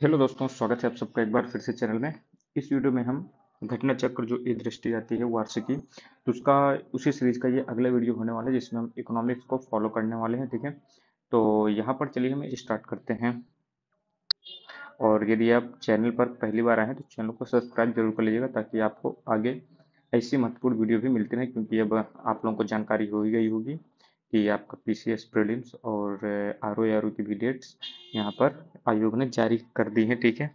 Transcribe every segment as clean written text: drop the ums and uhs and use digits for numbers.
Hello दोस्तों, स्वागत है आप सबका एक बार फिर से चैनल में। इस वीडियो में हम घटना चक्र जो एक दृष्टि आती है वार्षिकी, तो उसका उसी सीरीज का ये अगला वीडियो होने वाला है जिसमें हम इकोनॉमिक्स को फॉलो करने वाले हैं। ठीक है, तो यहाँ पर चलिए हम स्टार्ट करते हैं। और यदि आप चैनल पर पहली बार आए हैं तो चैनल को सब्सक्राइब जरूर कर लीजिएगा ताकि आपको आगे ऐसी महत्वपूर्ण वीडियो भी मिलती रहे, क्योंकि अब आप लोगों को जानकारी हो ही गई होगी कि आपका पीसीएस प्रीलिम्स और आरओ आरओ की भी डेट्स यहाँ पर आयोग ने जारी कर दी है। ठीक है,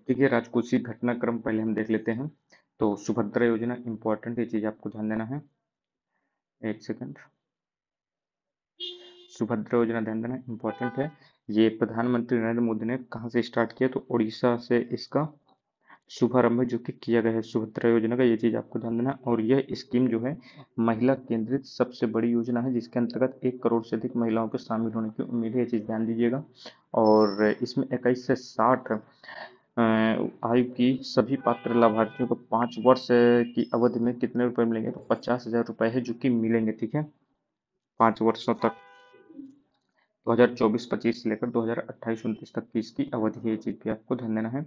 देखिए राजकोषीय घटनाक्रम पहले हम देख लेते हैं। तो सुभद्रा योजना इंपॉर्टेंट, ये चीज आपको ध्यान देना है। एक सेकंड। सुभद्रा योजना ध्यान देना इंपॉर्टेंट है। ये प्रधानमंत्री नरेंद्र मोदी ने कहाँ से स्टार्ट किया, तो उड़ीसा से इसका शुभारंभ जो कि किया गया है सुभद्रा योजना का, ये चीज आपको ध्यान देना है। और यह स्कीम जो है महिला केंद्रित सबसे बड़ी योजना है जिसके अंतर्गत 1 करोड़ से अधिक महिलाओं के शामिल होने की उम्मीद है, ये चीज ध्यान दीजिएगा। और इसमें 21 से 60 आयु की सभी पात्र लाभार्थियों को 5 वर्ष की अवधि में कितने रुपए मिलेंगे, तो 50,000 रुपए है जो कि मिलेंगे। ठीक है, 5 वर्षों तक, 2024-25 से लेकर 2028-29 तक की इसकी अवधि है, ये चीज भी आपको ध्यान देना है।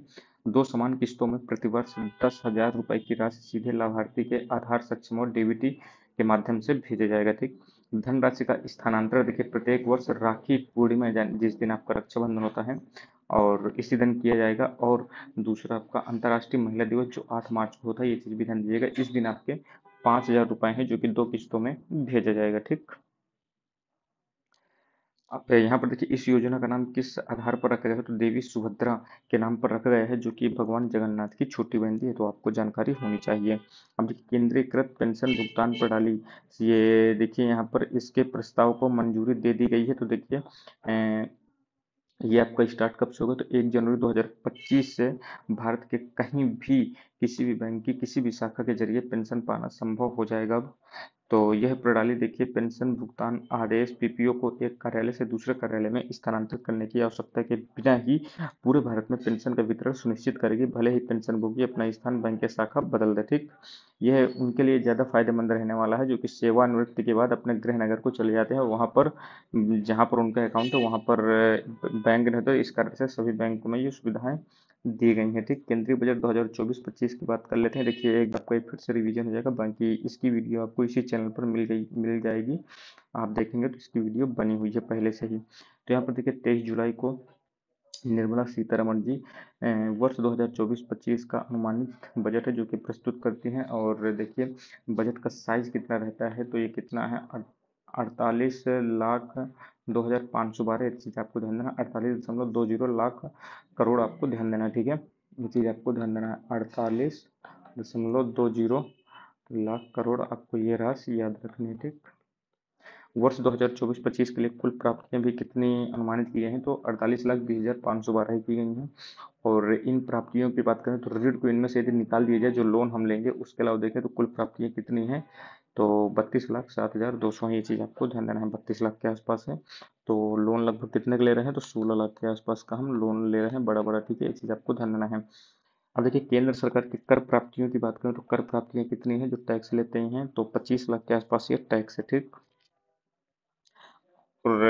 2 समान किस्तों में प्रतिवर्ष 10,000 रुपए की राशि सीधे लाभार्थी के आधार सक्षम और डीबीटी के माध्यम से भेजा जाएगा। ठीक, धनराशि का स्थानांतरण देखिए प्रत्येक वर्ष राखी पूर्णिमा जिस दिन आपका रक्षाबंधन होता है और इसी दिन किया जाएगा। और दूसरा आपका अंतर्राष्ट्रीय महिला दिवस जो 8 मार्च को होता है, ये चीज भी ध्यान दीजिएगा। इस दिन आपके 5,000 रुपए हैं जो कि 2 किस्तों में भेजा जाएगा। ठीक, अब यहाँ पर देखिए इस योजना का नाम किस आधार पर रखा गया है, तो देवी सुभद्रा के नाम पर रखा गया है जो कि भगवान जगन्नाथ की छोटी बहन थी, तो आपको जानकारी होनी चाहिए। अब देखिए केंद्रीकृत पेंशन भुगतान प्रणाली, ये देखिए यहाँ पर इसके प्रस्ताव को मंजूरी दे दी गई है। तो देखिए ये आपका स्टार्ट कब से होगा, तो 1 जनवरी 2025 से भारत के कहीं भी किसी भी बैंक की किसी भी शाखा के जरिए पेंशन पाना संभव हो जाएगा अब। तो यह प्रणाली देखिए पेंशन भुगतान आदेश पीपीओ को एक कार्यालय से दूसरे कार्यालय में स्थानांतरित करने की आवश्यकता के बिना ही पूरे भारत में पेंशन का वितरण सुनिश्चित करेगी, भले ही पेंशनभोगी अपना स्थान बैंक या शाखा बदल दे। ठीक, यह उनके लिए ज्यादा फायदेमंद रहने वाला है जो कि सेवानिवृत्ति के बाद अपने गृह नगर को चले जाते हैं, वहां पर जहां पर उनका अकाउंट है वहां पर बैंक नहीं, तो इस कारण से सभी बैंकों में ये सुविधाएं दी गई हैं। ठीक, केंद्रीय बजट 2024-25 की बात कर लेते हैं। देखिए एक आपका एक फिर से रिवीजन हो जाएगा, बाकी इसकी वीडियो आपको इसी चैनल पर मिल जाएगी। आप देखेंगे तो इसकी वीडियो बनी हुई है पहले से ही। तो यहाँ पर देखिए 23 जुलाई को निर्मला सीतारमण जी वर्ष 2024-25 का अनुमानित बजट है जो कि प्रस्तुत करती हैं। और देखिए बजट का साइज कितना रहता है, तो ये कितना है 48,02,512, एक चीज आपको ध्यान देना, 48.20 लाख करोड़ आपको ध्यान देना है। ठीक है, ये चीज आपको ध्यान देना है, 48.20 लाख करोड़ आपको ये राशि याद रखनी है। ठीक, वर्ष 2024-25 के लिए कुल प्राप्तियां भी कितनी अनुमानित की गई हैं, तो 48,20,512 की गई हैं। और इन प्राप्तियों की बात करें तो ऋण को इनमें से यदि निकाल दिया जाए जो लोन हम लेंगे उसके अलावा देखें तो कुल प्राप्तियां कितनी हैं, तो 32,07,200 है, ये चीज आपको ध्यान देना है, 32 लाख के आसपास है। तो लोन लगभग कितने का ले रहे हैं, तो 16 लाख के आसपास का हम लोन ले रहे हैं, बड़ा बड़ा। ठीक है, ये चीज आपको ध्यान देना है। अब देखिए केंद्र सरकार की कर प्राप्तियों की बात करें तो कर प्राप्तियां कितनी है जो टैक्स लेते हैं, तो 25 लाख के आसपास ये टैक्स है। ठीक, और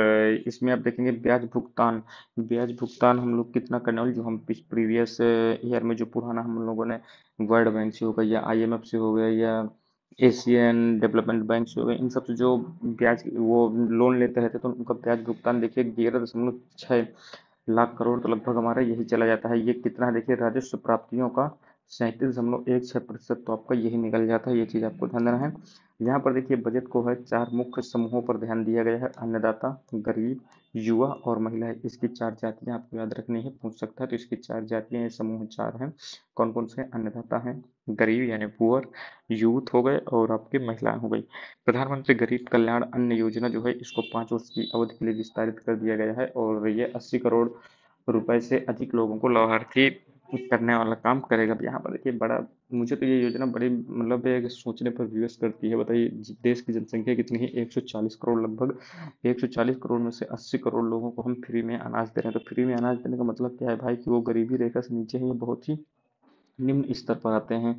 इसमें आप देखेंगे ब्याज भुगतान हम लोग कितना करने वाले, जो हम प्रीवियस ईयर में जो पुराना हम लोगों ने वर्ल्ड बैंक से हो गया या आईएमएफ से हो गया या एशियन डेवलपमेंट बैंक से हो गया, इन सब से जो ब्याज वो लोन लेते रहते तो उनका ब्याज भुगतान देखिए 11.6 लाख करोड़, तो लगभग हमारा यही चला जाता है। ये कितना है देखिए राजस्व प्राप्तियों का 37.16%, तो आपका यही निकल जाता है, ये चीज आपको ध्यान देना है। यहाँ पर देखिए बजट को है 4 मुख्य समूहों पर ध्यान दिया गया है, अन्नदाता, गरीब, युवा और महिलाएं। इसकी 4 जातियां आपको याद रखनी है, पूछ सकता है, तो इसकी 4 जातियां, ये समूह 4 हैं। कौन कौन से, अन्नदाता हैं, गरीब यानी पुअर, यूथ हो गए और आपकी महिलाएं हो गई। प्रधानमंत्री गरीब कल्याण अन्न योजना जो है इसको 5 वर्ष की अवधि के लिए विस्तारित कर दिया गया है और ये 80 करोड़ रुपए से अधिक लोगों को लाभार्थी करने वाला काम करेगा। अब यहाँ पर देखिए बड़ा, मुझे तो ये योजना बड़ी मतलब एक सोचने पर विवश करती है। बताइए देश की जनसंख्या कितनी है, 140 करोड़ लगभग। 140 करोड़ में से 80 करोड़ लोगों को हम फ्री में अनाज दे रहे हैं, तो फ्री में अनाज देने का मतलब क्या है भाई, कि वो गरीबी रेखा से नीचे है, ये बहुत ही निम्न स्तर पर आते हैं।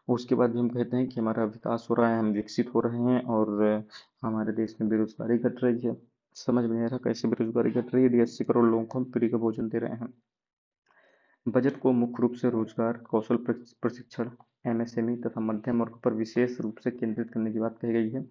उसके बाद भी हम कहते हैं कि हमारा विकास हो रहा है, हम विकसित हो रहे हैं और हमारे देश में बेरोजगारी घट रही है। समझ में नहीं आ रहा कैसे बेरोजगारी घट रही है यदि 80 करोड़ लोगों को हम फ्री का भोजन दे रहे हैं। बजट को मुख्य रूप से रोजगार, कौशल प्रशिक्षण, एमएसएमई तथा मध्यम वर्ग पर विशेष रूप से केंद्रित करने की बात कही गई है।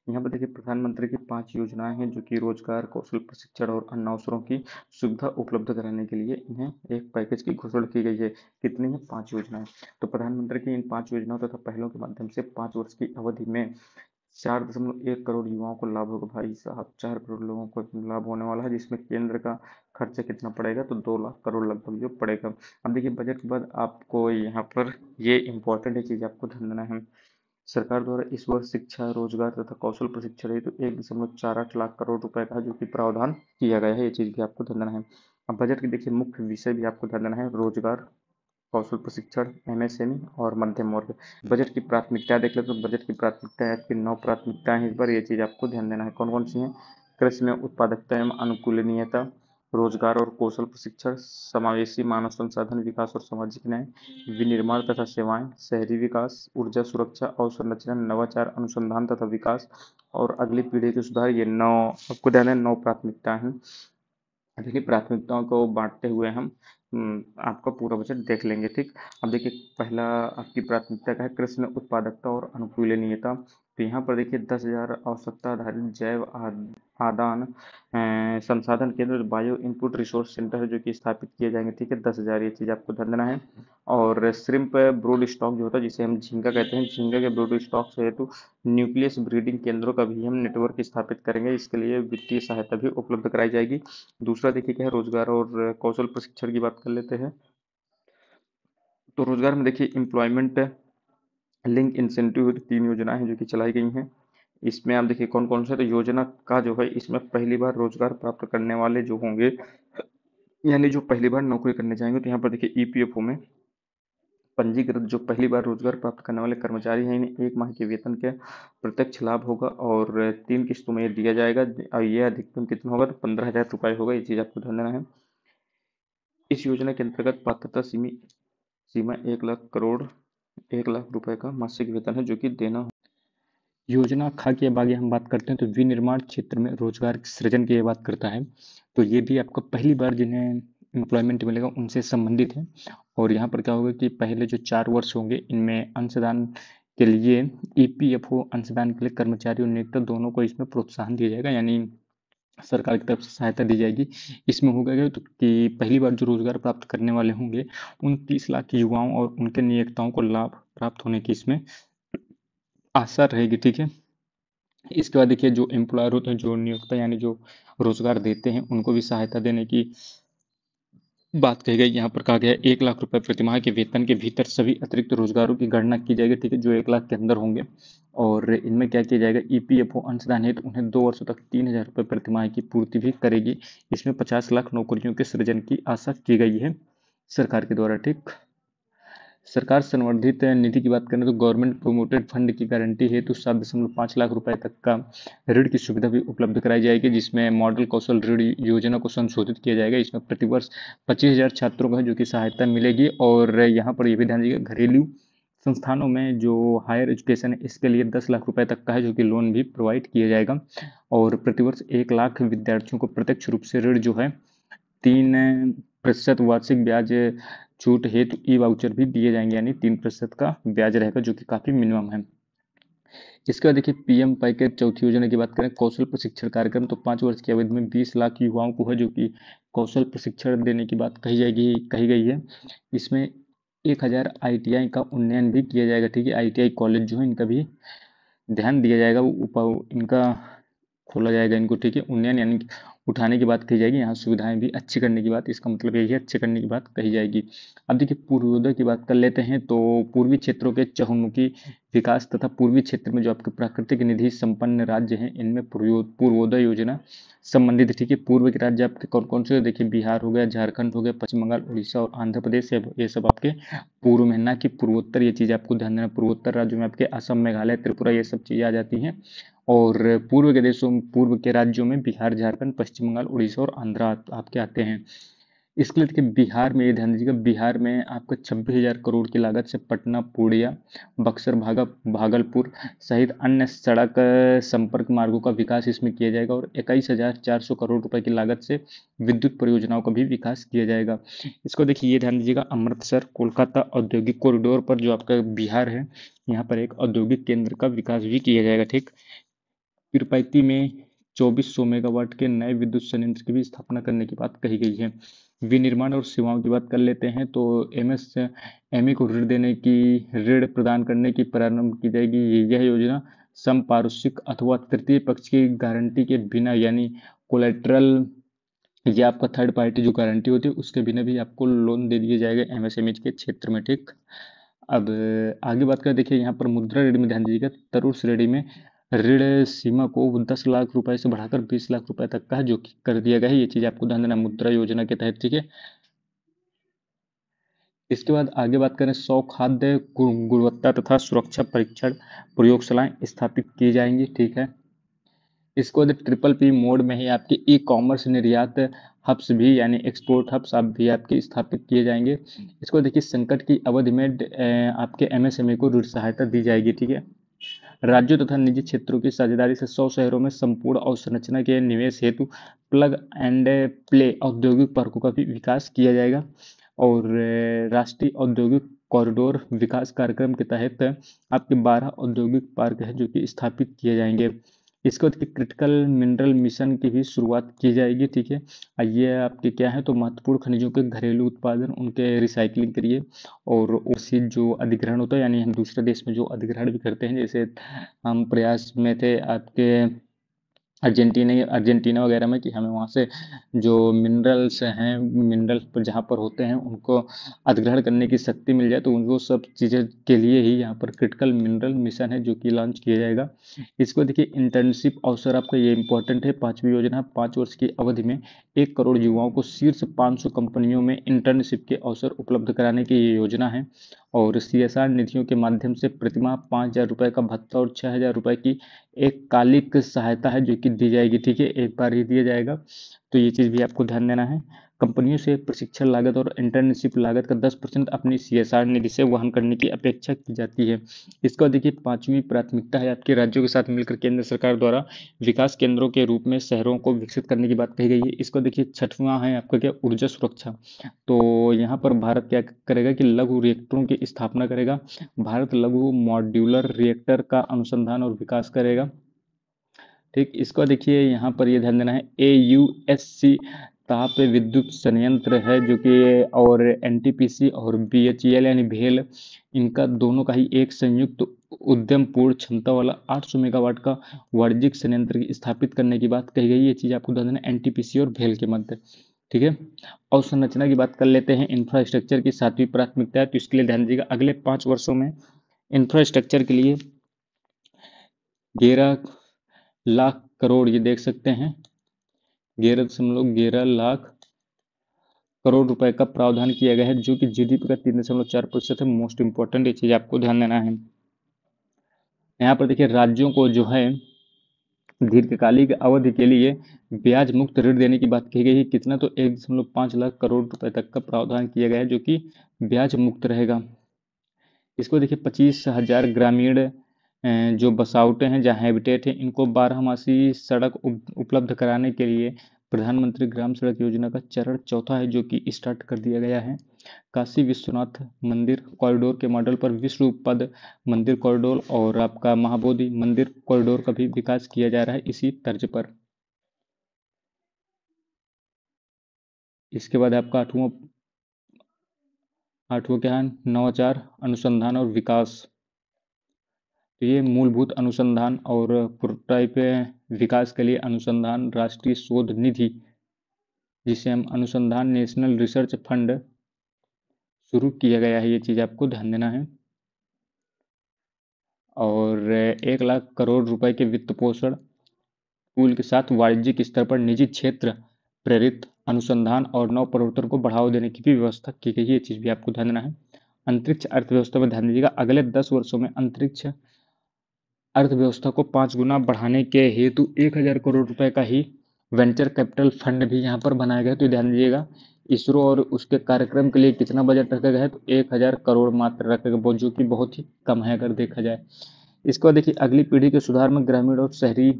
यहाँ पर देखिए प्रधानमंत्री की 5 योजनाएं हैं जो कि रोजगार, कौशल प्रशिक्षण और अन्य अवसरों की सुविधा उपलब्ध कराने के लिए इन्हें एक पैकेज की घोषणा की गई है। कितनी है? 5 योजनाएं। तो प्रधानमंत्री की इन 5 योजनाओं तथा पहलों के माध्यम से 5 वर्ष की अवधि में 4.1 करोड़ युवाओं को लाभ होगा। भाई साहब, 4 करोड़ लोगों को लाभ होने वाला है, जिसमें केंद्र का खर्चा कितना पड़ेगा? तो 2 लाख करोड़ लगभग जो पड़ेगा। अब देखिए बजट के बाद आपको यहाँ पर ये इंपॉर्टेंट है चीज आपको ध्यान देना है। सरकार द्वारा इस वर्ष शिक्षा, रोजगार तथा कौशल प्रशिक्षण हेतु 1.48 लाख करोड़ रुपए का है जो कि प्रावधान किया गया है। ये चीज भी आपको ध्यान देना है। अब बजट के देखिए मुख्य विषय भी आपको ध्यान देना है। रोजगार, कौशल प्रशिक्षण, एमएसएमई और मध्यम वर्ग। बजट की प्राथमिकता देख ले तो बजट की प्राथमिकता है आपकी 9 प्राथमिकताएं हैं। इस बार ये चीज आपको ध्यान देना है कौन कौन सी हैं। कृषि में उत्पादकता एवं अनुकूलनीयता, रोजगार और कौशल प्रशिक्षण, समावेशी मानव संसाधन विकास और सामाजिक न्याय, विनिर्माण तथा सेवाएं, शहरी विकास, ऊर्जा सुरक्षा, अवसंरचना, नवाचार, अनुसंधान तथा विकास और अगली पीढ़ी के सुधार। ये 9 आपको ध्यान है, 9 प्राथमिकताएं हैं। देखिए प्राथमिकताओं को बांटते हुए हम आपका पूरा बजट देख लेंगे। ठीक। अब देखिए पहला आपकी प्राथमिकता का है कृषि में उत्पादकता और अनुकूलनीयता। तो यहाँ पर देखिए 10,000 आवश्यकता आधारित जैव आदान संसाधन केंद्र, बायो इनपुट रिसोर्स सेंटर है जो कि स्थापित किए जाएंगे। ठीक है, 10,000, ये चीज आपको ध्यान देना है। और श्रिम्प ब्रूड स्टॉक जो होता है जिसे हम झींगा कहते हैं, झींगा के ब्रूड स्टॉक से हेतु न्यूक्लियस ब्रीडिंग केंद्रों का भी हम नेटवर्क स्थापित करेंगे। इसके लिए वित्तीय सहायता भी उपलब्ध कराई जाएगी। दूसरा देखिए क्या है, रोजगार और कौशल प्रशिक्षण की बात कर लेते हैं। तो रोजगार में देखिए एम्प्लॉयमेंट लिंक इंसेंटिव 3 योजनाएं हैं जो कि चलाई गई हैं। इसमें आप देखिए कौन कौन से। तो योजना का जो है इसमें पहली बार रोजगार प्राप्त करने वाले जो होंगे, यानी जो पहली बार नौकरी करने जाएंगे, तो यहाँ पर देखिए ईपीएफओ में पंजीकृत जो पहली बार रोजगार प्राप्त करने वाले कर्मचारी हैं इन्हें 1 माह के वेतन के प्रत्यक्ष लाभ होगा और 3 किस्तों में ये दिया जाएगा। और ये अधिकतम कितना होगा? तो 15,000 रुपये होगा। ये चीज आपको ध्यान देना है। इस योजना के अंतर्गत पात्रता सीमा 1 लाख करोड़ 1 लाख रुपए का मासिक वेतन है जो कि देना हो। योजना खा के अब आगे हम बात करते हैं तो विनिर्माण क्षेत्र में रोजगार सृजन की ये बात करता है। तो ये भी आपका पहली बार जिन्हें एम्प्लॉयमेंट मिलेगा उनसे संबंधित है। और यहाँ पर क्या होगा कि पहले जो 4 वर्ष होंगे इनमें अंशदान के लिए ईपीएफओ अंशदान के लिए कर्मचारी और नियोक्ता दोनों को इसमें प्रोत्साहन दिया जाएगा, यानी सरकार की तरफ से सहायता दी जाएगी। इसमें होगा क्या तो कि पहली बार जो रोजगार प्राप्त करने वाले होंगे उन 30 लाख युवाओं और उनके नियोक्ताओं को लाभ प्राप्त होने की इसमें आशा रहेगी। ठीक है। इसके बाद देखिए जो एम्प्लॉयर होते हैं, जो नियोक्ता यानी जो रोजगार देते हैं, उनको भी सहायता देने की बात कही गई। यहाँ पर कहा गया 1 लाख रुपए प्रतिमाह के वेतन के भीतर सभी अतिरिक्त रोजगारों की गणना की जाएगी। ठीक है, जो 1 लाख के अंदर होंगे। और इनमें क्या किया जाएगा, ईपीएफओ अंशदान हेतु उन्हें 2 वर्षों तक 3,000 रुपये प्रतिमाह की पूर्ति भी करेगी। इसमें 50 लाख नौकरियों के सृजन की आशा की गई है सरकार के द्वारा। ठीक। सरकार संवर्धित निधि की बात करें तो गवर्नमेंट प्रोमोटेड फंड की गारंटी हेतु 7.5 लाख रुपए तक का ऋण की सुविधा भी उपलब्ध कराई जाएगी, जिसमें मॉडल कौशल ऋण योजना को संशोधित किया जाएगा। इसमें प्रतिवर्ष 25,000 छात्रों को है जो कि सहायता मिलेगी। और यहाँ पर यह भी ध्यान दीजिएगा, घरेलू संस्थानों में जो हायर एजुकेशन है इसके लिए 10 लाख रुपए तक का है जो कि लोन भी प्रोवाइड किया जाएगा। और प्रतिवर्ष 1 लाख विद्यार्थियों को प्रत्यक्ष रूप से ऋण जो है 3% वार्षिक ब्याज छूट हेतु ई वाउचर भी दिए जाएंगे, यानी 3% का ब्याज रहेगा जो कि काफी मिनिमम है। इसके बाद देखिए पीएम पैकेज चौथी योजना की बात करें, कौशल प्रशिक्षण कार्यक्रम। तो 5 वर्ष की अवधि में 20 लाख युवाओं को है जो कि कौशल प्रशिक्षण देने की बात कही गई है। इसमें 1,000 आईटीआई का उन्नयन भी किया जाएगा। ठीक है, आईटीआई कॉलेज जो है इनका भी ध्यान दिया जाएगा, इनका खोला जाएगा इनको। ठीक है, उन्नयन यानी उठाने की बात कही जाएगी, यहाँ सुविधाएं भी अच्छी करने की बात, इसका मतलब यही है अच्छे करने की बात कही जाएगी। अब देखिए पूर्वोदय की बात कर लेते हैं। तो पूर्वी क्षेत्रों के चहुमुखी विकास तथा पूर्वी क्षेत्र में जो आपके प्राकृतिक निधि संपन्न राज्य हैं इनमें पूर्वोदय योजना संबंधित। ठीक है, पूर्व के राज्य आपके कौन कौन से देखिए, बिहार हो गया, झारखंड हो गया, पश्चिम बंगाल, उड़ीसा और आंध्र प्रदेश, ये सब आपके पूर्व में, ना कि पूर्वोत्तर। ये चीज आपको ध्यान देना, पूर्वोत्तर राज्यों में आपके असम, मेघालय, त्रिपुरा ये सब चीजें आ जाती हैं। और पूर्व के राज्यों में बिहार, झारखंड, पश्चिम बंगाल, उड़ीसा और आंध्र आपके आते हैं। इसके लिए देखिए बिहार में, ये ध्यान दीजिएगा, बिहार में आपका 26,000 करोड़ की लागत से पटना, पूर्णिया, बक्सर, भागलपुर सहित अन्य सड़क संपर्क मार्गों का विकास इसमें किया जाएगा और 21,400 करोड़ रुपए की लागत से विद्युत परियोजनाओं का भी विकास किया जाएगा। इसको देखिए, ये ध्यान दीजिएगा, अमृतसर कोलकाता औद्योगिक कॉरिडोर पर जो आपका बिहार है, यहाँ पर एक औद्योगिक केंद्र का विकास भी किया जाएगा। ठीक, पीरपैंती में 2400 मेगावाट के नए विद्युत संयंत्र की भी स्थापना करने की बात कही गई है। विनिर्माण और सेवाओं की बात कर लेते हैं तो एमएसएमई को ऋण प्रदान करने की प्रारंभ की जाएगी। यह योजना संपार्श्विक अथवा तृतीय पक्ष की गारंटी के बिना, यानी कोलेट्रल या आपका थर्ड पार्टी जो गारंटी होती है उसके बिना भी आपको लोन दे दिया जाएगा एमएसएमई के क्षेत्र में। ठीक, अब आगे बात करें, देखिए यहाँ पर मुद्रा ऋण में ध्यान दीजिएगा, तरुण श्रेणी में ऋण सीमा को 10 लाख रुपए से बढ़ाकर 20 लाख रुपए तक का है जो कि कर दिया गया है। ये चीज आपको ध्यान देना मुद्रा योजना के तहत। ठीक है, इसके बाद आगे बात करें, 100 खाद्य गुणवत्ता तथा सुरक्षा परीक्षण प्रयोगशालाएं स्थापित की जाएंगी। ठीक है, इसको ट्रिपल पी मोड में ही आपके ई कॉमर्स निर्यात हब्स भी, यानी एक्सपोर्ट हब्स आप भी आपके स्थापित किए जाएंगे। इसको देखिए, संकट की अवधि में आपके एमएसएमई को ऋण सहायता दी जाएगी। ठीक है, राज्यों तथा निजी क्षेत्रों की साझेदारी से 100 शहरों में संपूर्ण अवसंरचना के निवेश हेतु प्लग एंड प्ले औद्योगिक पार्कों का भी विकास किया जाएगा। और राष्ट्रीय औद्योगिक कॉरिडोर विकास कार्यक्रम के तहत आपके 12 औद्योगिक पार्क है जो कि स्थापित किए जाएंगे। इसके बाद क्रिटिकल मिनरल मिशन की भी शुरुआत की जाएगी। ठीक है, ये आपके क्या है, तो महत्वपूर्ण खनिजों के घरेलू उत्पादन, उनके रिसाइकलिंग करिए और ओवरसीज जो अधिग्रहण होता है, यानी हम दूसरे देश में जो अधिग्रहण भी करते हैं, जैसे हम प्रयास में थे आपके अर्जेंटीना वगैरह में कि हमें वहाँ से जो मिनरल्स हैं, मिनरल्स पर जहाँ पर होते हैं उनको अधिग्रहण करने की शक्ति मिल जाए, तो उनको सब चीज़ें के लिए ही यहाँ पर क्रिटिकल मिनरल मिशन है जो कि लॉन्च किया जाएगा। इसको देखिए, इंटर्नशिप अवसर आपका ये इंपॉर्टेंट है, 5वीं योजना, 5 वर्ष की अवधि में 1 करोड़ युवाओं को शीर्ष 500 कंपनियों में इंटर्नशिप के अवसर उपलब्ध कराने की ये योजना है। और सीएसआर निधियों के माध्यम से प्रतिमाह 5,000 रुपये का भत्ता और 6,000 रुपये की एक कालिक सहायता है जो कि दी जाएगी। ठीक है, एक बार ही दिया जाएगा, तो ये चीज़ भी आपको ध्यान देना है। कंपनियों से प्रशिक्षण लागत और इंटर्नशिप लागत का 10% अपनी सीएसआर निधि से वहन करने की अपेक्षा की जाती है। इसका देखिए, 5वीं प्राथमिकता है आपके राज्यों के साथ मिलकर केंद्र सरकार द्वारा विकास केंद्रों के रूप में शहरों को विकसित करने की बात कही गई है। इसको देखिए, 6वां है आपका क्या, ऊर्जा सुरक्षा। तो यहाँ पर भारत क्या करेगा कि लघु रिएक्टरों की स्थापना करेगा। भारत लघु मॉड्यूलर रिएक्टर का अनुसंधान और विकास करेगा। ठीक, इसको देखिए, यहाँ पर ये ध्यान देना है, AUSC ताप विद्युत संयंत्र है जो कि, और NTPC और BHEL यानी भेल, इनका दोनों का ही एक संयुक्त उद्यम पूर्ण क्षमता वाला 800 मेगावाट का वाणिज्यिक संयंत्र स्थापित करने की बात कही गई। ये चीज आपको ध्यान देना, NTPC और भेल के मध्य। ठीक है, अवसंरचना की बात कर लेते हैं, इंफ्रास्ट्रक्चर की 7वीं प्राथमिकता है, तो इसके लिए ध्यान दीजिएगा, अगले 5 वर्षों में इंफ्रास्ट्रक्चर के लिए 11 लाख करोड़, ये देख सकते हैं, 11.11 लाख करोड़ रुपए का प्रावधान किया गया है जो कि GDP का 3.4% है। मोस्ट इंपॉर्टेंट ये चीज आपको ध्यान देना है। यहाँ पर देखिए, राज्यों को जो है दीर्घकालिक अवधि के लिए ब्याज मुक्त ऋण देने की बात की गई है। कितना, तो 1.5 लाख करोड़ रुपए तक का प्रावधान किया गया है जो कि ब्याज मुक्त रहेगा। इसको देखिए, 25,000 ग्रामीण जो बसावटें हैं, जहाँ हैबिटेट है, इनको 12मासी सड़क उपलब्ध कराने के लिए प्रधानमंत्री ग्राम सड़क योजना का चरण 4था है जो कि स्टार्ट कर दिया गया है। काशी विश्वनाथ मंदिर कॉरिडोर के मॉडल पर विश्व पद मंदिर कॉरिडोर और आपका महाबोधि मंदिर कॉरिडोर का भी विकास किया जा रहा है इसी तर्ज पर। इसके बाद आपका आठवां क्या है, नवाचार अनुसंधान और विकास। तो ये मूलभूत अनुसंधान और प्रोटोटाइप विकास के लिए अनुसंधान राष्ट्रीय शोध निधि, जिसे हम अनुसंधान नेशनल रिसर्च फंड, शुरू किया गया है। ये चीज आपको ध्यान देना है। और 1 लाख करोड़ रुपए के वित्त पोषण पूल के साथ वाणिज्यिक स्तर पर निजी क्षेत्र प्रेरित अनुसंधान और नव प्रवर्तन को बढ़ावा देने की भी व्यवस्था की गई है। ये चीज भी आपको ध्यान देना है। अंतरिक्ष अर्थव्यवस्था में ध्यान दीजिएगा, अगले 10 वर्षों में अंतरिक्ष अर्थव्यवस्था को 5 गुना बढ़ाने के हेतु 1,000 करोड़ रुपए का ही वेंचर कैपिटल फंड भी यहाँ पर बनाया गया है। तो ध्यान दीजिएगा, इसरो और उसके कार्यक्रम के लिए कितना बजट रखा गया है, तो 1000 करोड़ मात्र रखा गया, जो कि बहुत ही कम है अगर देखा जाए। इसके बाद देखिए अगली पीढ़ी के सुधार में ग्रामीण और शहरी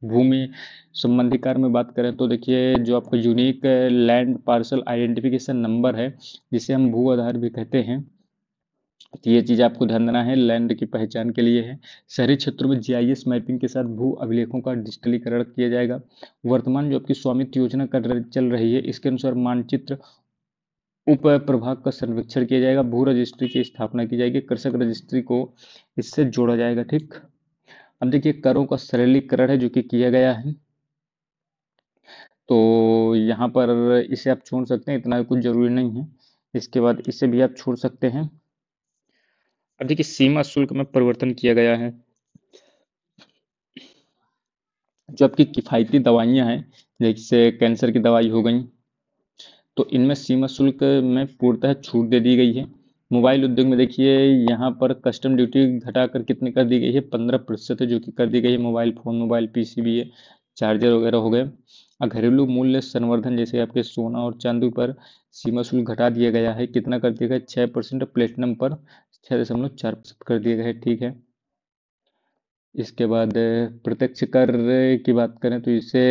भूमि संबंधी कार्य में बात करें तो देखिए जो आपको unique land parcel identification number है, जिसे हम भू आधार भी कहते हैं, तो ये चीज़ आपको ध्यान देना है, लैंड की पहचान के लिए है। शहरी क्षेत्रों में जीआईएस मैपिंग के साथ भू अभिलेखों का डिजिटलीकरण किया जाएगा। वर्तमान जो आपकी स्वामित्व योजना चल रही है, इसके अनुसार मानचित्र उप प्रभाग का सर्वेक्षण किया जाएगा, भू रजिस्ट्री की स्थापना की जाएगी, कृषक रजिस्ट्री को इससे जोड़ा जाएगा। ठीक, अब देखिए करों का सरलीकरण है जो कि किया गया है, तो यहाँ पर इसे आप छोड़ सकते हैं, इतना कुछ जरूरी नहीं है। इसके बाद इसे भी आप छोड़ सकते हैं। अब देखिए सीमा शुल्क में परिवर्तन किया गया है। जो आपकी किफ़ायती दवाइयाँ हैं, जैसे कैंसर की दवाई हो गई, तो इनमें सीमा शुल्क में पूर्णतः छूट दे दी गई है। मोबाइल उद्योग में देखिए यहाँ पर कस्टम ड्यूटी घटाकर कितनी कर दी गई है, 15% है जो कि कर दी गई है। मोबाइल फ़ोन, मोबाइल पीसीबी है, चार्जर वगैरह हो गए। और घरेलू मूल्य संवर्धन जैसे आपके सोना और चांदी पर सीमा शुल्क घटा दिया गया है, कितना कर दिया गया, 6%, प्लेटिनम पर 6.4% कर दिया गया है। ठीक है, इसके बाद प्रत्यक्ष कर की बात करें तो इसे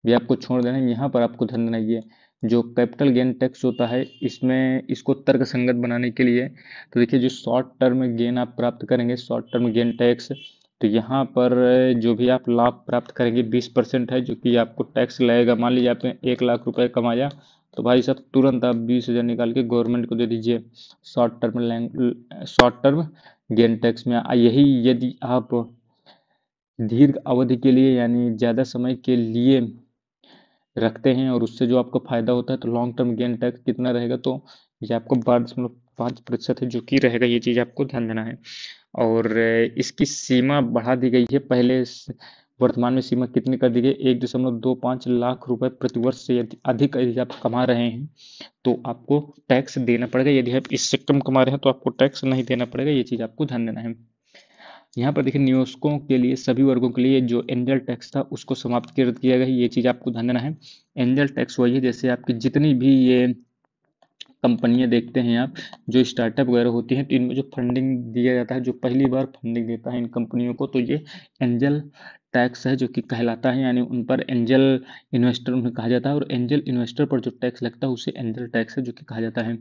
भी आपको छोड़ देना है। यहाँ पर आपको ध्यान देना ये जो कैपिटल गेन टैक्स होता है, इसमें इसको तर्क संगत बनाने के लिए, तो देखिए जो शॉर्ट टर्म गेन आप प्राप्त करेंगे, शॉर्ट टर्म गेन टैक्स, तो यहाँ पर जो भी आप लाभ प्राप्त करेंगे 20% है जो कि आपको टैक्स लगेगा। मान लीजिए आपने 1 लाख रुपए कमाया, तो भाई साहब तुरंत आप 20,000 निकाल के गवर्नमेंट को दे दीजिए शॉर्ट टर्म गेन टैक्स में। यही यदि आप दीर्घ अवधि के लिए यानी ज़्यादा समय के लिए रखते हैं और उससे जो आपको फायदा होता है, तो लॉन्ग टर्म गेन टैक्स कितना रहेगा, तो ये आपको 12.5% है जो कि रहेगा। ये चीज़ आपको ध्यान देना है। और इसकी सीमा बढ़ा दी गई है, पहले वर्तमान में सीमा कितनी कर दी गई, 1.25 लाख रुपए प्रति वर्ष से यदि अधिक यदि आप कमा रहे हैं तो आपको टैक्स देना पड़ेगा। यदि आप इससे कम कमा रहे हैं तो आपको टैक्स नहीं देना पड़ेगा। ये चीज़ आपको ध्यान देना है। यहाँ पर देखिए निवेशकों के लिए सभी वर्गों के लिए जो एंजल टैक्स था उसको समाप्त कर दिया गया है। ये चीज़ आपको ध्यान देना है। एंजल टैक्स वही है जैसे आपकी जितनी भी ये कंपनियां देखते हैं आप, जो स्टार्टअप वगैरह होती हैं, तो इनमें जो फंडिंग दिया जाता है, जो पहली बार फंडिंग देता है इन कंपनियों को, तो ये एंजल टैक्स है जो कि कहलाता है, यानी उन पर एंजल इन्वेस्टर उन्हें कहा जाता है। और एंजल इन्वेस्टर पर जो टैक्स लगता है उसे एंजल टैक्स है जो कि कहा जाता है।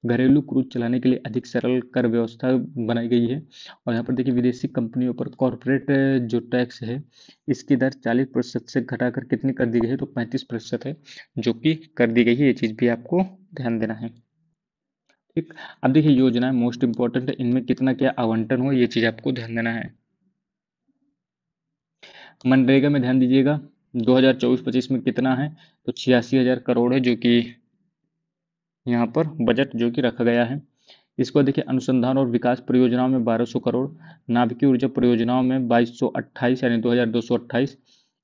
घरेलू क्रूज चलाने के लिए अधिक सरल कर व्यवस्था बनाई गई है। और यहाँ पर देखिए विदेशी कंपनियों पर कॉरपोरेट जो टैक्स है इसकी दर 40% से घटाकर कितनी कर दी गई है, तो 35% है जो कि कर दी गई है। ये चीज़ भी आपको ध्यान देना है। ठीक, अब देखिए योजनाएं मोस्ट इंपॉर्टेंट है, इनमें कितना क्या आवंटन हो ये चीज आपको ध्यान देना है। मनरेगा में ध्यान दीजिएगा 2024-25 में कितना है, तो 86,000 करोड़ है जो कि यहाँ पर बजट जो कि रखा गया है। इसको देखिए अनुसंधान और विकास परियोजनाओं में 1200 करोड़, नाभिकीय ऊर्जा परियोजनाओं में 2228 यानी 2228।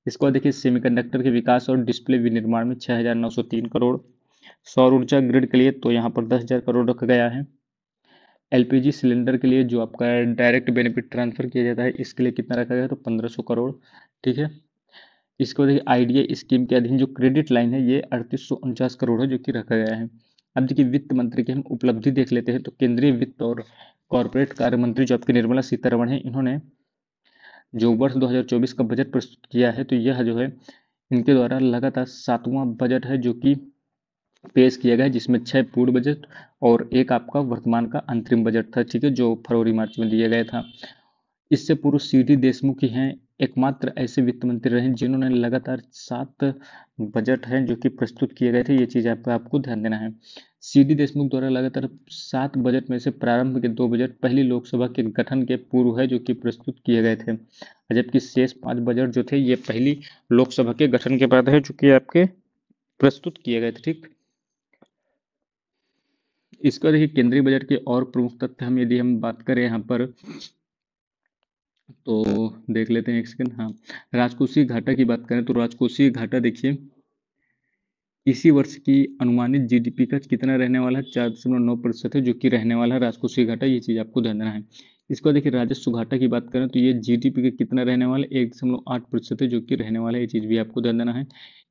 इसको देखिए सेमीकंडक्टर के विकास और डिस्प्ले विनिर्माण में 6,903 करोड़। सौर ऊर्जा ग्रिड के लिए तो यहाँ पर 10,000 करोड़ रखा गया है। एलपीजी सिलेंडर के लिए जो आपका डायरेक्ट बेनिफिट ट्रांसफर किया जाता है इसके लिए कितना रखा गया, तो 1500 करोड़। ठीक है, इसको देखिए आईडीए स्कीम के अधीन जो क्रेडिट लाइन है ये 3849 करोड़ है जो कि रखा गया है। अब देखिए वित्त मंत्री की हम उपलब्धि देख लेते हैं, तो केंद्रीय वित्त और कॉरपोरेट कार्य मंत्री जो आपकी निर्मला सीतारमण है, इन्होंने जो वर्ष 2024 का बजट प्रस्तुत किया है, तो यह जो है इनके द्वारा लगातार 7वां बजट है जो कि पेश किया गया है, जिसमें 6 पूर्व बजट और एक आपका वर्तमान का अंतरिम बजट था। ठीक है, जो फरवरी मार्च में दिया गया था। इससे पूर्व सीडी देशमुख ही हैं एकमात्र ऐसे वित्त मंत्री रहे जिन्होंने लगातार 7 बजट हैं जो कि प्रस्तुत किए गए थे। ये चीज आपको ध्यान देना है। सीडी देशमुख द्वारा लगातार 7 बजट में से प्रारंभ के 2 बजट पहली लोकसभा के गठन के पूर्व है जो कि प्रस्तुत किए गए थे, जबकि शेष 5 बजट जो थे ये पहली लोकसभा के गठन के बाद है जो कि आपके प्रस्तुत किए गए थे। ठीक, इसका देखिए केंद्रीय बजट के और प्रमुख तथ्य हम यदि हम बात करें यहाँ पर तो देख लेते हैं, एक सेकंड। हाँ, राजकोषीय घाटा की बात करें तो राजकोषीय घाटा देखिए इसी वर्ष की अनुमानित जीडीपी का कितना रहने वाला है, 4.9% है जो कि रहने वाला है राजकोषीय घाटा। ये चीज आपको ध्यान देना है। इसको देखिए राजस्व घाटा की बात करें तो ये जीडीपी का कितना रहने वाला है, 1.8% है जो कि रहने वाला है। ये चीज भी आपको ध्यान देना है।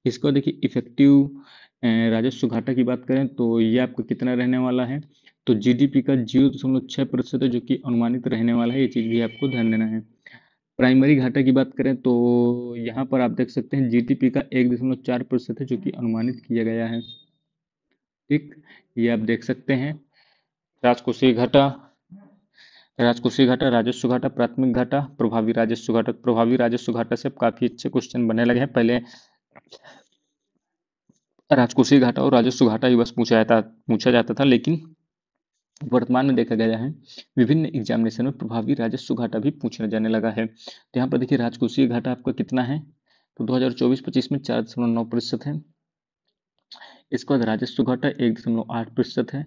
इसको देखिए इफेक्टिव राजस्व घाटा की बात करें तो ये आपका कितना रहने वाला है, तो जीडीपी का 0.6% है जो कि अनुमानित रहने वाला है, ये चीज़ भी आपको ध्यान देना है। प्राइमरी घाटा की बात करें तो यहाँ पर आप देख सकते हैं जीडीपी का 1.4% है जो कि अनुमानित किया गया है। ठीक, ये आप देख सकते हैं। राजकोषीय घाटा, राजकोषीय घाटा, राजस्व घाटा, प्राथमिक घाटा, प्रभावी राजस्व घाटा। प्रभावी राजस्व घाटा से अब काफी अच्छे क्वेश्चन बनने लगे हैं। पहले राजकोषीय घाटा और राजस्व घाटा ही बस पूछा जाता था, लेकिन वर्तमान में देखा गया है विभिन्न एग्जामिनेशन में प्रभावी राजस्व घाटा भी पूछा जाने लगा है। तो यहाँ पर देखिए राजकोषीय घाटा आपका कितना है, तो 2024-25 में 4.9% है। इसके बाद राजस्व घाटा 1.8% है।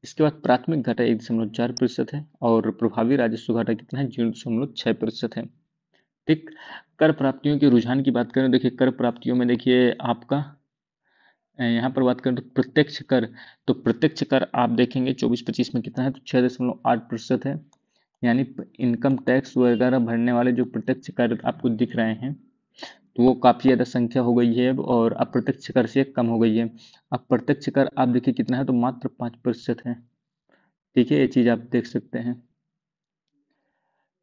इसके बाद प्राथमिक घाटा 1.4% है और प्रभावी राजस्व घाटा कितना है, 0.6% है। ठीक, कर प्राप्तियों के रुझान की बात करें, देखिए कर प्राप्तियों में देखिए आपका यहाँ पर बात करें तो प्रत्यक्ष कर, तो प्रत्यक्ष कर आप देखेंगे 24-25 में कितना है, तो 6.8% है। यानी इनकम टैक्स वगैरह भरने वाले जो प्रत्यक्ष कर आपको दिख रहे हैं तो वो काफ़ी ज़्यादा संख्या हो गई है और अप्रत्यक्ष कर से कम हो गई है। अब प्रत्यक्ष कर आप देखिए कितना है, तो मात्र 5% है। ठीक है, ये चीज़ आप देख सकते हैं।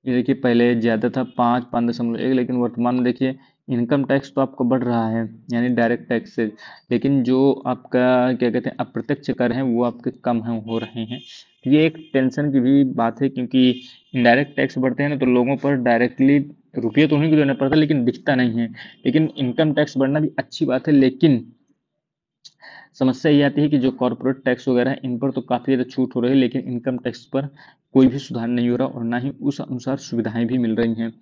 ये देखिए पहले ज़्यादा था 5.1, लेकिन वर्तमान में देखिए इनकम टैक्स तो आपको बढ़ रहा है यानी डायरेक्ट टैक्स से, लेकिन जो आपका क्या कहते हैं अप्रत्यक्ष कर हैं वो आपके कम हो रहे हैं। तो ये एक टेंशन की भी बात है, क्योंकि इनडायरेक्ट टैक्स बढ़ते हैं ना तो लोगों पर डायरेक्टली रुपये तो उन्हीं को देना पड़ता है लेकिन दिखता नहीं है। लेकिन इनकम टैक्स बढ़ना भी अच्छी बात है, लेकिन समस्या ये आती है कि जो कॉर्पोरेट टैक्स वगैरह है इन पर तो काफ़ी ज़्यादा छूट हो रही है, लेकिन इनकम टैक्स पर कोई भी सुधार नहीं हो रहा और ना ही उस अनुसार सुविधाएं भी मिल रही हैं।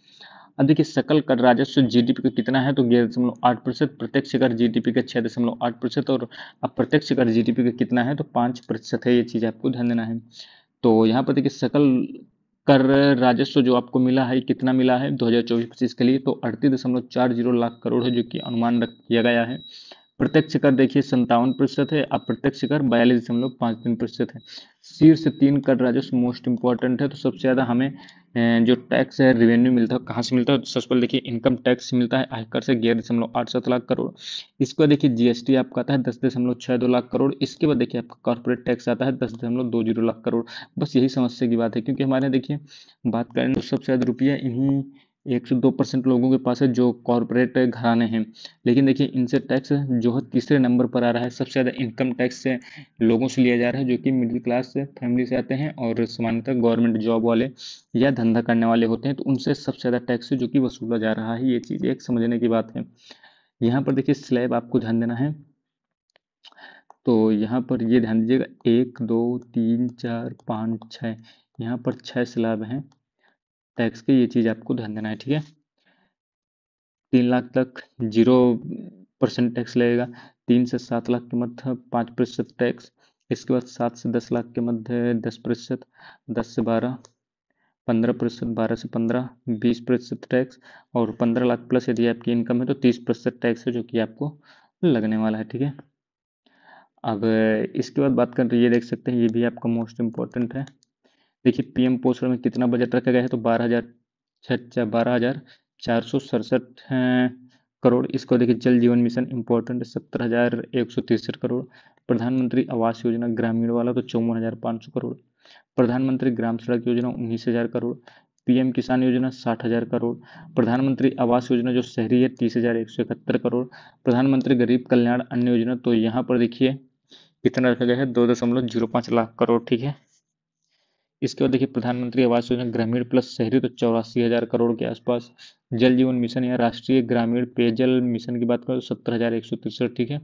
अब देखिए सकल कर राजस्व जीडीपी का कितना है, तो 11.8%, प्रत्यक्ष कर जीडीपी का 6.8% और अप्रत्यक्ष कर जीडीपी का कितना है, तो 5% है। ये चीज़ आपको ध्यान देना है। तो यहाँ पर देखिए सकल कर राजस्व जो आपको मिला है कितना मिला है 2024-25 के लिए, तो 38.40 लाख करोड़ है जो कि अनुमान रख किया गया है। प्रत्यक्ष कर देखिए 57% है, अप्रत्यक्ष कर 42.53% है। शीर्ष 3 कर राजस्व मोस्ट इंपॉर्टेंट है, तो सबसे ज्यादा हमें जो टैक्स है रेवेन्यू मिलता है कहाँ से मिलता है, तो सबसे पहले देखिए इनकम टैक्स मिलता है आयकर से 11.87 लाख करोड़। इसके बाद देखिए जीएसटी आपका आता है 10.62 लाख करोड़। इसके बाद देखिए आपका कॉर्पोरेट टैक्स आता है 10.20 लाख करोड़। बस यही समस्या की बात है, क्योंकि हमारे देखिए बात करें तो सबसे ज्यादा रुपया इन्हीं 102% लोगों के पास है जो कॉर्पोरेट घराने हैं। लेकिन देखिए इनसे टैक्स जो है तीसरे नंबर पर आ रहा है। सबसे ज़्यादा इनकम टैक्स से लोगों से लिया जा रहा है जो कि मिडिल क्लास से फैमिली से आते हैं और सामान्यतः गवर्नमेंट जॉब वाले या धंधा करने वाले होते हैं, तो उनसे सबसे ज़्यादा टैक्स जो कि वसूला जा रहा है। ये चीज़ एक समझने की बात है। यहाँ पर देखिए स्लैब आपको ध्यान देना है, तो यहाँ पर ये ध्यान दीजिएगा 1 2 3 4 5 6, यहाँ पर 6 स्लैब हैं टैक्स के। ये चीज़ आपको ध्यान देना है। ठीक है, 3 लाख तक 0% टैक्स लगेगा, 3 से 7 लाख के मध्य 5% टैक्स, इसके बाद 7 से 10 लाख के मध्य 10%, 10 से 12 15%, 12 से 15 20% टैक्स, और 15 लाख प्लस यदि आपकी इनकम है तो 30% टैक्स है जो कि आपको लगने वाला है। ठीक है, अब इसके बाद बात करें तो ये देख सकते हैं, ये भी आपका मोस्ट इम्पोर्टेंट है। देखिए पीएम पोषण में कितना बजट रखा गया है, तो 12,467 करोड़। इसको देखिए जल जीवन मिशन इंपॉर्टेंट 17,163 करोड़। प्रधानमंत्री आवास योजना ग्रामीण वाला तो 54,500 करोड़। प्रधानमंत्री ग्राम सड़क योजना 19,000 करोड़। पीएम किसान योजना 60,000 करोड़। प्रधानमंत्री आवास योजना जो शहरी है 30,171 करोड़। प्रधानमंत्री गरीब कल्याण अन्न योजना, तो यहाँ पर देखिए कितना रखा गया है, 2.05 लाख करोड़। ठीक है, इसके बाद देखिए प्रधानमंत्री आवास योजना ग्रामीण प्लस शहरी तो 84,000 करोड़ के आसपास। जल जीवन मिशन या राष्ट्रीय ग्रामीण पेयजल मिशन की बात करें तो 70,163। ठीक है,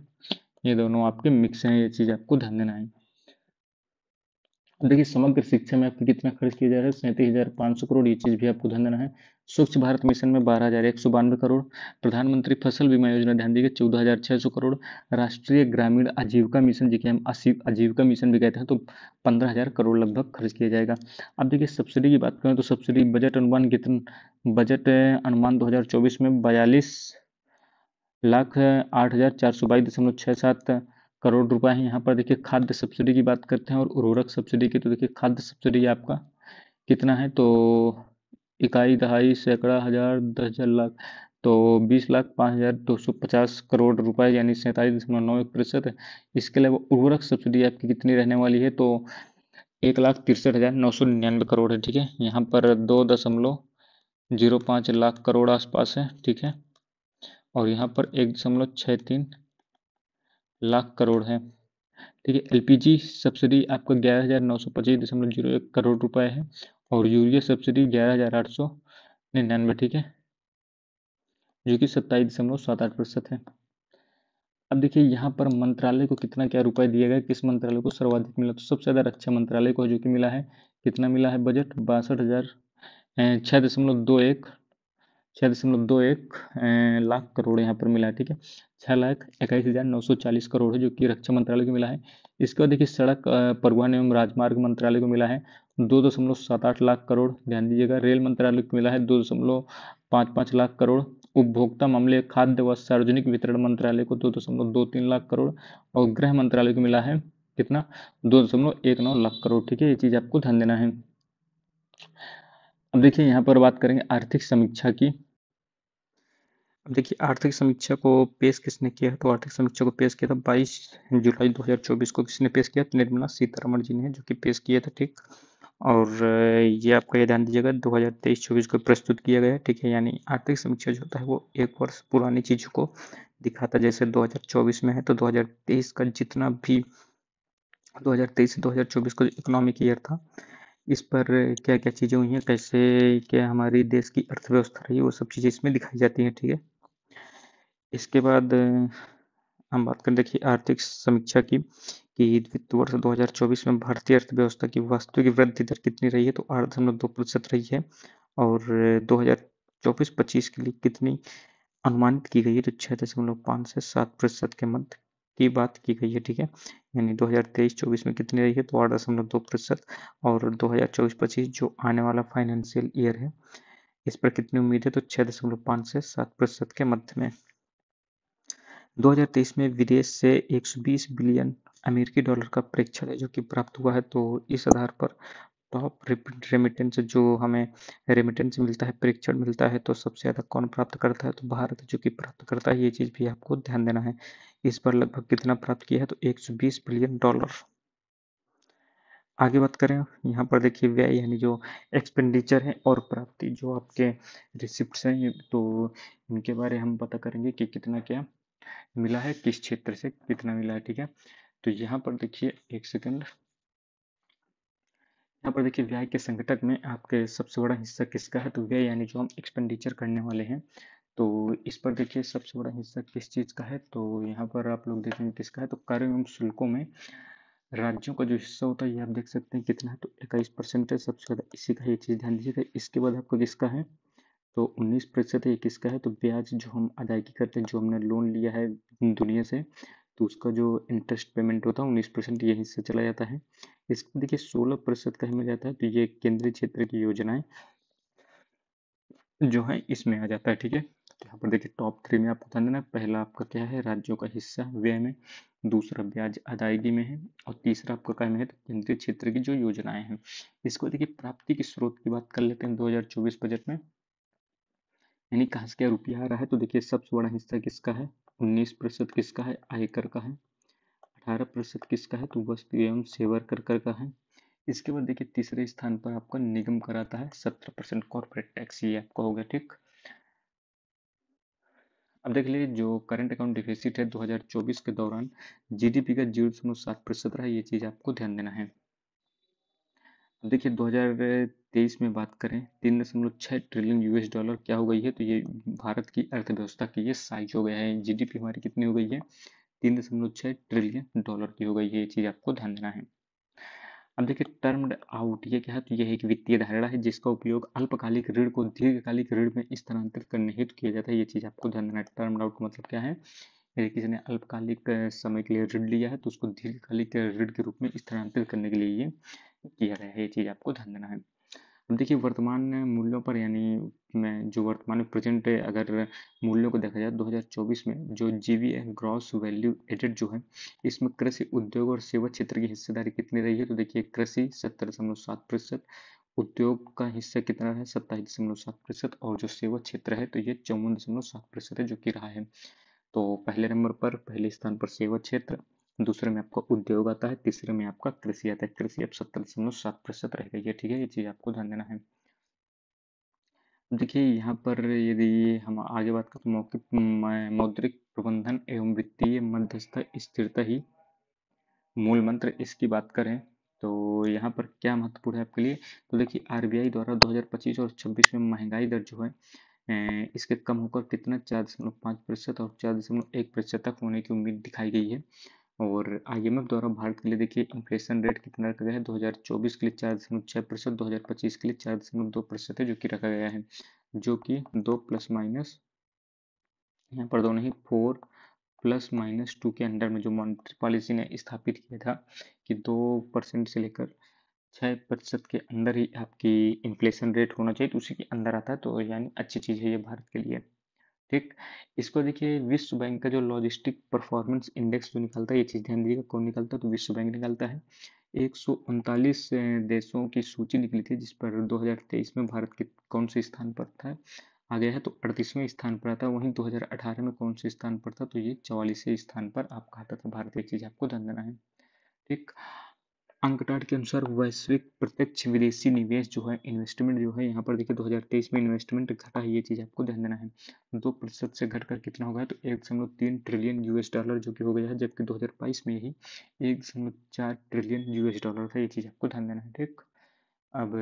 ये दोनों आपके मिक्स हैं, ये चीज आपको ध्यान देना है। अब देखिए समग्र शिक्षा में आपको कितना खर्च किया जा रहा है, 37,500 करोड़। ये चीज भी आपको ध्यान देना है। स्वच्छ भारत मिशन में 12,192 करोड़। प्रधानमंत्री फसल बीमा योजना ध्यान दीजिए 14,600 करोड़। राष्ट्रीय ग्रामीण आजीविका मिशन जिसे हम आजीविका मिशन भी कहते हैं, तो 15,000 करोड़ लगभग खर्च किया जाएगा। अब देखिए सब्सिडी की बात करें तो सब्सिडी बजट अनुमान कितना, बजट अनुमान 2024 में 42,08,422.67 करोड़ रुपए है। यहाँ पर देखिए खाद्य सब्सिडी की बात करते हैं और उर्वरक सब्सिडी की, तो देखिए खाद्य सब्सिडी आपका कितना है, तो इकाई दहाई सैकड़ा हजार 10,000 लाख, तो 20,05,250 करोड़ रुपए, यानी 47.91%। इसके अलावा उर्वरक सब्सिडी आपकी कितनी रहने वाली है, तो 1,63,999 करोड़ है। ठीक है, यहाँ पर 2.05 लाख करोड़ आसपास है। ठीक है, और यहाँ पर 1.63 लाख करोड़ है। ठीक है, एलपीजी सब्सिडी आपका 11,925.01 करोड़ रुपए है, और यूरिया सब्सिडी 11,899। ठीक है, जो कि 27.78% है। अब देखिए यहाँ पर मंत्रालय को कितना क्या रुपए दिया गया, किस मंत्रालय को सर्वाधिक मिला, तो सबसे ज्यादा रक्षा मंत्रालय को जो कि मिला है, कितना मिला है बजट, 6.21 लाख करोड़ यहाँ पर मिला है। ठीक है, 6,21,940 करोड़ है जो कि रक्षा मंत्रालय को मिला है। इसके बाद देखिए सड़क परिवहन एवं राजमार्ग मंत्रालय को मिला है 2.78 लाख करोड़। ध्यान दीजिएगा, रेल मंत्रालय को मिला है 2.55 लाख करोड़। उपभोक्ता मामले, खाद्य व सार्वजनिक वितरण मंत्रालय को 2.23 लाख करोड़, और गृह मंत्रालय को मिला है कितना, 2.19 लाख करोड़। ठीक है, ये चीज आपको ध्यान देना है। अब देखिए यहाँ पर बात करेंगे आर्थिक समीक्षा की। अब देखिए आर्थिक समीक्षा को पेश किसने किया है, तो आर्थिक समीक्षा को पेश किया था 22 जुलाई 2024 को। किसने पेश किया, तो निर्मला सीतारमण जी ने, जो कि पेश किया था। ठीक, और ये आपका ये ध्यान दीजिएगा 2023-24 को प्रस्तुत किया गया है। ठीक है, यानी आर्थिक समीक्षा जो होता है वो एक वर्ष पुरानी चीजों को दिखाता है। जैसे 2024 में है तो 2023 का जितना भी 2023 से 2024 का इकोनॉमिक ईयर था, इस पर क्या क्या चीजें हुई हैं, कैसे क्या हमारी देश की अर्थव्यवस्था रही, वो सब चीजें इसमें दिखाई जाती हैं। ठीक है, इसके बाद हम बात करें देखिए आर्थिक समीक्षा की, कि वित्त वर्ष 2024 में भारतीय अर्थव्यवस्था की वास्तविक वृद्धि दर कितनी रही है, तो 8.2% रही है। और 2024-25 के लिए कितनी अनुमानित की गई है, तो 6.5 से 7% के मध्य की बात की गई है। ठीक है, यानी 2023-24 में कितनी रही है, तो 8.2%। और 2024-25 जो आने वाला फाइनेंशियल ईयर है, इस पर कितनी उम्मीद है, तो 6.5 से 7% के मध्य में। 2023 में विदेश से 120 बिलियन अमेरिकी डॉलर का प्रेषण है जो कि प्राप्त हुआ है। तो इस आधार पर टॉप रेमिटेंस जो हमें रेमिटेंस मिलता है, प्रेषण मिलता है, तो सबसे ज़्यादा कौन प्राप्त करता है, तो भारत जो कि प्राप्त करता है। ये चीज़ भी आपको ध्यान देना है। इस पर लगभग कितना प्राप्त किया है, तो 120 बिलियन डॉलर। आगे बात करें, यहाँ पर देखिए व्यय यानी जो एक्सपेंडिचर है और प्राप्ति जो आपके रिसिप्ट्स हैं, तो इनके बारे हम पता करेंगे कि कितना क्या मिला है, किस क्षेत्र से कितना मिला है। ठीक है, तो यहाँ पर देखिए एक सेकंड, यहाँ पर देखिए व्यय के संघटक में आपके सबसे बड़ा हिस्सा किसका है, तो व्यय यानी जो हम एक्सपेंडिचर करने वाले हैं, तो इस पर देखिए सबसे बड़ा हिस्सा किस चीज़ का है, तो यहाँ पर आप लोग देखेंगे किसका है, तो कर एवं शुल्कों में राज्यों का जो हिस्सा होता है, ये आप देख सकते हैं कितना है, तो 21% है सबसे ज़्यादा, इसी का ये चीज़ ध्यान दीजिएगा। इसके बाद आपको किसका है, तो 19% है। ये किसका है, तो ब्याज जो हम अदायगी करते हैं, जो हमने लोन लिया है दुनिया से, तो उसका जो इंटरेस्ट पेमेंट होता है 19% यहीं से चला जाता है। इसको देखिए 16% कहीं में जाता है, तो ये केंद्रीय क्षेत्र की योजनाएं जो है इसमें आ जाता है। ठीक है, तो यहाँ पर देखिए टॉप 3 में आपको ध्यान देना है। पहला आपका क्या है, राज्यों का हिस्सा व्यय में, दूसरा ब्याज अदायगी में है, और तीसरा आपका क्या में है, तो केंद्रीय क्षेत्र की जो योजनाएं हैं। इसको देखिए प्राप्ति के स्रोत की बात कर लेते हैं 2024 बजट में, यानी कहाँ से क्या रुपया आ रहा है, तो देखिए सबसे बड़ा हिस्सा किसका है, 19% किसका है, आयकर का है। 18% किसका है, तो वस्तु एवं सेवा कर का है। इसके बाद देखिए तीसरे स्थान पर आपका निगम कर आता है 17% कॉर्पोरेट टैक्स, ये आपका हो गया। ठीक, अब देख लीजिए जो करंट अकाउंट डिफिसिट है 2024 के दौरान जीडीपी का 0.7% रहा, ये चीज आपको ध्यान देना है। अब देखिए 2023 में बात करें 3.6 ट्रिलियन यूएस डॉलर क्या हो गई है, तो ये भारत की अर्थव्यवस्था की ये साइज हो गया है। जीडीपी हमारी कितनी हो गई है, 3.6 ट्रिलियन डॉलर की हो गई है, ये चीज आपको ध्यान देना है। अब देखिए टर्म्ड आउट ये क्या है, तो यह एक वित्तीय धारणा है जिसका उपयोग अल्पकालिक ऋण को दीर्घकालिक ऋण में स्थानांतरित करने हेतु किया जाता है। ये चीज आपको ध्यान देना है। टर्म्ड आउट का मतलब क्या है, यदि किसी ने अल्पकालिक समय के लिए ऋण लिया है तो उसको दीर्घकालिक ऋण के रूप में स्थानांतरित करने के लिए ये किया गया है। ये चीज आपको ध्यान देना है। अब देखिए वर्तमान मूल्यों पर, यानी मैं जो वर्तमान में प्रेजेंट अगर मूल्यों को देखा जाए 2024 में जो जीवीए ग्रॉस वैल्यू एडेड जो है, इसमें कृषि उद्योग और सेवा क्षेत्र की हिस्सेदारी कितनी रही है, तो देखिए कृषि 70.7%, उद्योग का हिस्सा कितना है 27.7%, और जो सेवा क्षेत्र है तो ये 54.7% है जो कि रहा है। तो पहले नंबर पर, पहले स्थान पर सेवा क्षेत्र, दूसरे में आपका उद्योग आता है, तीसरे में आपका कृषि आता है। कृषि अब 70.7% रह गई है, ठीक है, ये चीज आपको ध्यान देना है। देखिए यहाँ पर यदि हम आगे बात करें तो मौद्रिक प्रबंधन एवं वित्तीय मध्यस्थ स्थिरता ही मूल मंत्र, इसकी बात करें तो यहाँ पर क्या महत्वपूर्ण है आपके लिए। तो देखिए आरबीआई द्वारा 2025 और 26 में महंगाई दर जो है इसके कम होकर कितना 4.5% और 4.1% तक होने की उम्मीद दिखाई गई है। और आईएमएफ द्वारा भारत के लिए देखिए इन्फ्लेशन रेट कितना रखा गया है 2024 के लिए 4.6%, 2025 के लिए 4.2% है जो कि रखा गया है, जो कि दो प्लस माइनस, यहाँ पर दो नहीं, 4+-2 के अंडर में जो मॉनेटरी पॉलिसी ने स्थापित किया था कि 2% से लेकर 6% के अंदर ही आपकी इन्फ्लेशन रेट होना चाहिए, तो उसी के अंदर आता है, तो यानी अच्छी चीज़ है ये भारत के लिए। ठीक, इसको देखिए विश्व बैंक का जो लॉजिस्टिक परफॉर्मेंस इंडेक्स जो निकलता है, ये चीज़ ध्यान दीजिएगा, कौन निकलता है तो विश्व बैंक निकलता है। 139 देशों की सूची निकली थी जिस पर 2023 में भारत के कौन से स्थान पर था, आ गया है तो 38वें स्थान पर आता है। वहीं 2018 में कौन से स्थान पर था तो ये 44वें स्थान पर आपका आता था भारत, एक चीज आपको ध्यान देना है। ठीक, अंकटाड के अनुसार वैश्विक प्रत्यक्ष विदेशी निवेश जो है, इन्वेस्टमेंट जो है, यहाँ पर देखिए 2023 में इन्वेस्टमेंट घटा है, ये चीज आपको ध्यान देना है। 2% से घटकर कितना हो गया तो 1.3 ट्रिलियन यूएस डॉलर जो कि हो गया है, जबकि 2022 में यही 1.4 ट्रिलियन यूएस डॉलर था, ये चीज आपको ध्यान देना है। ठीक, अब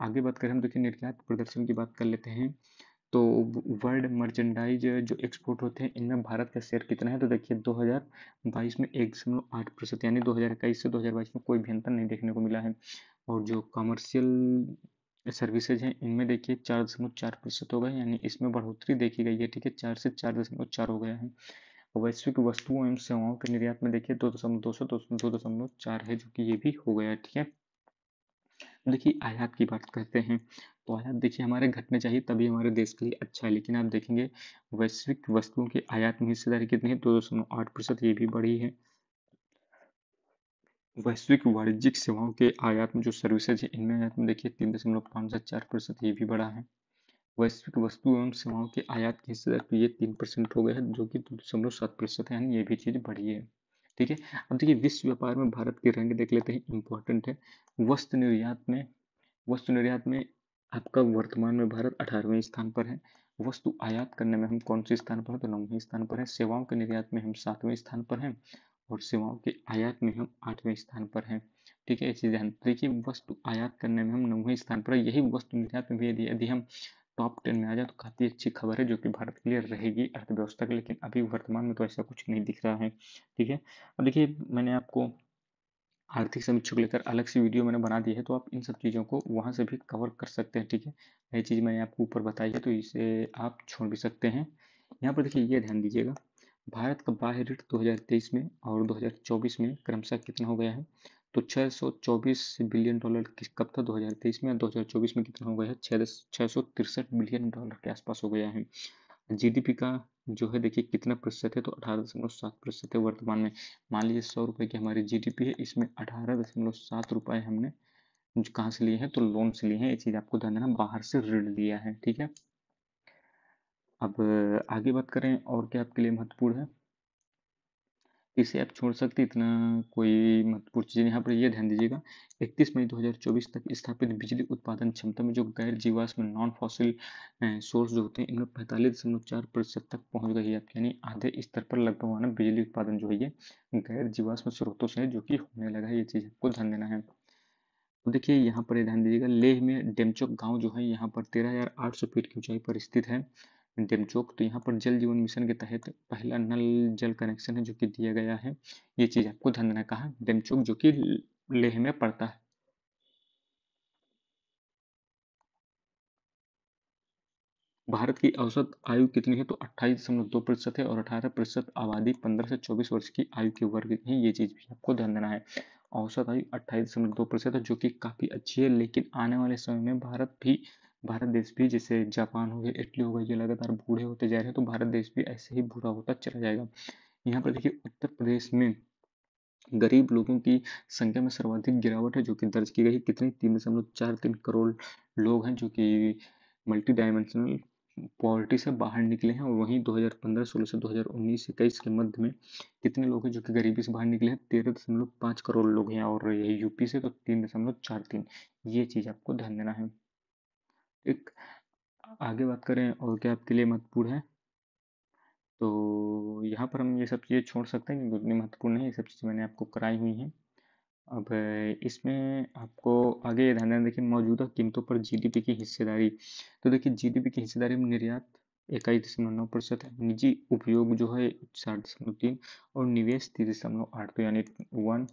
आगे बात करें हम, देखिए निर्यात प्रदर्शन की बात कर लेते हैं। तो वर्ल्ड मर्चेंडाइज जो एक्सपोर्ट होते हैं इनमें भारत का शेयर कितना है, तो देखिए 2022 में 1.8%, यानी 2021 से 2022 में कोई भी अंतर नहीं देखने को मिला है। और जो कमर्शियल सर्विसेज हैं इनमें देखिए 4.4% हो गए, यानी इसमें बढ़ोतरी देखी गई है, ठीक है, 4 से 4.4 हो गया है। वैश्विक वस्तुओं एवं सेवाओं के निर्यात में देखिए 2.4 है, जो कि ये भी हो गया है, ठीक है। देखिए आयात की बात करते हैं, तो आयात देखिए हमारे घटने चाहिए तभी हमारे देश के लिए अच्छा है, लेकिन आप देखेंगे वैश्विक वस्तुओं की आयात में हिस्सेदारी कितनी है, 2.8%, ये भी बढ़ी है। वैश्विक वाणिज्यिक सेवाओं के आयात में जो सर्विसेज है इनमें आयात में देखिए 3.5 से 4%, ये भी बढ़ा है। वैश्विक वस्तु एवं सेवाओं के आयात की हिस्सेदारी तो ये 3% हो गया है, जो कि 2.7% है, यानी ये भी चीज बढ़ी है, ठीक है। अब देखिए विश्व व्यापार में भारत की रैंक देख लेते हैं, इंपॉर्टेंट है। वस्तु निर्यात में वस्तु निर्यात में आपका वर्तमान में भारत 18वें स्थान पर है। वस्तु आयात करने में हम कौन से स्थान पर हैं तो 9वें स्थान पर है। सेवाओं के निर्यात में हम 7वें स्थान पर हैं, और सेवाओं के आयात में हम 8वें स्थान पर हैं, ठीक है। ये चीज ध्यान देखिए, वस्तु आयात करने में हम 9वें स्थान पर है, यही वस्तु निर्यात में भी यदि हम टॉप 10 में आ जाए तो काफी अच्छी खबर है, जो कि भारत के लिए रहेगी अर्थव्यवस्था के, लेकिन अभी वर्तमान में तो ऐसा कुछ नहीं दिख रहा है, ठीक है। अब देखिए मैंने आपको आर्थिक समीक्षा को लेकर अलग से वीडियो मैंने बना दी है, तो आप इन सब चीज़ों को वहाँ से भी कवर कर सकते हैं, ठीक है। ये चीज़ मैंने आपको ऊपर बताई है तो इसे आप छोड़ भी सकते हैं। यहाँ पर देखिए ये ध्यान दीजिएगा, भारत का बाह्य ऋण 2023 में और 2024 में क्रमशः कितना हो गया है, तो 624 बिलियन डॉलर कब था 2023 में, और 2024 में कितना हो गया है 663 बिलियन डॉलर के आसपास हो गया है। जीडीपी का जो है देखिए कितना प्रतिशत है, तो 18.7% है वर्तमान में। मान लीजिए 100 रुपए की हमारी जीडीपी है, इसमें 18.7 रुपए हमने कहाँ से लिए हैं तो लोन से लिए हैं, ये चीज आपको ध्यान देना, बाहर से ऋण लिया है, ठीक है। अब आगे बात करें और क्या आपके लिए महत्वपूर्ण है, इसे आप छोड़ सकते, इतना कोई महत्वपूर्ण चीज़ यहाँ पर ये ध्यान दीजिएगा। 31 मई 2024 तक स्थापित बिजली उत्पादन क्षमता में जो गैर जीवाश्म नॉन फॉसिल सोर्स जो होते हैं इनमें 45.4% तक पहुंच गई है, यानी आधे स्तर पर लगभग माना बिजली उत्पादन जो है ये गैर जीवाश्म स्रोतों से है, जो कि होने लगा है, ये चीज़ आपको ध्यान देना है। तो देखिए यहाँ पर ये ध्यान दीजिएगा, लेह में डेमचोक गांव जो है यहाँ पर 13,800 फीट की ऊंचाई पर स्थित है डेमचोक। तो यहाँ पर जल जीवन मिशन के तहत पहला नल जल कनेक्शन है जो कि दिया गया है, ये चीज आपको ध्यान देना है। कहाँ डेमचोक, जो कि लेह में पड़ता है। भारत की औसत आयु कितनी है तो 28.2% है, और 18% आबादी 15 से 24 वर्ष की आयु के वर्ग है, ये चीज भी आपको ध्यान देना है। औसत आयु 28.2% है, जो कि काफी अच्छी है, लेकिन आने वाले समय में भारत देश भी, जैसे जापान हो गया, इटली हो गया, ये लगातार बूढ़े होते जा रहे हैं, तो भारत देश भी ऐसे ही बूढ़ा होता चला जाएगा। यहाँ पर देखिए उत्तर प्रदेश में गरीब लोगों की संख्या में सर्वाधिक गिरावट है जो कि दर्ज की गई है। कितनी? 3.43 करोड़ लोग हैं जो कि मल्टी डायमेंशनल पॉवर्टी से बाहर निकले हैं। और वहीं 2015-16 से 2019-21 के मध्य में कितने लोग हैं जो कि गरीबी से बाहर निकले हैं? 13.5 करोड़ लोग हैं। और ये यूपी से तो 3.43। ये चीज़ आपको ध्यान देना है। एक आगे बात करें और क्या आपके लिए महत्वपूर्ण है, तो यहाँ पर हम ये सब चीज़ें छोड़ सकते हैं क्योंकि उतनी महत्वपूर्ण नहीं, ये सब चीज़ें मैंने आपको कराई हुई हैं। अब इसमें आपको आगे ये ध्यान देना, देखिए मौजूदा कीमतों पर जीडीपी की हिस्सेदारी। तो देखिए जीडीपी की हिस्सेदारी में निर्यात 21.9% है, निजी उपयोग जो है 4.3 और निवेश 3.8। तो यानी वन,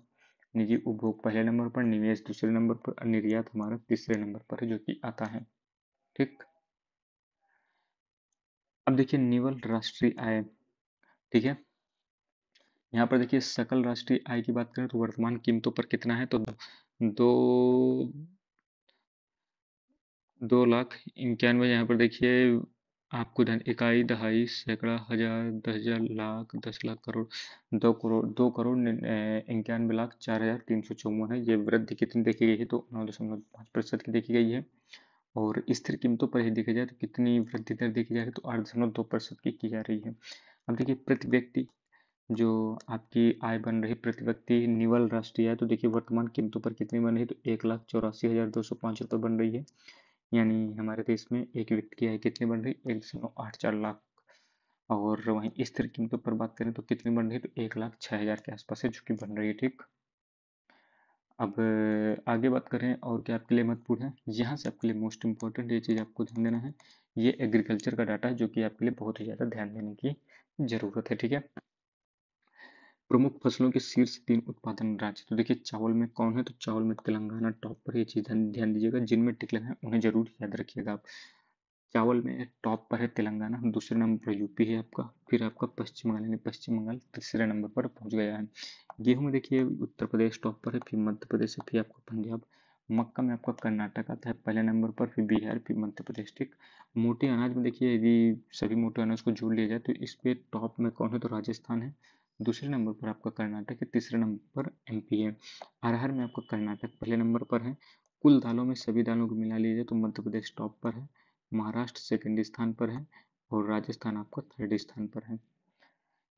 निजी उपभोग पहले नंबर पर, निवेश दूसरे नंबर पर और निर्यात हमारा तीसरे नंबर पर है जो कि आता है। ठीक। अब देखिए निवल राष्ट्रीय आय। ठीक है, यहाँ पर देखिए सकल राष्ट्रीय आय की बात करें तो वर्तमान कीमतों पर कितना है, तो दो 2,91,000। यहाँ पर देखिए आपको धन इकाई, दहाई, सैकड़ा, हजार, 10,000, लाख, 10 लाख, करोड़, 2 करोड़, 2,91,00,000, 4,354 है। ये वृद्धि कितनी देखी गई है, तो 9.5% की देखी गई है। और स्थिर कीमतों पर ही देखा जाए तो कितनी वृद्धि दर देखी जा रही है, तो 8.2% की जा रही है। अब देखिए प्रति व्यक्ति जो आपकी आय बन रही प्रति व्यक्ति निवल राष्ट्रीय आय, तो देखिए वर्तमान कीमतों पर कितनी बन रही है, तो 1,84,205 रुपये बन रही है। यानी हमारे देश में एक व्यक्ति की आय कितनी बन रही है, 1.84 लाख। और वहीं स्थिर कीमतों पर बात करें तो कितनी बन रही है, तो 1,06,000 के आसपास है जो कि बन रही है। ठीक। अब आगे बात करें और क्या आपके लिए महत्वपूर्ण है, यहाँ से आपके लिए मोस्ट इम्पोर्टेंट ये चीज़ आपको ध्यान देना है। ये एग्रीकल्चर का डाटा है जो कि आपके लिए बहुत ही ज़्यादा ध्यान देने की जरूरत है। ठीक है, प्रमुख फसलों के शीर्ष 3 उत्पादन राज्य। तो देखिए चावल में कौन है, तो चावल में तेलंगाना टॉप पर। ये चीज़ ध्यान दीजिएगा, जिनमें टिकलन है उन्हें जरूर याद रखिएगा आप। चावल में टॉप पर है तेलंगाना, दूसरे नंबर पर यूपी है आपका, फिर आपका पश्चिम बंगाल, यानी पश्चिम बंगाल तीसरे नंबर पर पहुंच गया है। गेहूं में देखिए उत्तर प्रदेश टॉप पर है, फिर मध्य प्रदेश है, फिर आपका पंजाब। मक्का में आपका कर्नाटक आता है पहले नंबर पर, फिर बिहार, फिर मध्य प्रदेश। ठीक। मोटे अनाज में देखिए यदि सभी मोटे अनाज को जोड़ लिया जाए तो इस पे टॉप में कौन है, तो राजस्थान है। दूसरे नंबर पर आपका कर्नाटक है, तीसरे नंबर पर एमपी है। अरहर में आपका कर्नाटक पहले नंबर पर है। कुल दालों में सभी दालों को मिला लिया जाए तो मध्य प्रदेश टॉप पर है, महाराष्ट्र सेकंड स्थान पर है और राजस्थान आपका थर्ड स्थान पर है।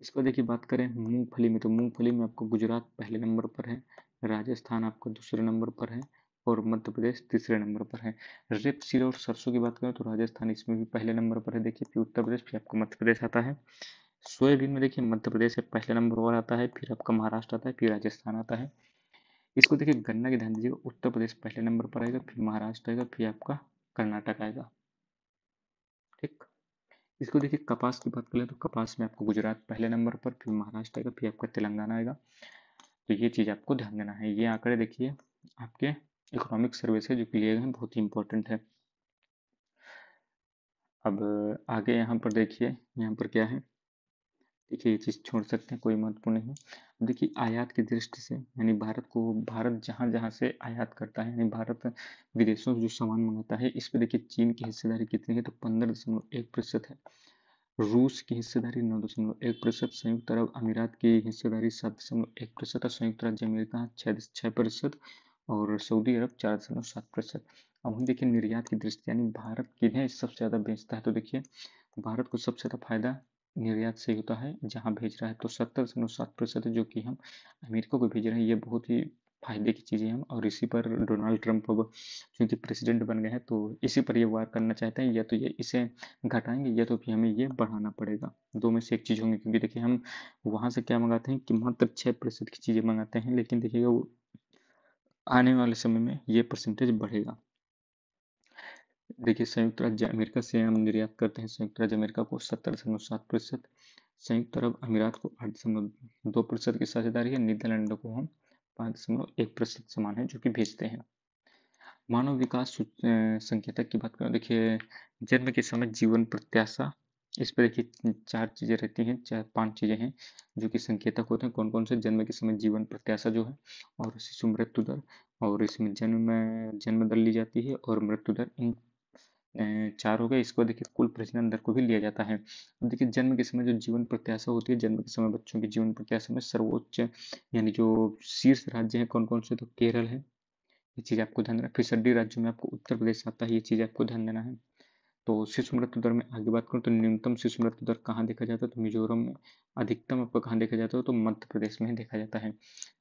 इसके बाद देखिए बात करें मूंगफली में, तो मूंगफली में आपको गुजरात पहले नंबर पर है, राजस्थान आपका दूसरे नंबर पर है और मध्य प्रदेश तीसरे नंबर पर है। रेपसीड और सरसों की बात करें तो राजस्थान इसमें भी पहले नंबर पर है, देखिए फिर उत्तर प्रदेश, फिर आपका मध्य प्रदेश आता है। सोयाबीन में देखिए मध्य प्रदेश से पहले नंबर पर आता है, फिर आपका महाराष्ट्र आता है, फिर राजस्थान आता है। इसको देखिए गन्ना की ध्यान दीजिएगा, उत्तर प्रदेश पहले नंबर पर आएगा, फिर महाराष्ट्र आएगा, फिर आपका कर्नाटक आएगा। ठीक। इसको देखिए कपास की बात करें तो कपास में आपको गुजरात पहले नंबर पर, फिर महाराष्ट्र आएगा, फिर आपका तेलंगाना आएगा। तो ये चीज़ आपको ध्यान देना है। ये आंकड़े देखिए आपके इकोनॉमिक सर्वे से जो कि लिए गए हैं, बहुत ही इंपॉर्टेंट है। अब आगे यहाँ पर देखिए, यहाँ पर क्या है, देखिए ये चीज़ छोड़ सकते हैं, कोई महत्वपूर्ण नहीं है। देखिए आयात की दृष्टि से, यानी भारत जहाँ जहाँ से आयात करता है, यानी भारत विदेशों से जो सामान मंगाता है, इस पे देखिए चीन की हिस्सेदारी कितनी है, तो 15.1% है। रूस की हिस्सेदारी 9.1%, संयुक्त अरब अमीरात की हिस्सेदारी 7.1% और संयुक्त राज्य अमेरिका 6%, और सऊदी अरब 4.7%। अब हम देखिए निर्यात की दृष्टि, यानी भारत किन्हें सबसे ज़्यादा बेचता है, तो देखिए भारत को सबसे ज़्यादा फायदा निर्यात से होता है, जहाँ भेज रहा है तो 70.7% है जो कि हम अमेरिका को भेज रहे हैं। ये बहुत ही फायदे की चीज़ें हैं और इसी पर डोनाल्ड ट्रंप अब क्योंकि प्रेसिडेंट बन गए हैं तो इसी पर ये वार करना चाहते हैं, या तो ये इसे घटाएंगे या तो फिर हमें ये बढ़ाना पड़ेगा, दो में से एक चीज़ होंगी। क्योंकि देखिए हम वहाँ से क्या मंगाते हैं कि मात्र 6% की चीज़ें मंगाते हैं, लेकिन देखिएगा वो आने वाले समय में ये परसेंटेज बढ़ेगा। देखिए संयुक्त राज्य अमेरिका से हम निर्यात करते हैं संयुक्त राज्य अमेरिका को 70.7%, संयुक्त अरब अमीरात को 8.2% की साझेदारी है, नीदरलैंड को हम 5.1% सामान है जो कि भेजते हैं। मानव विकास संकेतक की बात करें, देखिए जन्म के समय जीवन प्रत्याशा, इस पर देखिए 4 चीज़ें रहती हैं, 4-5 चीज़ें हैं जो कि संकेतक होते हैं। कौन कौन से? जन्म के समय जीवन प्रत्याशा जो है, और शिशु मृत्यु दर, और इसमें जन्म दर ली जाती है और मृत्यु दर। इन 4 हो गए। इसको देखिए कुल प्रजनन दर को भी लिया जाता है। अब देखिए जन्म के समय जो जीवन प्रत्याशा होती है, जन्म के समय बच्चों की जीवन प्रत्याशा में सर्वोच्च यानी जो शीर्ष राज्य है कौन कौन से, तो केरल है, ये चीज़ आपको ध्यान देना। फिसड्डी राज्यों में आपको उत्तर प्रदेश आता है, ये चीज़ आपको ध्यान देना है। तो शिशु मृत्यु दर में आगे बात करूँ तो न्यूनतम शिशु मृत्यु दर कहाँ देखा जाता है, तो मिजोरम में। अधिकतम आपको कहाँ देखा जाता है, तो मध्य प्रदेश में ही देखा जाता है।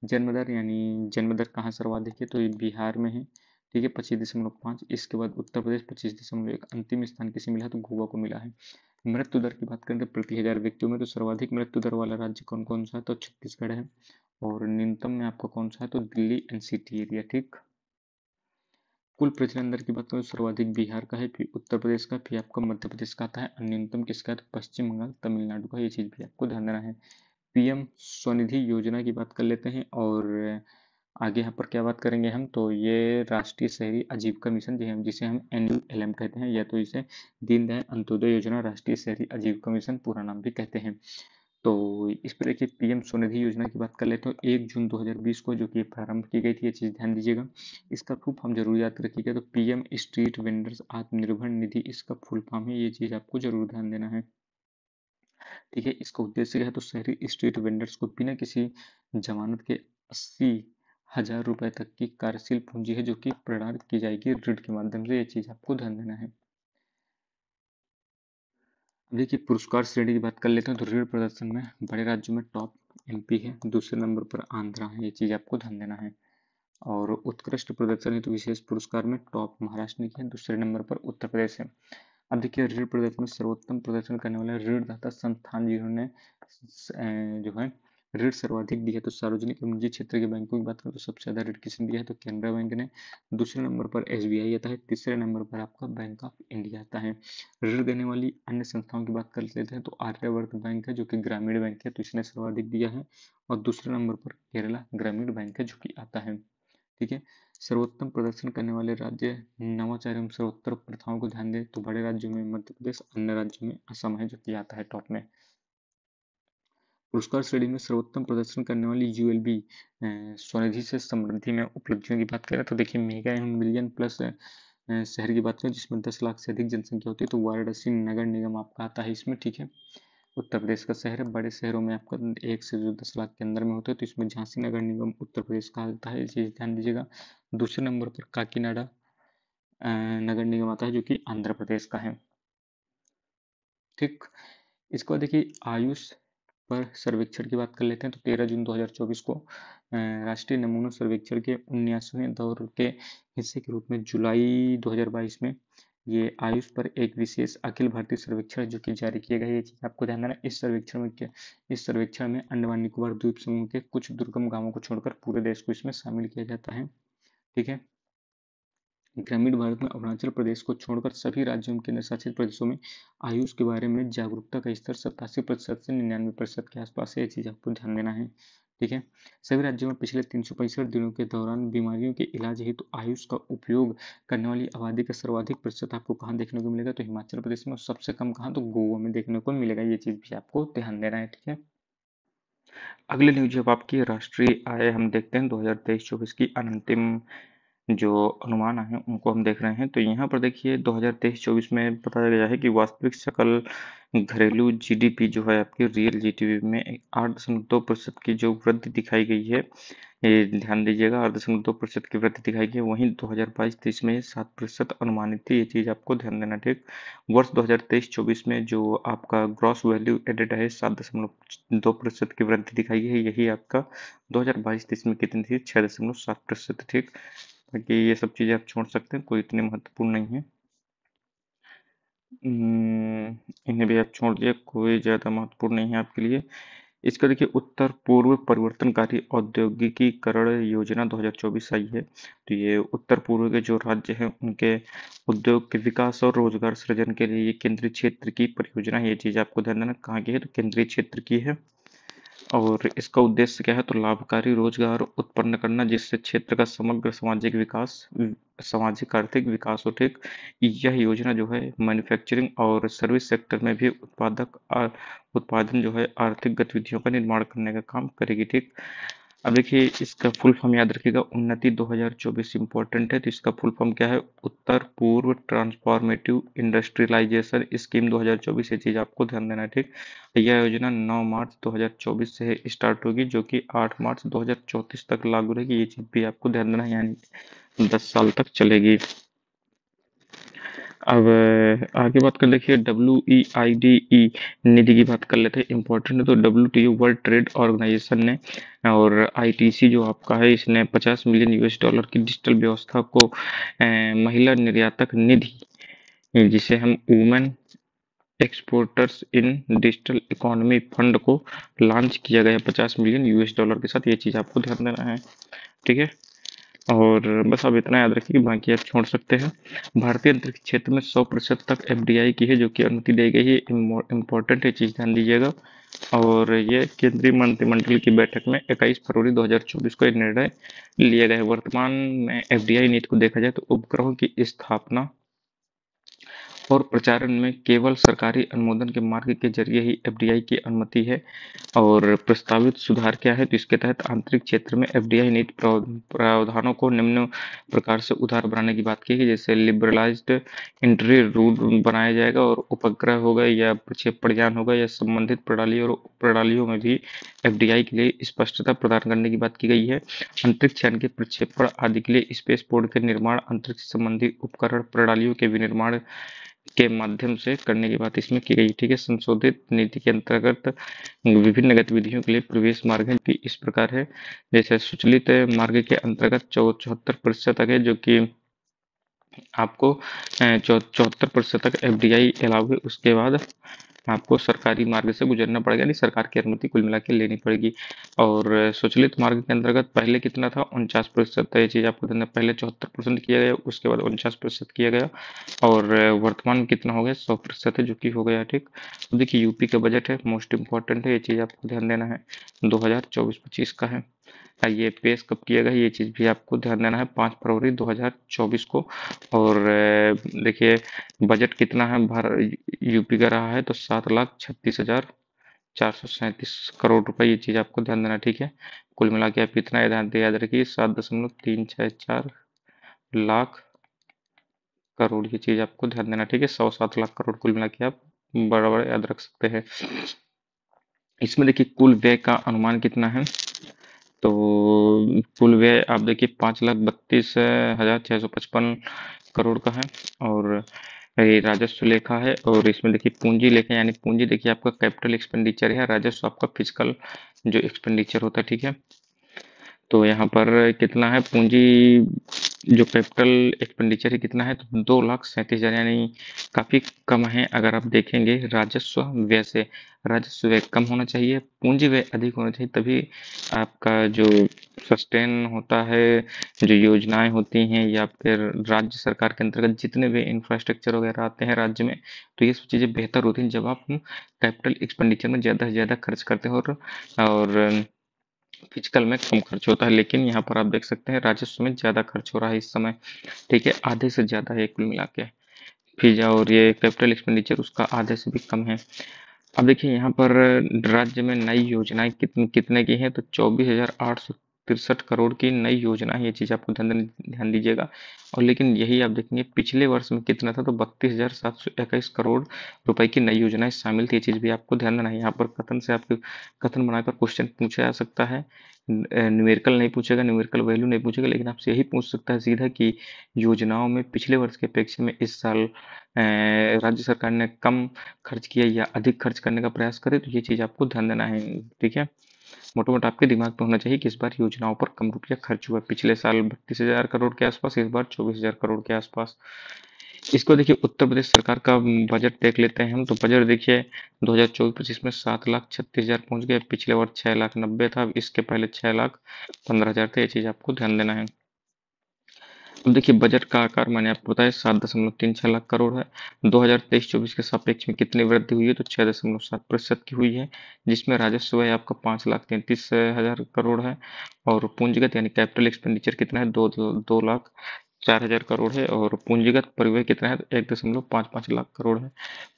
जन्म दर यानी जन्म दर कहाँ सर्वाधिक है, तो ये बिहार में है, ठीक है, 25.5। इसके बाद उत्तर प्रदेश 25.1। अंतिम स्थान किसे मिला है, तो गोवा को मिला है। मृत्यु दर की बात करें तो प्रति हजार व्यक्तियों में तो सर्वाधिक मृत्यु दर वाला राज्य कौन कौन सा है, तो छत्तीसगढ़ है। और न्यूनतम में आपका कौन सा है, तो दिल्ली एनसीटी एरिया, ठीक। कुल प्रजनन दर की बात करें तो सर्वाधिक बिहार का है, फिर उत्तर प्रदेश का, फिर आपका मध्य प्रदेश का आता है, और न्यूनतम किसका है, तो पश्चिम बंगाल तमिलनाडु का। ये चीज भी आपको ध्यान देना है। पीएम स्वनिधि योजना की बात कर लेते हैं, और आगे यहाँ पर क्या बात करेंगे हम, तो ये राष्ट्रीय शहरी आजीविका मिशन जिसे हम NULM कहते हैं, या तो इसे दीनदयाल अंत्योदय योजना राष्ट्रीय शहरी आजीविका मिशन पूरा नाम भी कहते हैं। तो इस पर देखिए पीएम स्वनिधि योजना की बात कर लेते हैं, 1 जून 2020 को जो कि प्रारंभ की गई थी, ये चीज़ ध्यान दीजिएगा। इसका प्रूफ हम जरूर याद रखिएगा, तो PM street vendors Atmanirbhar Nidhi इसका फुल फॉर्म है, ये चीज़ आपको जरूर ध्यान देना है, ठीक है। इसका उद्देश्य क्या है, तो शहरी स्ट्रीट वेंडर्स को बिना किसी जमानत के 80,000 रुपए तक की कार्यशील पूंजी है जो कि प्रदान की जाएगी ऋण के माध्यम से, ये चीज़ आपको ध्यान देना है। देखिए पुरस्कार श्रेणी की बात कर लेते हैं, तो ऋण प्रदर्शन में बड़े राज्यों में टॉप MP है, दूसरे नंबर पर आंध्रा है, ये चीज़ आपको ध्यान देना है। और उत्कृष्ट प्रदर्शन हेतु विशेष पुरस्कार में टॉप महाराष्ट्र की है, दूसरे नंबर पर उत्तर प्रदेश है। अब देखिए ऋण प्रदर्शन में सर्वोत्तम प्रदर्शन करने वाले ऋणदाता संस्थान जिन्होंने जो है ऋण सर्वाधिक दिया है, तो सार्वजनिक एवं निजी क्षेत्र के बैंकों की बात करें तो सबसे ज्यादा ऋण किसने दिया है, तो कैनरा बैंक ने। दूसरे नंबर पर SBI आता है, तीसरे नंबर पर आपका बैंक ऑफ इंडिया आता है। ऋण देने वाली अन्य संस्थाओं की बात कर लेते हैं, तो आर्यवर्त बैंक है जो कि ग्रामीण बैंक है, तो इसने सर्वाधिक दिया है। और दूसरे नंबर पर केरला ग्रामीण बैंक है जो कि आता है, ठीक है। सर्वोत्तम प्रदर्शन करने वाले राज्य नवाचार एवं सर्वोत्तर प्रथाओं को ध्यान दें, तो बड़े राज्यों में मध्य प्रदेश, अन्य राज्यों में असम है जो कि आता है टॉप में। पुरस्कार श्रेणी में सर्वोत्तम प्रदर्शन करने वाली ULB स्वनिधि से समृद्धि में उपलब्धियों की बात करें तो देखिए मेगा एवं मिलियन प्लस शहर की बात करें जिसमें 10 लाख से अधिक जनसंख्या होती है, तो वाराणसी नगर निगम आपका आता है इसमें, ठीक है। उत्तर प्रदेश का शहर है, बड़े शहरों में आपका 1 से जो 10 लाख के अंदर में होते हैं, तो इसमें झांसी नगर निगम उत्तर प्रदेश का आता है, ये चीज ध्यान दीजिएगा। दूसरे नंबर पर काकीनाडा नगर निगम आता है जो कि आंध्र प्रदेश का है, ठीक। इसको देखिए आयुष पर सर्वेक्षण की बात कर लेते हैं, तो 13 जून 2024 को राष्ट्रीय नमूना सर्वेक्षण के 19वें दौर के हिस्से के रूप में जुलाई 2022 में ये आयुष पर एक विशेष अखिल भारतीय सर्वेक्षण जो कि जारी किया गया है, ये चीज आपको ध्यान देना। इस सर्वेक्षण में अंडमान निकोबार द्वीप समूह के कुछ दुर्गम गांवों को छोड़कर पूरे देश को इसमें शामिल किया जाता है, ठीक है। ग्रामीण भारत में अरुणाचल प्रदेश को छोड़कर सभी राज्यों के केंद्र शासित प्रदेशों में आयुष के बारे में जागरूकता का स्तर 87% से 99% के आसपास है, ये चीज आपको ध्यान देना है, ठीक है। सभी राज्यों में पिछले 365 दिनों के दौरान बीमारियों के इलाज हेतु आयुष का उपयोग करने वाली आबादी का सर्वाधिक प्रतिशत आपको कहाँ देखने को मिलेगा, तो हिमाचल प्रदेश में, और सबसे कम कहाँ, तो गोवा में देखने को मिलेगा, ये चीज भी आपको ध्यान देना है, ठीक है। अगली न्यूज अब आपकी राष्ट्रीय आय हम देखते हैं 2023-24 की अंतिम जो अनुमान है उनको हम देख रहे हैं, तो यहाँ पर देखिए 2023-24 में बताया गया है कि वास्तविक सकल घरेलू GDP जो है आपकी रियल GDP में 8.2% की जो वृद्धि दिखाई गई है, ये ध्यान दीजिएगा, 8.2% की वृद्धि दिखाई गई है। वहीं 2022-23 में 7% अनुमानित थी, ये चीज आपको ध्यान देना, ठीक। वर्ष 2023-24 में जो आपका ग्रॉस वैल्यू एडेड है 7.2% की वृद्धि दिखाई है, यही आपका 2022-23 में कितनी थी, 6.7%, ठीक। बाकी ये सब चीज़ें आप छोड़ सकते हैं, कोई इतनी महत्वपूर्ण नहीं है। इन्हें भी आप छोड़ दिए, कोई ज़्यादा महत्वपूर्ण नहीं है आपके लिए। इसका देखिए उत्तर पूर्व परिवर्तनकारी औद्योगिकीकरण योजना 2024 आई है, तो ये उत्तर पूर्व के जो राज्य हैं उनके उद्योग के विकास और रोजगार सृजन के लिए ये केंद्रीय क्षेत्र की परियोजना है, ये चीज़ आपको ध्यान देना कहाँ की है, तो केंद्रीय क्षेत्र की है। और इसका उद्देश्य क्या है, तो लाभकारी रोजगार उत्पन्न करना जिससे क्षेत्र का समग्र सामाजिक आर्थिक विकास हो, ठीक। यह योजना जो है मैन्युफैक्चरिंग और सर्विस सेक्टर में भी उत्पादन जो है आर्थिक गतिविधियों का निर्माण करने का काम करेगी, ठीक। अब देखिए इसका फुल फॉर्म याद रखिएगा, उन्नति 2024 इंपॉर्टेंट है। तो इसका फुल फॉर्म क्या है? उत्तर पूर्व ट्रांसफॉर्मेटिव इंडस्ट्रियलाइजेशन स्कीम 2024। ये चीज आपको ध्यान देना है, ठीक। यह योजना 9 मार्च 2024 से स्टार्ट होगी, जो कि 8 मार्च 2034 तक लागू रहेगी। ये चीज भी आपको ध्यान देना है, यानी 10 साल तक चलेगी। अब आगे बात कर, देखिए WEIDE निधि की बात कर लेते हैं, इम्पोर्टेंट है। तो WTO वर्ल्ड ट्रेड ऑर्गेनाइजेशन ने और ITC जो आपका है, इसने 50 मिलियन US डॉलर की डिजिटल व्यवस्था को महिला निर्यातक निधि, जिसे हम वुमेन एक्सपोर्टर्स इन डिजिटल इकोनॉमी फंड को लॉन्च किया गया है 50 मिलियन US डॉलर के साथ। ये चीज आपको ध्यान देना है, ठीक है। और बस अब इतना याद रखिए कि बाकी आप छोड़ सकते हैं। भारतीय अंतरिक्ष क्षेत्र में 100% तक FDI की है जो कि अनुमति दी गई है। इम्पोर्टेंट है, चीज ध्यान दीजिएगा। और ये केंद्रीय मंत्रिमंडल की बैठक में 21 फरवरी 2024 को यह निर्णय लिया गया है। वर्तमान में FDI नीति को देखा जाए तो उपग्रहों की स्थापना और प्रचारण में केवल सरकारी अनुमोदन के मार्ग के जरिए ही FDI की अनुमति है। और प्रस्तावित सुधार क्या है? तो इसके तहत आंतरिक क्षेत्र में FDI नीति प्रावधानों को निम्न प्रकार से उदार बनाने की बात की गई, जैसे लिबरलाइज्ड एंट्री रूल बनाया जाएगा, और उपग्रह हो गए या प्रक्षेपण हो गए या संबंधित प्रणाली और प्रणालियों में भी FDI के लिए स्पष्टता प्रदान करने की बात की गई है। अंतरिक्ष यान के प्रक्षेपण आदि के लिए स्पेस पोर्ट के निर्माण, अंतरिक्ष संबंधी उपकरण प्रणालियों के विनिर्माण के माध्यम से करने की बात इसमें की गई, ठीक है। संशोधित नीति के अंतर्गत विभिन्न गतिविधियों के लिए प्रवेश मार्ग है कि इस प्रकार है, जैसे सुचलित मार्ग के अंतर्गत 74% तक है, जो कि आपको 74% तक FDI अलाउ है। उसके बाद आपको सरकारी मार्ग से गुजरना पड़ेगा, नहीं सरकार की अनुमति कुल मिला के लेनी पड़ेगी। और स्वचालित मार्ग के अंतर्गत पहले कितना था? 49%। ये चीज आपको ध्यान, पहले 74% किया गया, उसके बाद 49% किया गया, और वर्तमान में कितना हो गया? 100% है, जो कि हो गया, ठीक। अब देखिए यूपी का बजट है, मोस्ट इंपॉर्टेंट है, ये चीज आपको ध्यान देना है, 2024-25 का है। ये पेश कब किया गया? ये चीज भी आपको ध्यान देना है, 5 फरवरी 2024 को। और देखिए बजट कितना है भारत यूपी का रहा है? तो 7,36,437 करोड़ रुपए। ये चीज आपको ध्यान देना, ठीक है। कुल मिला के आप इतना याद रखिए, 7,364 लाख करोड़। ये चीज आपको ध्यान देना, ठीक है। 107 लाख करोड़ कुल मिला के आप बराबर याद रख सकते हैं। इसमें देखिए कुल व्यय का अनुमान कितना है? तो कुल व्यय आप देखिए 5,32,655 करोड़ का है। और ये राजस्व लेखा है, और इसमें देखिए पूंजी लेखा, यानी पूंजी देखिए आपका कैपिटल एक्सपेंडिचर है, राजस्व आपका फिजिकल जो एक्सपेंडिचर होता है, ठीक है। तो यहाँ पर कितना है पूंजी, जो कैपिटल एक्सपेंडिचर है कितना है? तो 2,37,000, यानी काफी कम है। अगर आप देखेंगे राजस्व व्यय से, राजस्व व्यय कम होना चाहिए, पूंजी व्यय अधिक होना चाहिए, तभी आपका जो सस्टेन होता है, जो योजनाएं होती हैं या फिर राज्य सरकार के अंतर्गत जितने भी इंफ्रास्ट्रक्चर वगैरह आते हैं राज्य में, तो ये सब चीजें बेहतर होती हैं जब आप कैपिटल एक्सपेंडिचर में ज्यादा से ज्यादा खर्च करते हो, और फिजिकल में कम खर्च होता है। लेकिन यहाँ पर आप देख सकते हैं राजस्व में ज्यादा खर्च हो रहा है इस समय, ठीक है, आधे से ज्यादा है कुल मिला के। फिर और ये कैपिटल एक्सपेंडिचर उसका आधे से भी कम है। अब देखिए यहाँ पर राज्य में नई योजनाएं कितने की हैं? तो 24,863 करोड़ की नई योजना है। ये चीज आपको ध्यान दीजिएगा। और लेकिन यही आप देखेंगे पिछले वर्ष में कितना था? तो 32,721 करोड़ रुपए की नई योजनाएं शामिल थी। ये चीज भी आपको ध्यान देना है। यहाँ पर कथन से आपके कथन बनाकर क्वेश्चन पूछा जा सकता है। न्यूमेरिकल नहीं पूछेगा, न्यूमेरिकल वैल्यू नहीं पूछेगा, लेकिन आपसे यही पूछ सकता है सीधा कि योजनाओं में पिछले वर्ष के अपेक्षा में इस साल राज्य सरकार ने कम खर्च किया या अधिक खर्च करने का प्रयास करे, तो ये चीज आपको ध्यान देना है, ठीक है। मोटा मोटा आपके दिमाग में होना चाहिए कि इस बार योजनाओं पर कम रुपया खर्च हुआ। पिछले साल 32,000 करोड़ के आसपास, इस बार 24,000 करोड़ के आसपास। इसको देखिए उत्तर प्रदेश सरकार का बजट देख लेते हैं हम। तो बजट देखिए 2024-25 में 7,36,000 पहुंच गए। पिछले वर्ष 6,90,000 था, इसके पहले 6,15,000 थे। ये चीज आपको ध्यान देना है। अब देखिए बजट का आकार मैंने आपको बताया 7,36 लाख करोड़ है। 2023-24 के सापेक्ष में कितनी वृद्धि हुई है? तो 6,7% की हुई है, जिसमें राजस्व है आपका 5,33,000 करोड़ है, और पूंजीगत यानी कैपिटल एक्सपेंडिचर कितना है? 2 लाख 4,000 करोड़ है और पूंजीगत परिव्यय कितना है तो 1.55 लाख करोड़ है।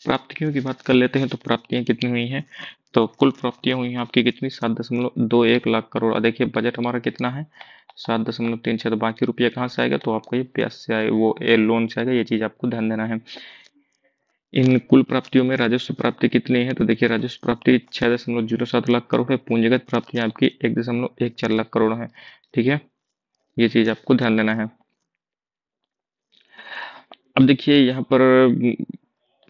प्राप्तियों की बात कर लेते हैं तो प्राप्तियां कितनी हुई हैं, तो कुल प्राप्तियां हुई हैं आपकी कितनी, 7.21 लाख करोड़। देखिए बजट हमारा कितना है, 7.36। तो बाकी रुपया कहाँ से आएगा, तो आपको ये ब्याज से आएगा, वो लोन से आएगा, ये चीज आपको ध्यान देना है। इन कुल प्राप्तियों में राजस्व प्राप्ति कितनी है, तो देखिए राजस्व प्राप्ति 6.07 लाख करोड़ है। पूंजीगत प्राप्तियां आपकी 1.14 लाख करोड़ है। ठीक है, ये चीज आपको ध्यान देना है। अब देखिए यहाँ पर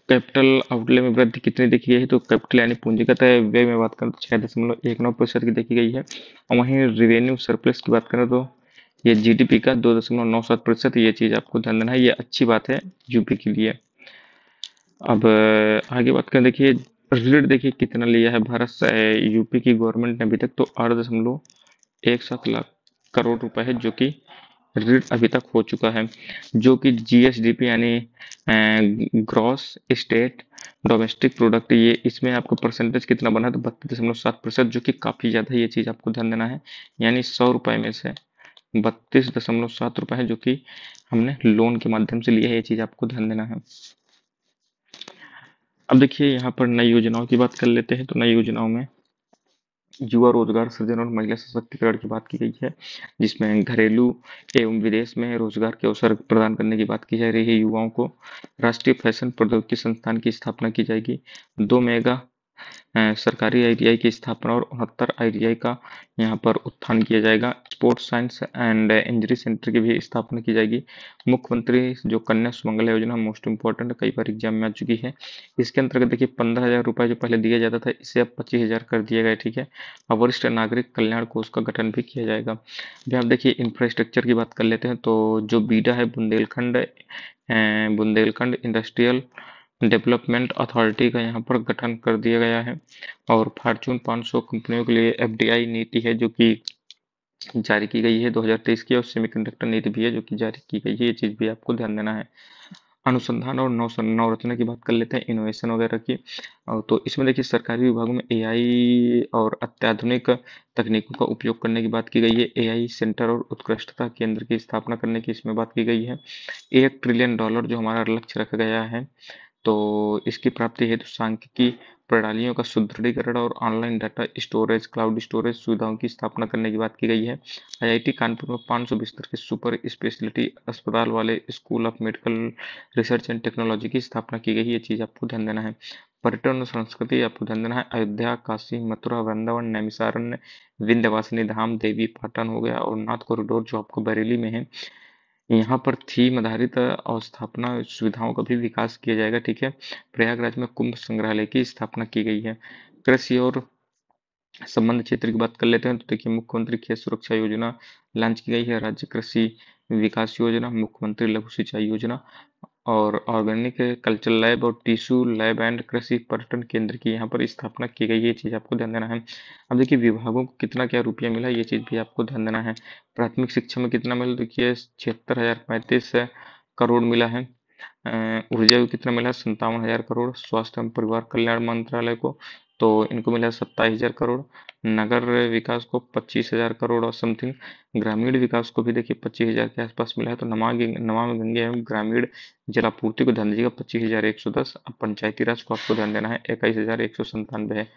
कैपिटल आउटले में वृद्धि कितनी देखी गई है, तो कैपिटल यानी पूंजीगत है व्यय में बात करें तो 6.19% की देखी गई है। और वहीं रिवेन्यू सरप्लस की बात करें तो ये जीडीपी का 2.97%। ये चीज आपको ध्यान देना है, ये अच्छी बात है यूपी के लिए। अब आगे बात करें, देखिए ऋण देखिए कितना लिया है भारत से यूपी की गवर्नमेंट ने अभी तक, तो 8.17 लाख करोड़ रुपए है जो कि ऋण अभी तक हो चुका है, जो कि जीएसडीपी यानी ग्रॉस स्टेट डोमेस्टिक प्रोडक्ट, ये इसमें आपको परसेंटेज कितना बना है तो 32.7%, जो कि काफी ज्यादा है, ये चीज आपको ध्यान देना है। यानी 100 रुपए में से 32.7 रुपए है जो कि हमने लोन के माध्यम से लिया है, ये चीज आपको ध्यान देना है। अब देखिए यहाँ पर नई योजनाओं की बात कर लेते हैं, तो नई योजनाओं में युवा रोजगार सृजन और महिला सशक्तिकरण की बात की गई है, जिसमें घरेलू एवं विदेश में रोजगार के अवसर प्रदान करने की बात की जा रही है युवाओं को। राष्ट्रीय फैशन प्रौद्योगिकी संस्थान की स्थापना की जाएगी। 2 मेगा सरकारी आईटीआई की स्थापना और 69 आईटीआई का यहाँ पर उत्थान किया जाएगा। Sports science and injury centre की भी स्थापना की जाएगी। मुख्यमंत्री जो कन्या सुमंगला योजना मोस्ट इंपॉर्टेंट, कई बार एग्जाम में आ चुकी है। इसके अंतर्गत देखिए 15,000 रुपये जो पहले दिया जाता था, इसे अब 25,000 कर दिया गया। ठीक है, और वरिष्ठ नागरिक कल्याण कोष का गठन भी किया जाएगा। अभी आप देखिए इंफ्रास्ट्रक्चर की बात कर लेते हैं, तो जो बीडा है बुंदेलखंड इंडस्ट्रियल डेवलपमेंट अथॉरिटी का यहाँ पर गठन कर दिया गया है। और फॉर्च्यून 500 कंपनियों के लिए एफडीआई नीति है जो कि जारी की गई है 2023 की, और सेमीकंडक्टर नीति भी है जो कि जारी की गई है, ये चीज भी आपको ध्यान देना है। अनुसंधान और नवरचना की बात कर लेते हैं, इनोवेशन वगैरह की। तो इसमें देखिए सरकारी विभागों में एआई और अत्याधुनिक तकनीकों का उपयोग करने की बात की गई है। एआई सेंटर और उत्कृष्टता केंद्र की स्थापना करने की इसमें बात की गई है। $1 ट्रिलियन जो हमारा लक्ष्य रखा गया है, तो इसकी प्राप्ति हेतु सांख्यिकी प्रणालियों का सुदृढ़ीकरण और online data storage cloud storage सुविधाओं की स्थापना करने की बात की गई है। आईआईटी कानपुर में 500 बिस्तर के सुपर स्पेशलिटी अस्पताल वाले school of medical research and technology की स्थापना की गई है, ये चीज आपको ध्यान देना है। पर्यटन और संस्कृति आपको ध्यान देना है, अयोध्या काशी मथुरा वृंदावन नैमिसारण्य विंध्यवासिनी धाम देवी पाटन हो गया, और नाथ कॉरिडोर जो आपको बरेली में है, यहाँ पर थीम आधारित अवस्थापना सुविधाओं का भी विकास किया जाएगा। ठीक है, प्रयागराज में कुंभ संग्रहालय की स्थापना की गई है। कृषि और संबंध क्षेत्र की बात कर लेते हैं, तो देखिए मुख्यमंत्री खेत सुरक्षा योजना लॉन्च की गई है। राज्य कृषि विकास योजना, मुख्यमंत्री लघु सिंचाई योजना, और ऑर्गेनिक कल्चर लैब और टिश्यू लैब एंड कृषि पर्यटन केंद्र की यहाँ पर स्थापना की गई है, ये चीज आपको ध्यान देना है। अब देखिए विभागों को कितना क्या रुपया मिला, ये चीज भी आपको ध्यान देना है। प्राथमिक शिक्षा में कितना मिला, देखिए 76,035 करोड़ मिला है। ऊर्जा को कितना मिला, 57,000 करोड़। स्वास्थ्य एवं परिवार कल्याण मंत्रालय को तो इनको मिला 27,000 करोड़। नगर विकास को 25,000 करोड़ और समथिंग। ग्रामीण विकास को भी देखिए 25,000 के आसपास मिला है। तो नमामि गंगे एवं ग्रामीण जलापूर्ति को ध्यान दीजिएगा 25,110। अब पंचायती राज को आपको ध्यान देना है 21,197 है।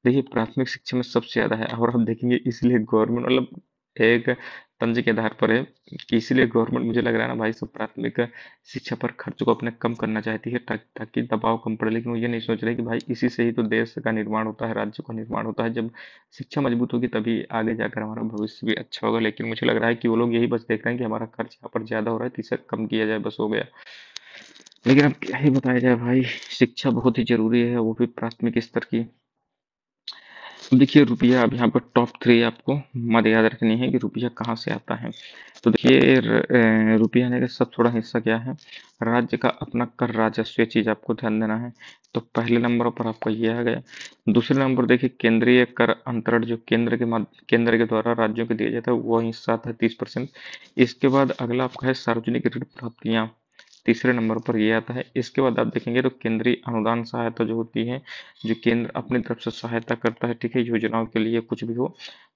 देखिए प्राथमिक शिक्षा में सबसे ज्यादा है, और आप देखेंगे इसलिए गवर्नमेंट मतलब एक तंज के आधार पर है कि इसीलिए गवर्नमेंट मुझे लग रहा है ना भाई सब प्राथमिक शिक्षा पर खर्च को अपने कम करना चाहती है, ताकि दबाव कम पड़े। लेकिन वो ये नहीं सोच रहे कि भाई इसी से ही तो देश का निर्माण होता है, राज्य का निर्माण होता है। जब शिक्षा मजबूत होगी तभी आगे जाकर हमारा भविष्य भी अच्छा होगा। लेकिन मुझे लग रहा है कि वो लोग यही बस देख रहे हैं कि हमारा खर्च यहाँ पर ज्यादा हो रहा है तो इसे कम किया जाए, बस हो गया। लेकिन अब क्या ही बताया जाए भाई, शिक्षा बहुत ही जरूरी है, वो भी प्राथमिक स्तर की। देखिए रुपया अब यहाँ पर टॉप 3 आपको मत याद रखनी है कि रुपया कहाँ से आता है। तो देखिए रुपया आने का सब थोड़ा हिस्सा क्या है, राज्य का अपना कर राजस्व, ये चीज आपको ध्यान देना है। तो पहले नंबर पर आपका ये आ गया। दूसरे नंबर देखिए केंद्रीय कर अंतरण, जो केंद्र के द्वारा राज्यों को दिया जाता है, वो हिस्सा आता है 30%। इसके बाद अगला आपका है सार्वजनिक ऋण प्राप्तियां, तीसरे नंबर पर ये आता है। इसके बाद आप देखेंगे तो केंद्रीय अनुदान सहायता जो होती है, जो केंद्र अपनी तरफ से सहायता करता है, ठीक है, योजनाओं के लिए कुछ भी हो,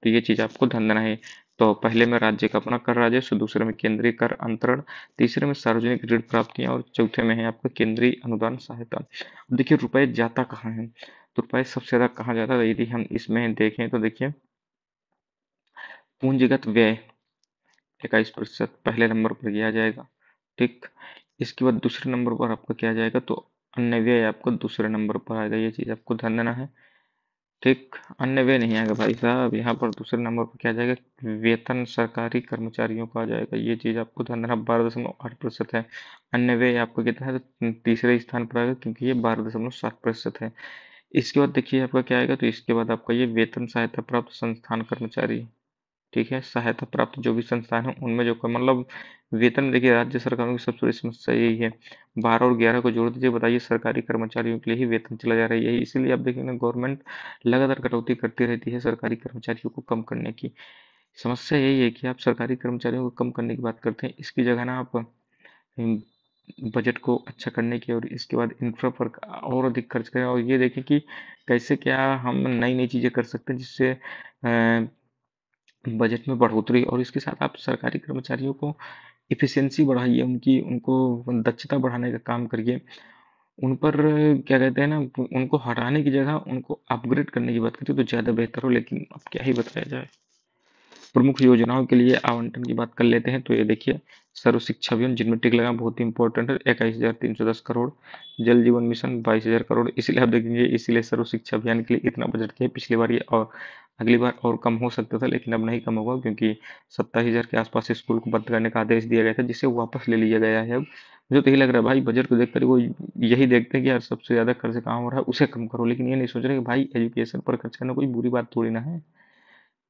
तो ये चीज आपको ध्यान देना है। तो पहले में राज्य का अपना कर राजस्व, दूसरे में केंद्रीय कर अंतरण, तीसरे में सार्वजनिक ऋण प्राप्तियां और चौथे में है आपका केंद्रीय अनुदान सहायता। अब देखिए रुपए जाता कहाँ है, तो रुपए सबसे ज्यादा कहाँ जाता है, यदि हम इसमें देखें तो देखिए पूंजीगत व्यय 21% पहले नंबर पर किया जाएगा, ठीक। इसके बाद दूसरे नंबर पर आपका क्या जाएगा, तो अन्य व्यय आपको दूसरे नंबर पर आएगा, ये चीज आपको ध्यान देना है, ठीक। अन्य व्यय नहीं आएगा भाई साहब, यहाँ पर दूसरे नंबर पर क्या जाएगा, वेतन सरकारी कर्मचारियों का आ जाएगा, ये चीज आपको ध्यान देना, 12.8% है। अन्य व्यय आपका कितना है, तो तीसरे स्थान पर आएगा क्योंकि ये 12.7% है। इसके बाद देखिए आपका क्या आएगा, तो इसके बाद आपका ये वेतन सहायता प्राप्त संस्थान कर्मचारी, ठीक है, सहायता प्राप्त जो भी संस्थान है उनमें जो मतलब वेतन में देखिए राज्य सरकारों की सबसे बड़ी समस्या यही है, 12 और 11 को जोड़ दीजिए, बताइए सरकारी कर्मचारियों के लिए ही वेतन चला जा रहा है, यही इसीलिए आप देखेंगे गवर्नमेंट लगातार कटौती करती रहती है सरकारी कर्मचारियों को कम करने की। समस्या यही है कि आप सरकारी कर्मचारियों को कम करने की बात करते हैं, इसकी जगह ना आप बजट को अच्छा करने की और इसके बाद इंफ्रा पर और अधिक खर्च करें, और ये देखें कि कैसे क्या हम नई नई चीजें कर सकते हैं जिससे बजट में बढ़ोतरी, और इसके साथ आप सरकारी कर्मचारियों को इफिशियंसी बढ़ाइए, उनकी उनको दक्षता बढ़ाने का काम करिए, उन पर क्या कहते हैं ना, उनको हटाने की जगह उनको अपग्रेड करने की बात करिए तो ज़्यादा बेहतर हो, लेकिन अब क्या ही बताया जाए। प्रमुख योजनाओं के लिए आवंटन की बात कर लेते हैं, तो ये देखिए सर्व शिक्षा अभियान जिनमें टिक लगा बहुत ही इंपॉर्टेंट है, 21,310 करोड़, जल जीवन मिशन 22,000 करोड़, इसीलिए आप देखेंगे इसीलिए सर्व शिक्षा अभियान के लिए इतना बजट किया, पिछली बार ये और अगली बार और कम हो सकता था लेकिन अब नहीं कम होगा क्योंकि 27,000 के आसपास स्कूल को बंद करने का आदेश दिया गया था जिसे वापस ले लिया गया है अब। मुझे तो यही लग रहा है भाई बजट को देखकर वो यही देखते हैं कि यार सबसे ज्यादा खर्च कहाँ हो रहा है उसे कम करो, लेकिन ये नहीं सोच रहे कि भाई एजुकेशन पर खर्च करना कोई बुरी बात थोड़ी ना है।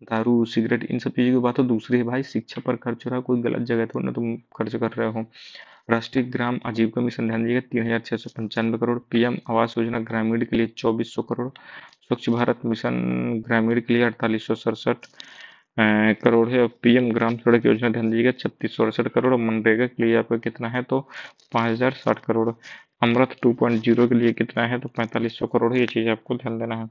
दारू सिगरेट इन सब चीजों की बात तो दूसरी है भाई, शिक्षा पर खर्च हो रहा है, कोई गलत जगह थोड़ी ना तुम खर्च कर रहे हो। राष्ट्रीय ग्राम आजीविका मिशन ध्यान दीजिएगा 3,695 करोड़, पीएम आवास योजना ग्रामीण के लिए 2,400 करोड़, स्वच्छ भारत मिशन ग्रामीण के लिए 4,867 करोड़ है, और पीएम ग्राम सड़क योजना ध्यान दीजिएगा 3,668 करोड़, और मनरेगा के लिए आपका कितना है तो 5,060 करोड़, अमृत 2.0 के लिए कितना है तो 4,500 करोड़ है, ये चीज आपको ध्यान देना है।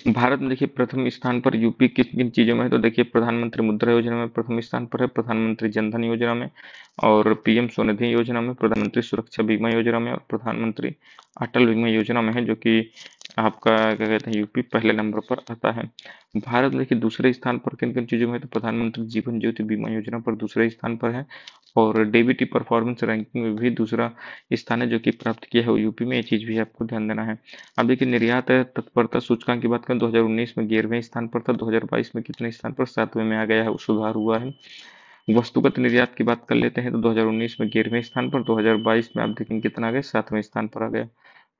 भारत में देखिए प्रथम स्थान पर यूपी किन किन चीजों में है, तो देखिए प्रधानमंत्री मुद्रा योजना में प्रथम स्थान पर है, प्रधानमंत्री जनधन योजना में, और पीएम स्वनिधि योजना में, प्रधानमंत्री सुरक्षा बीमा योजना में, और प्रधानमंत्री अटल बीमा योजना में है, जो कि आपका क्या कहते हैं यूपी पहले नंबर पर आता है। भारत में देखिए दूसरे स्थान पर किन किन चीजों में है, तो प्रधानमंत्री जीवन ज्योति बीमा योजना पर दूसरे स्थान पर है, और डीबीटी परफॉर्मेंस रैंकिंग में भी दूसरा स्थान है जो कि प्राप्त किया है वो यूपी में, ये चीज भी आपको ध्यान देना है। अब देखिए निर्यात तत्परता सूचकांक की बात करें 2019 में 11वें स्थान पर था, 2022 में कितने स्थान पर 7वें में आ गया है, सुधार हुआ है। वस्तुगत निर्यात की बात कर लेते हैं तो 2019 में 11वें स्थान पर, 2022 में आप देखेंगे कितना आ गया, 7वें स्थान पर आ गया।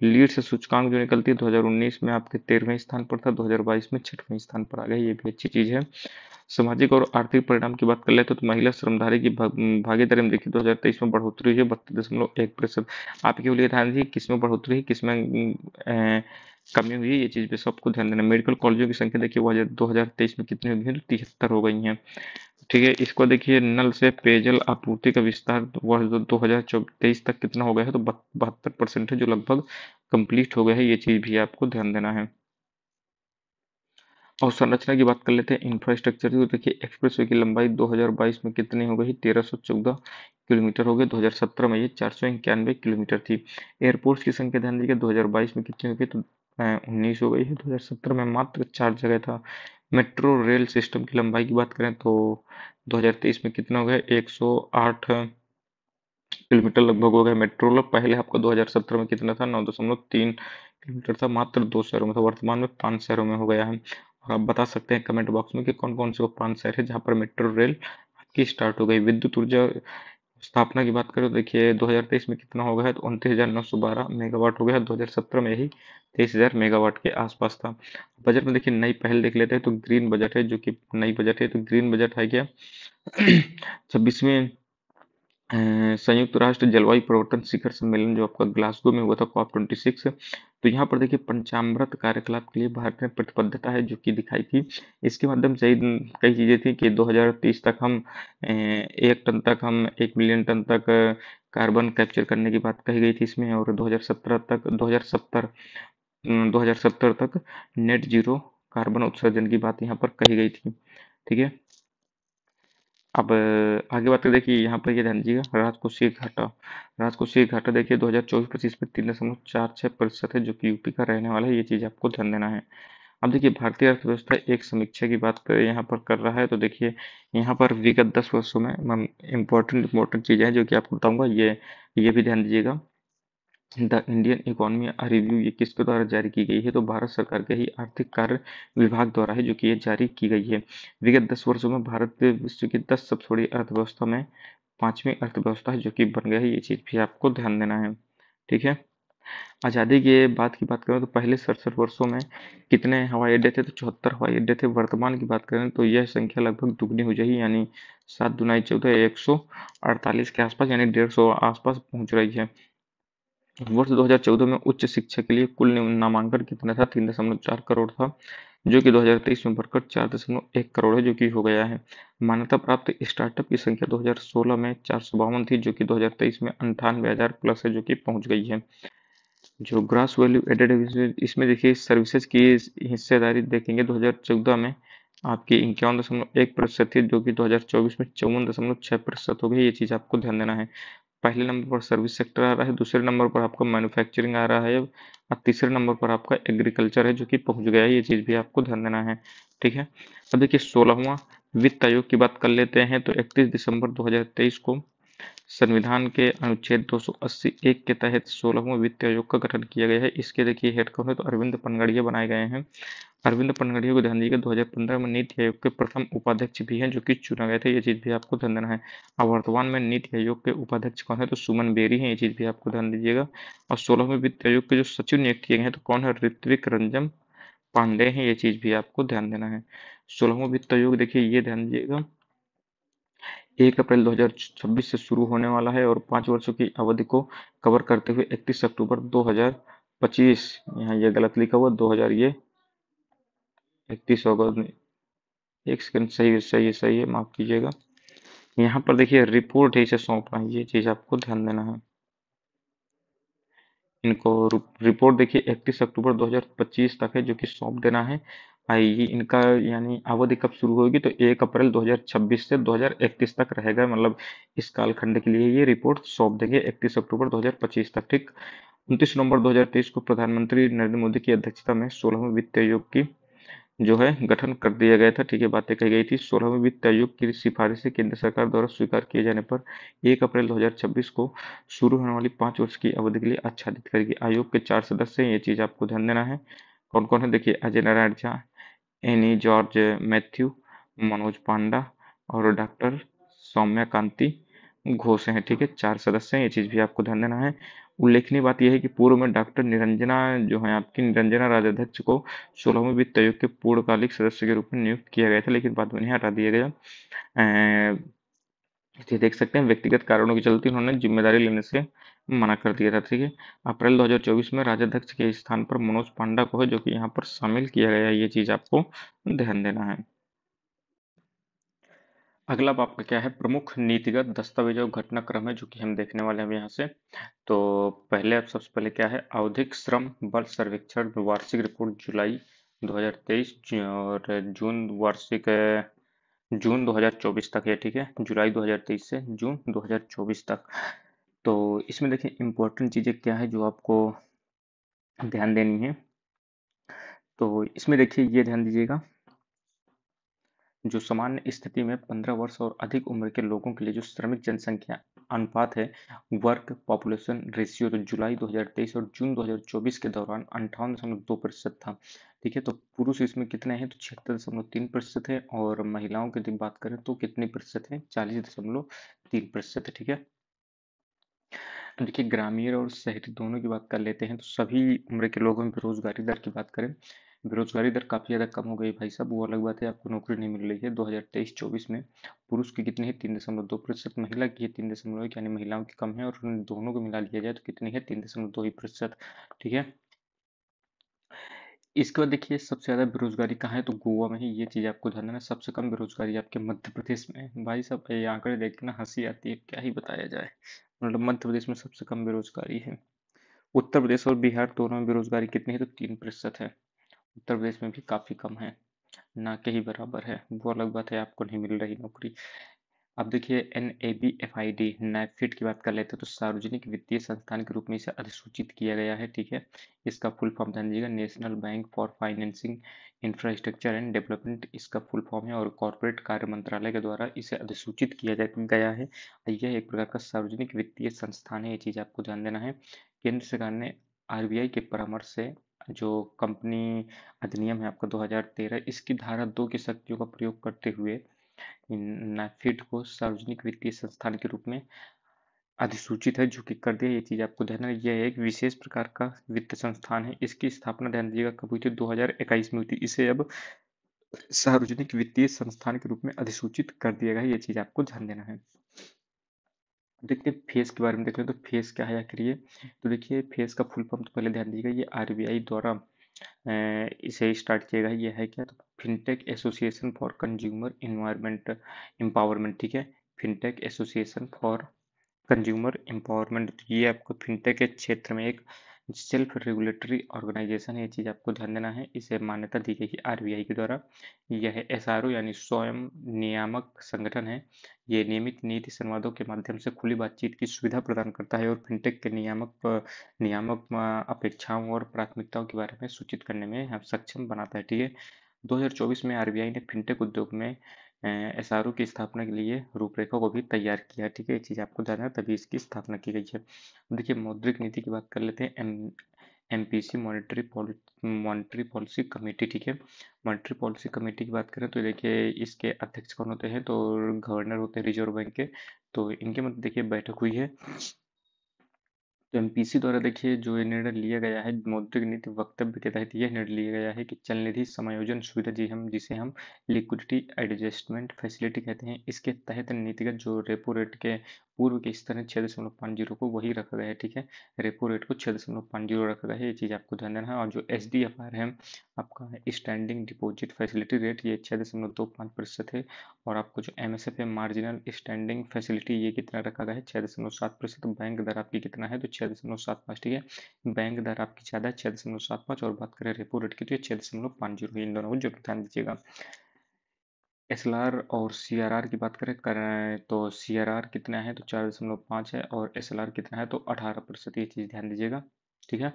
लीड से सूचकांक जो निकलती है 2019 में आपके 13वें स्थान पर था, 2022 में 6वें स्थान पर आ गया, ये भी अच्छी चीज है। सामाजिक और आर्थिक परिणाम की बात कर लेते हैं तो महिला श्रमदारी की भागीदारी में देखिए 2023 में बढ़ोतरी हुई है 32.1%। आप केवल ये ध्यान दीजिए किसमें बढ़ोतरी है किसमें कमी हुई है, ये चीज पे सबको ध्यान देना। मेडिकल कॉलेजों की संख्या देखिए वो 2023 में कितनी हो गई है, तो 73 हो गई है, ठीक है। इसको देखिए नल से पेयजल आपूर्ति का विस्तार वर्ष 2023 तक कितना हो गया है, तो 72% है, जो लगभग कंप्लीट हो गया है, ये चीज भी आपको ध्यान देना है। और संरचना की बात कर लेते हैं इंफ्रास्ट्रक्चर की, तो देखिए एक्सप्रेसवे की लंबाई 2022 में कितनी हो गई, 1314 किलोमीटर हो गई, 2017 में ये 491 किलोमीटर थी। एयरपोर्ट्स की संख्या ध्यान दीजिए 2022 में कितनी हो गई, तो 19 हो गई है, 2017 में मात्र 4 जगह था। मेट्रो रेल सिस्टम की लंबाई की बात करें तो 2023 में कितना हो गया, 108 किलोमीटर लगभग हो गया मेट्रो रेल। पहले आपका 2017 में कितना था, 9.3 किलोमीटर था, मात्र 2 शहरों में था, वर्तमान में 5 शहरों में हो गया है। और आप बता सकते हैं कमेंट बॉक्स में कि कौन कौन से वो 5 शहर है जहाँ पर मेट्रो रेल आपकी स्टार्ट हो गई। विद्युत ऊर्जा स्थापना की बात करें तो देखिए 2023 में कितना हो गया है, तो 29,912 मेगावाट हो गया है, 2017 में यही 23,000 मेगावाट के आसपास था। बजट में देखिए नई पहल देख लेते हैं तो ग्रीन बजट है, जो कि नई बजट है, तो ग्रीन बजट है क्या 26वें संयुक्त राष्ट्र जलवायु परिवर्तन शिखर सम्मेलन जो आपका ग्लासगो में हुआ था COP26। तो यहाँ पर देखिए पंचामृत कार्यकलाप के लिए भारत ने प्रतिबद्धता है जो कि दिखाई थी। इसके माध्यम से कई चीजें थी कि 2030 तक हम 1 टन तक, हम 1 मिलियन टन तक कार्बन कैप्चर करने की बात कही गई थी इसमें, और 2070 तक नेट जीरो कार्बन उत्सर्जन की बात यहाँ पर कही गई थी। ठीक है। अब आगे बात करें, देखिए यहाँ पर ये ध्यान दीजिएगा राजकोषीय घाटा। राजकोषीय घाटा देखिए 2024-25 में 3.46% है जो कि यूपी का रहने वाला है, ये चीज आपको ध्यान देना है। अब देखिए भारतीय अर्थव्यवस्था एक समीक्षा की बात यहाँ पर कर रहा है, तो देखिए यहाँ पर विगत 10 वर्षों में इम्पोर्टेंट चीजें हैं जो कि आपको बताऊंगा, ये भी ध्यान दीजिएगा। द इंडियन इकोनॉमी रिव्यू ये किसके द्वारा जारी की गई है, तो भारत सरकार के ही आर्थिक कार्य विभाग द्वारा है जो कि ये जारी की गई है। विगत 10 वर्षों में भारत विश्व की 10 सबसे बड़ी अर्थव्यवस्था में 5वीं अर्थव्यवस्था है जो कि बन गया है, ये चीज भी आपको ध्यान देना है। ठीक है। आज़ादी के बाद की बात करें तो पहले 67 वर्षों में कितने हवाई अड्डे थे, तो 74 हवाई अड्डे थे। वर्तमान की बात करें तो यह संख्या लगभग दुगनी हो जाएगी, यानी 7 दूनी 14, 148 के आसपास, यानी 150 आसपास पहुंच रही है। वर्ष 2014 में उच्च शिक्षा के लिए कुल नामांकन कितना था, 3.4 करोड़ था, जो कि 2023 में बढ़कर 4.1 करोड़ है जो कि हो गया है। मान्यता प्राप्त स्टार्टअप की संख्या 2016 में 452 थी जो कि 2023 में 98,000 प्लस है जो कि पहुंच गई है। जो ग्रॉस वैल्यू एडेड है इसमें देखिए सर्विसेज की हिस्सेदारी देखेंगे 2014 में आपकी 51.1% थी जो कि 2024 में 54.6% हो गई, ये चीज आपको ध्यान देना है। पहले नंबर पर सर्विस सेक्टर आ रहा है, दूसरे नंबर पर आपका मैन्युफैक्चरिंग आ रहा है, और तीसरे नंबर पर आपका एग्रीकल्चर है जो कि पहुंच गया है, ये चीज भी आपको ध्यान देना है। ठीक है। अब देखिए 16वां वित्त आयोग की बात कर लेते हैं, तो 31 दिसंबर 2023 को संविधान के अनुच्छेद 280(1) के तहत 16वां वित्त आयोग का गठन किया गया है। इसके देखिए हेड कौन है, तो अरविंद पनगड़िया बनाए गए हैं। अरविंद पनगड़िया को ध्यान दीजिएगा 2015 में नीति आयोग के प्रथम उपाध्यक्ष भी हैं जो कि चुना गए थे, ये चीज भी आपको ध्यान देना है। अब वर्तमान में नीति आयोग के उपाध्यक्ष कौन है, तो सुमन बेरी हैं, ये चीज भी आपको ध्यान दीजिएगा। और 16वें वित्त आयोग के जो सचिव नियुक्त किए गए हैं तो कौन है, ऋत्विक रंजन पांडे हैं, ये चीज भी आपको ध्यान देना है। 16वां वित्त आयोग देखिए ये ध्यान दीजिएगा 1 अप्रैल 2026 से शुरू होने वाला है और 5 वर्षों की अवधि को कवर करते हुए 31 अक्टूबर 2025, यहाँ ये गलत लिखा हुआ 2000, ये 31 अगस्त, एक सेकंड, सही है, माफ कीजिएगा। यहाँ पर देखिए रिपोर्ट है इसे सौंपना है, ये चीज आपको ध्यान देना है। इनको रिपोर्ट देखिए 31 अक्टूबर 2025 तक है जो कि सौंप देना है। आएगी इनका, यानी अवधि कब शुरू होगी, तो 1 अप्रैल 2026 से 2031 तक रहेगा, मतलब इस कालखंड के लिए ये रिपोर्ट सौंप देंगे 31 अक्टूबर 2025 तक। ठीक। 29 नवंबर 2023 को प्रधानमंत्री नरेंद्र मोदी की अध्यक्षता में 16वें वित्त आयोग की जो है गठन कर दिया गया था। ठीक है, बातें कही गई थी। 16वें वित्त आयोग की सिफारिशें केंद्र सरकार द्वारा स्वीकार किए जाने पर 1 अप्रैल 2026 को शुरू होने वाली 5 वर्ष की अवधि के लिए आच्छादित करेगी। आयोग के 4 सदस्य हैं, ये चीज आपको ध्यान देना है। कौन कौन है, देखिए Ajay Narayan Jha, Annie George Mathew, Manoj Panda और डॉक्टर सौम्या कांति घोष हैं। ठीक है, 4 सदस्य हैं, ये चीज भी आपको ध्यान देना है। उल्लेखनीय बात यह है कि पूर्व में डॉक्टर निरंजना जो है आपकी निरंजना राजाध्यक्ष को 16वें वित्त आयोग के पूर्णकालिक सदस्य के रूप में नियुक्त किया गया था, लेकिन बाद में इन्हें हटा दिया गया। ये देख सकते हैं व्यक्तिगत कारणों के चलते उन्होंने जिम्मेदारी लेने से मना कर दिया था। ठीक है। अप्रैल 2024 में राजाध्यक्ष के स्थान पर मनोज पांडा को है जो कि यहाँ पर शामिल किया गया है, ये चीज आपको ध्यान देना है। अगला आपका क्या है, प्रमुख नीतिगत दस्तावेज और घटनाक्रम है जो कि हम देखने वाले हैं यहाँ से। तो पहले अब सबसे पहले क्या है, आवधिक श्रम बल सर्वेक्षण वार्षिक रिपोर्ट जुलाई 2023 और जून 2024 तक है। ठीक है, जुलाई 2023 से जून 2024 तक। तो इसमें देखिए इंपॉर्टेंट चीजें क्या है जो आपको ध्यान देनी है, तो इसमें देखिए ये ध्यान दीजिएगा जो सामान्य स्थिति में 15 वर्ष और अधिक उम्र के लोगों के लिए जो श्रमिक जनसंख्या अनुपात है, वर्क पॉपुलेशन रेशियो, तो जुलाई 2023 और जून 2024 के दौरान 58.2% था। ठीक है, तो पुरुष इसमें कितने हैं, तो 76.3% है, और महिलाओं की यदि बात करें तो कितनी प्रतिशत है, 40.3% है। ठीक है। अब देखिए ग्रामीण और शहरी दोनों की बात कर लेते हैं, तो सभी उम्र के लोगों में बेरोजगारी दर की बात करें बेरोजगारी दर काफ़ी ज़्यादा कम हो गई भाई साहब, वो अलग बात है, आपको नौकरी नहीं मिल रही है। 2023-24 में पुरुष की कितनी है? 3.2%। महिला की है 3.1, यानी महिलाओं की कम है, और उन दोनों को मिला लिया जाए तो कितनी है? 3.2%। ठीक है। इसके बाद देखिए सबसे ज़्यादा बेरोजगारी कहाँ है? तो गोवा में ही, ये चीज़ आपको ध्यान देना। सबसे कम बेरोजगारी आपके मध्य प्रदेश में है। भाई साहब ये आंकड़े देख के ना हंसी आती है, क्या ही बताया जाए। मतलब मध्य प्रदेश में सबसे कम बेरोजगारी है। उत्तर प्रदेश और बिहार दोनों में बेरोजगारी कितनी है? तो 3% है। उत्तर प्रदेश में भी काफ़ी कम है, ना के ही बराबर है। वो अलग बात है, आपको नहीं मिल रही नौकरी। अब देखिए NABFID नैफिड की बात कर लेते हैं, तो सार्वजनिक वित्तीय संस्थान के रूप में इसे अधिसूचित किया गया है। ठीक है। इसका फुल फॉर्म जान लीजिएगा, national bank for financing infrastructure and development इसका फुल फॉर्म है, और कॉरपोरेट कार्य मंत्रालय के द्वारा इसे अधिसूचित किया गया है। यह एक प्रकार का सार्वजनिक वित्तीय संस्थान है, ये चीज़ आपको ध्यान देना है। केंद्र सरकार ने RBI के परामर्श से जो कंपनी अधिनियम है आपका 2013, इसकी धारा 2 की शक्तियों का प्रयोग करते हुए नाफेड को सार्वजनिक वित्तीय संस्थान के रूप में अधिसूचित है, जो कि कर दिया। ये चीज आपको ध्यान रखना, यह एक विशेष प्रकार का वित्त संस्थान है। इसकी स्थापना ध्यान दीजिएगा कब हुई थी? 2021 में हुई थी। इसे अब सार्वजनिक वित्तीय संस्थान के रूप में अधिसूचित कर दिया गया है, ये चीज आपको ध्यान देना है। देखिए फेस के बारे में देख लें, तो फेस क्या है आखिर ये? तो देखिए फेस का फुल फॉर्म तो पहले ध्यान दीजिएगा, ये RBI द्वारा इसे स्टार्ट किया गया है। ये है क्या? तो fintech association for consumer environment empowerment. ठीक है। Fintech association for consumer empowerment, ये आपको फिनटेक के क्षेत्र में एक सेल्फ रेगुलेटरी ऑर्गेनाइजेशन है, ये चीज़ आपको ध्यान देना है। इसे मान्यता दी गई है RBI के द्वारा। यह SRO यानी स्वयं नियामक संगठन है। ये नियमित नीति संवादों के माध्यम से खुली बातचीत की सुविधा प्रदान करता है, और फिनटेक के नियामक अपेक्षाओं और प्राथमिकताओं के बारे में सूचित करने में हम सक्षम बनाता है। ठीक है। 2024 में RBI ने फिनटेक उद्योग में SRO की स्थापना के लिए रूपरेखा को भी तैयार किया। ठीक है। ये चीज़ आपको ध्यान है, तभी इसकी स्थापना की गई है। देखिए मौद्रिक नीति की बात कर लेते हैं। MPC monetary policy committee. ठीक है। मॉनेटरी पॉलिसी कमेटी की बात करें तो देखिए इसके अध्यक्ष कौन होते हैं? तो गवर्नर होते हैं रिजर्व बैंक के। तो इनके मतलब देखिए बैठक हुई है। तो MPC द्वारा देखिए जो ये निर्णय लिया गया है, मौद्रिक नीति वक्तव्य के तहत यह निर्णय लिया गया है कि चल निधि समायोजन सुविधा, जिसे हम लिक्विडिटी एडजस्टमेंट फैसिलिटी कहते हैं, इसके तहत नीतिगत जो रेपो रेट के पूर्व के स्तर है 6.50 को वही रखा गया है। ठीक है। रेपो रेट को 6.50 रखा गया है, ये चीज़ आपको ध्यान देना है। और जो SDFR है आपका स्टैंडिंग डिपॉजिट फैसिलिटी रेट, ये 6.25% है। और आपको जो MSF है मार्जिनल स्टैंडिंग फैसिलिटी, ये कितना रखा गया है? 6.7%। बैंक दर आपकी कितना है? तो 6.75। ठीक है। बैंक दर आपकी ज़्यादा है 6.75, और बात करें रेपो रेट की तो ये 6.50 है। इन दोनों को जरूर ध्यान दीजिएगा। SLR और CRR की बात करें तो CRR कितना है? तो 4.5 है, और SLR कितना है? तो 18%। ये चीज़ ध्यान दीजिएगा। ठीक है।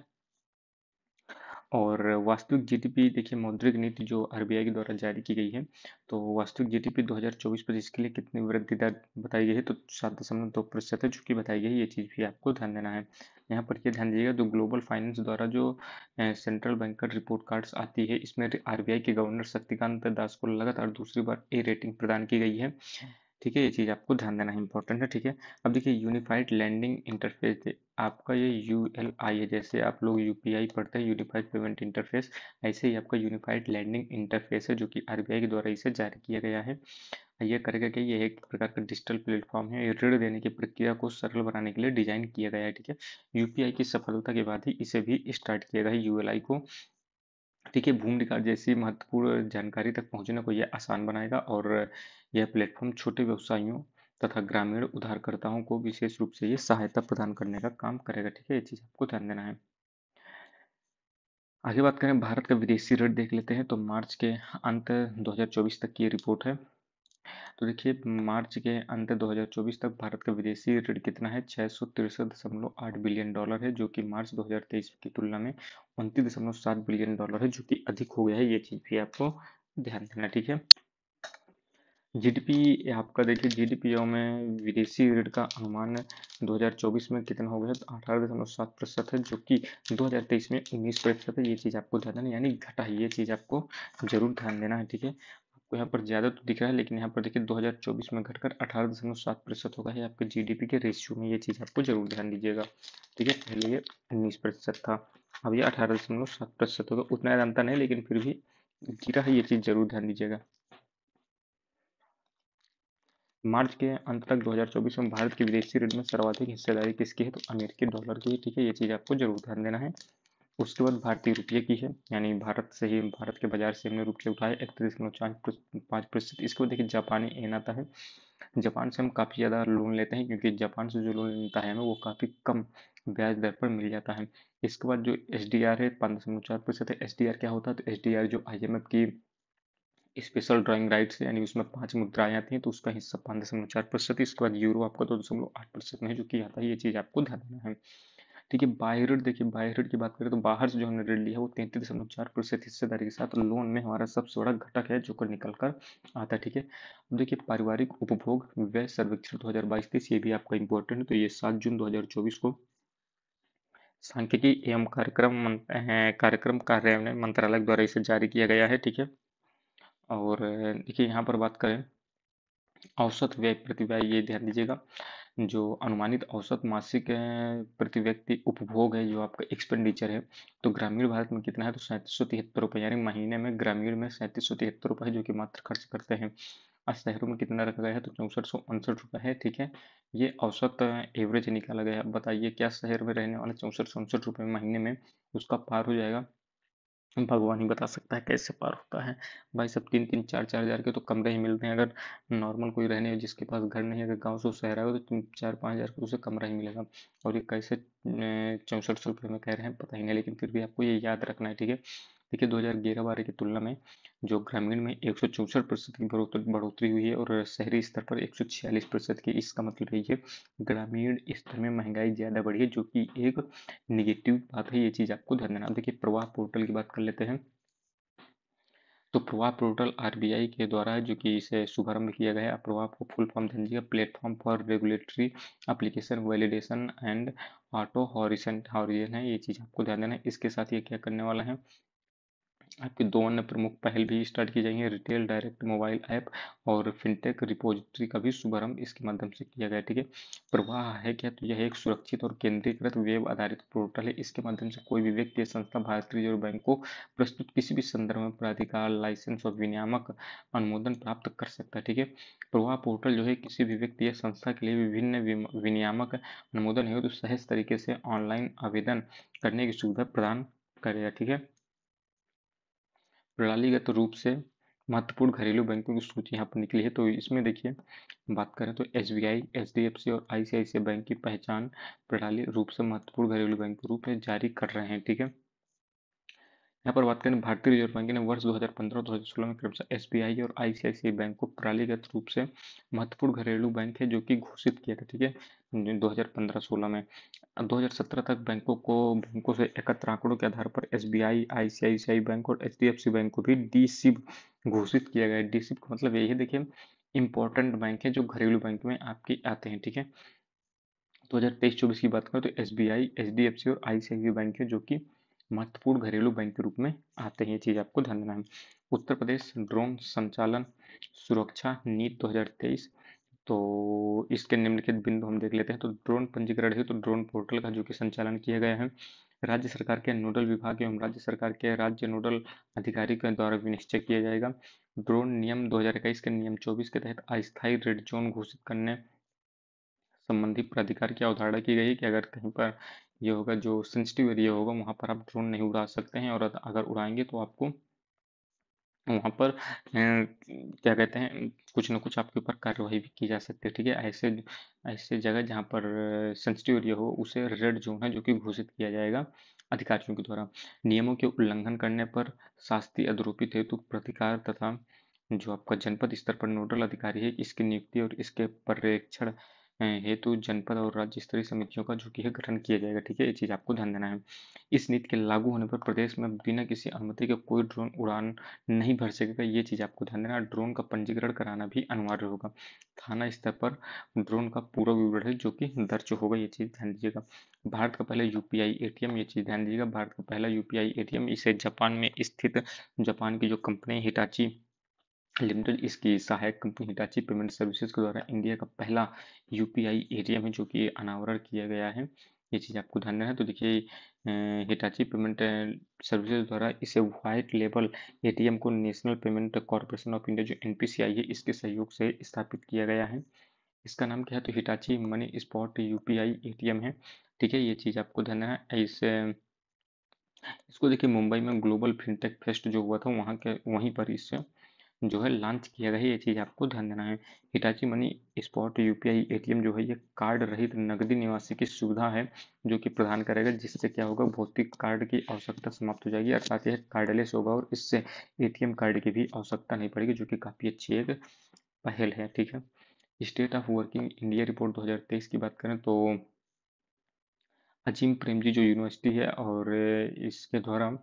और वास्तविक GDP देखिए, मौद्रिक नीति जो RBI के द्वारा जारी की गई है, तो वास्तविक GDP 2024-25 के लिए कितनी वृद्धि दर बताई गई है? तो 7.2% है, जो कि बताई गई है। ये चीज़ भी आपको ध्यान देना है। यहाँ पर ये ध्यान दीजिएगा, तो ग्लोबल फाइनेंस द्वारा जो सेंट्रल बैंकर रिपोर्ट कार्ड्स आती है, इसमें RBI के गवर्नर शक्तिकांत दास को लगातार दूसरी बार A रेटिंग प्रदान की गई है। ठीक है। ये चीज़ आपको ध्यान देना है, इंपॉर्टेंट है। ठीक है। अब देखिए यूनिफाइड लैंडिंग इंटरफेस, आपका ये ULI है। जैसे आप लोग UPI पढ़ते हैं, यूनिफाइड पेमेंट इंटरफेस, ऐसे ही आपका यूनिफाइड लैंडिंग इंटरफेस है, जो कि RBI के द्वारा इसे जारी किया गया है। ये करेगा कि ये एक प्रकार का डिजिटल प्लेटफॉर्म है। ये ऋण देने की प्रक्रिया को सरल बनाने के लिए डिजाइन किया गया है। ठीक है। UPI की सफलता के बाद ही इसे भी स्टार्ट किया गया है, ULI को। ठीक है। भूमि रिकॉर्ड जैसी महत्वपूर्ण जानकारी तक पहुंचने को यह आसान बनाएगा, और यह प्लेटफॉर्म छोटे व्यवसायियों तथा ग्रामीण उधारकर्ताओं को विशेष रूप से ये सहायता प्रदान करने का काम करेगा। ठीक है। ये चीज़ आपको ध्यान देना है। आगे बात करें भारत का विदेशी ऋण देख लेते हैं, तो मार्च के अंत 2024 तक की ये रिपोर्ट है। तो देखिए मार्च के अंत 2024 तक भारत का विदेशी ऋण कितना है? 663.8 बिलियन डॉलर है, जो कि मार्च 2023 की तुलना में 29.7 बिलियन डॉलर है, जो कि अधिक हो गया है। ये चीज़ भी आपको ध्यान देना। ठीक है। GDP आपका देखिए, GDP में विदेशी ऋण का अनुमान 2024 में कितना हो गया? तो 18.7% है, जो कि 2023 में 19% है। ये चीज़ आपको ध्यान देना, यानी घटा है। ये चीज़ आपको जरूर ध्यान देना है। ठीक है। आपको यहाँ पर ज़्यादा तो दिख रहा है, लेकिन यहाँ पर देखिए 2024 में घटकर 18.7% होगा है आपके GDP के रेशियो में। ये चीज़ आपको जरूर ध्यान दीजिएगा। ठीक है। पहले ये 19% था। अब ये 18.7% होगा, उतना जानता नहीं लेकिन फिर भी गिरा है, ये चीज़ जरूर ध्यान दीजिएगा। मार्च के अंत तक 2024 में भारत की विदेशी ऋण में सर्वाधिक हिस्सेदारी किसकी है? तो अमेरिकी डॉलर की है, ठीक है, ये चीज़ आपको जरूर ध्यान देना है। उसके बाद भारतीय रुपये की है, यानी भारत से ही, भारत के बाजार से हमने रुपये उठाए 31.5%। इसके बाद देखिए जापानी येन आता है। जापान से हम काफ़ी ज़्यादा लोन लेते हैं, क्योंकि जापान से जो लोन मिलता है हमें वो काफ़ी कम ब्याज दर पर मिल जाता है। इसके बाद जो SDR है 5.4% है। SDR क्या होता है? तो SDR जो IMF की स्पेशल ड्राइंग राइट्स है, यानी उसमें 5 मुद्राएं आती हैं, तो उसका हिस्सा 5.4%। इसके बाद यूरो आपका 2.8% में है जो कि आता है, ये चीज़ आपको ध्यान देना है। ठीक है, बाय ऋण देखिए, बाय ऋण की बात करें तो बाहर से जो हमने ऋण लिया है वो 33.4% हिस्सेदारी के साथ लोन में हमारा सबसे बड़ा घटक है जो कर निकल कर आता है। ठीक है, अब देखिए पारिवारिक उपभोग व्यय सर्वेक्षण 2022-23, ये भी आपका इंपॉर्टेंट है। तो ये 7 जून 2024 को सांख्यिकी एवं कार्यक्रम कार्यान्वयन मंत्रालय द्वारा इसे जारी किया गया है। ठीक है, और देखिए यहाँ पर बात करें औसत व्यय प्रति व्यय, ये ध्यान दीजिएगा, जो अनुमानित औसत मासिक प्रति व्यक्ति उपभोग है, जो आपका एक्सपेंडिचर है, तो ग्रामीण भारत में कितना है? तो 3773 रुपये, यानी महीने में ग्रामीण में 3773 रुपये है जो कि मात्र खर्च करते हैं। और शहरों में कितना रखा गया है? तो 6469 रुपये है। ठीक है, ये औसत एवरेज निकाला गया है। अब बताइए क्या शहर में रहने वाले 6469 रुपये महीने में उसका पार हो जाएगा? भगवान ही बता सकता है कैसे पार होता है। भाई सब 3-3 4-4 हज़ार के तो कमरे ही मिलते हैं। अगर नॉर्मल कोई रहने जिसके पास घर नहीं है, अगर गांव से शहर आएगा तो 4-5 हज़ार का उसे कमरा ही मिलेगा। और ये कैसे 6400 रुपये में कह रहे हैं पता ही नहीं, लेकिन फिर भी आपको ये याद रखना है। ठीक है, देखिए 2011-12 की तुलना में जो ग्रामीण में 164% की बढ़ोतरी हुई है और शहरी स्तर पर 146% की। इसका मतलब यही है ग्रामीण स्तर में महंगाई ज़्यादा बढ़ी है, जो कि एक निगेटिव बात है, ये चीज़ आपको ध्यान देना। अब देखिए प्रवाह पोर्टल की बात कर लेते हैं। तो प्रवाह पोर्टल RBI के द्वारा है, जो कि इसे शुभारंभ किया गया है। प्रवाह को फुल फॉर्म ध्यान दीजिएगा, platform for regulatory application validation and auto horizon है, ये चीज़ आपको ध्यान देना है। इसके साथ ये क्या करने वाला है, आपकी 2 अन्य प्रमुख पहल भी स्टार्ट की जाएंगी, रिटेल डायरेक्ट मोबाइल ऐप और फिनटेक रिपोजिटरी का भी शुभारंभ इसके माध्यम से किया गया। ठीक है, प्रवाह है क्या? तो यह एक सुरक्षित और केंद्रीकृत वेब आधारित पोर्टल है। इसके माध्यम से कोई भी व्यक्ति या संस्था भारतीय रिजर्व बैंक को प्रस्तुत किसी भी संदर्भ में प्राधिकार लाइसेंस और विनियामक अनुमोदन प्राप्त कर सकता है। ठीक है, प्रवाह पोर्टल जो है किसी भी व्यक्ति या संस्था के लिए विभिन्न विनियामक अनुमोदन है तो सहज तरीके से ऑनलाइन आवेदन करने की सुविधा प्रदान करेगा। ठीक है, प्रणालीगत रूप से महत्वपूर्ण घरेलू बैंकों की सूची यहाँ पर निकली है। तो इसमें देखिए बात करें तो SBI, HDFC और ICICI बैंक की पहचान प्रणाली रूप से महत्वपूर्ण घरेलू बैंक के रूप में जारी कर रहे हैं। ठीक है, यहाँ पर बात करें भारतीय रिजर्व बैंक ने वर्ष 2015-2016 में क्रमशः SBI और ICICI बैंक को प्रणालीगत रूप से महत्वपूर्ण घरेलू बैंक है जो कि घोषित किया था। ठीक है, 2015-16 में। 2017 तक बैंकों से एकत्र आंकड़ों के आधार पर SBI, ICICI बैंक और HDFC बैंक को भी DSIB घोषित किया गया है। DSIB का मतलब यही है, देखिए इंपॉर्टेंट बैंक है जो घरेलू बैंक में आपके आते हैं। ठीक है, 2023-24 की बात करें तो SBI, HDFC और ICICI बैंक है जो कि महत्वपूर्ण घरेलू बैंक के रूप में आते हैं, ये चीज़ आपको ध्यान देना है। उत्तर प्रदेश ड्रोन संचालन सुरक्षा नीति 2023, तो इसके निम्नलिखित बिंदु हम देख लेते हैं। तो ड्रोन पंजीकरण है, तो ड्रोन पोर्टल का जो कि संचालन किया गया है राज्य सरकार के नोडल विभाग एवं राज्य सरकार के राज्य नोडल अधिकारी के द्वारा विनिश्चय किया जाएगा। ड्रोन नियम 2021 के नियम 24 के तहत अस्थायी रेड जोन घोषित करने संबंधी प्राधिकार की अवधारणा की गई है कि अगर कहीं पर ये होगा जो सेंसिटिव एरिया होगा वहाँ पर आप ड्रोन नहीं उड़ा सकते हैं, और अगर उड़ाएंगे तो आपको वहाँ पर क्या कहते हैं कुछ ना कुछ आपके ऊपर कार्रवाई भी की जा सकती है। ठीक है, ऐसे ऐसे जगह जहाँ पर सेंसिटिव एरिया हो उसे रेड जोन है जो कि घोषित किया जाएगा अधिकारियों के द्वारा। नियमों के उल्लंघन करने पर शास्ति आरोपित हेतु प्रतिकार तथा जो आपका जनपद स्तर पर नोडल अधिकारी है इसकी नियुक्ति और इसके पर्यवेक्षण हेतु जनपद और राज्य स्तरीय समितियों का जो कि है गठन किया जाएगा। ठीक है, ये चीज़ आपको ध्यान देना है। इस नीति के लागू होने पर प्रदेश में बिना किसी अनुमति के कोई ड्रोन उड़ान नहीं भर सकेगा, ये चीज़ आपको ध्यान देना। ड्रोन का पंजीकरण कराना भी अनिवार्य होगा। थाना स्तर पर ड्रोन का पूरा विवरण है जो कि दर्ज होगा, ये चीज़ ध्यान दीजिएगा। भारत का पहला UPI ATM, ये चीज़ ध्यान दीजिएगा, भारत का पहला UPI ATM इसे जापान में स्थित जापान की जो कंपनी हिटाची लिमिटेड, इसकी सहायक कंपनी हिटाची पेमेंट सर्विसेज के द्वारा इंडिया का पहला UPI ATM है जो कि अनावरण किया गया है। ये चीज़ आपको ध्यान देना है। तो देखिए हिटाची पेमेंट सर्विसेज द्वारा इसे व्हाइट लेबल एटीएम को national payment corporation of India जो एनपीसीआई है इसके सहयोग से स्थापित किया गया है। इसका नाम क्या है? तो Hitachi money spot UPI ATM है। ठीक है, ये चीज़ आपको ध्यान देना है। इसको देखिए मुंबई में ग्लोबल फिनटेक फेस्ट जो हुआ था वहाँ के वहीं पर इससे जो है लॉन्च किया गया है। ये चीज़ आपको ध्यान देना है। Hitachi money spot UPI ATM जो है ये कार्ड रहित नकदी निवासी की सुविधा है जो कि प्रदान करेगा, जिससे क्या होगा, भौतिक कार्ड की आवश्यकता समाप्त हो जाएगी, अर्थात यह कार्डलेस होगा और इससे एटीएम कार्ड की भी आवश्यकता नहीं पड़ेगी, जो कि काफ़ी अच्छी एक पहल है। ठीक है, state of working India report 2023 की बात करें तो अजीम प्रेमजी जो यूनिवर्सिटी है और इसके द्वारा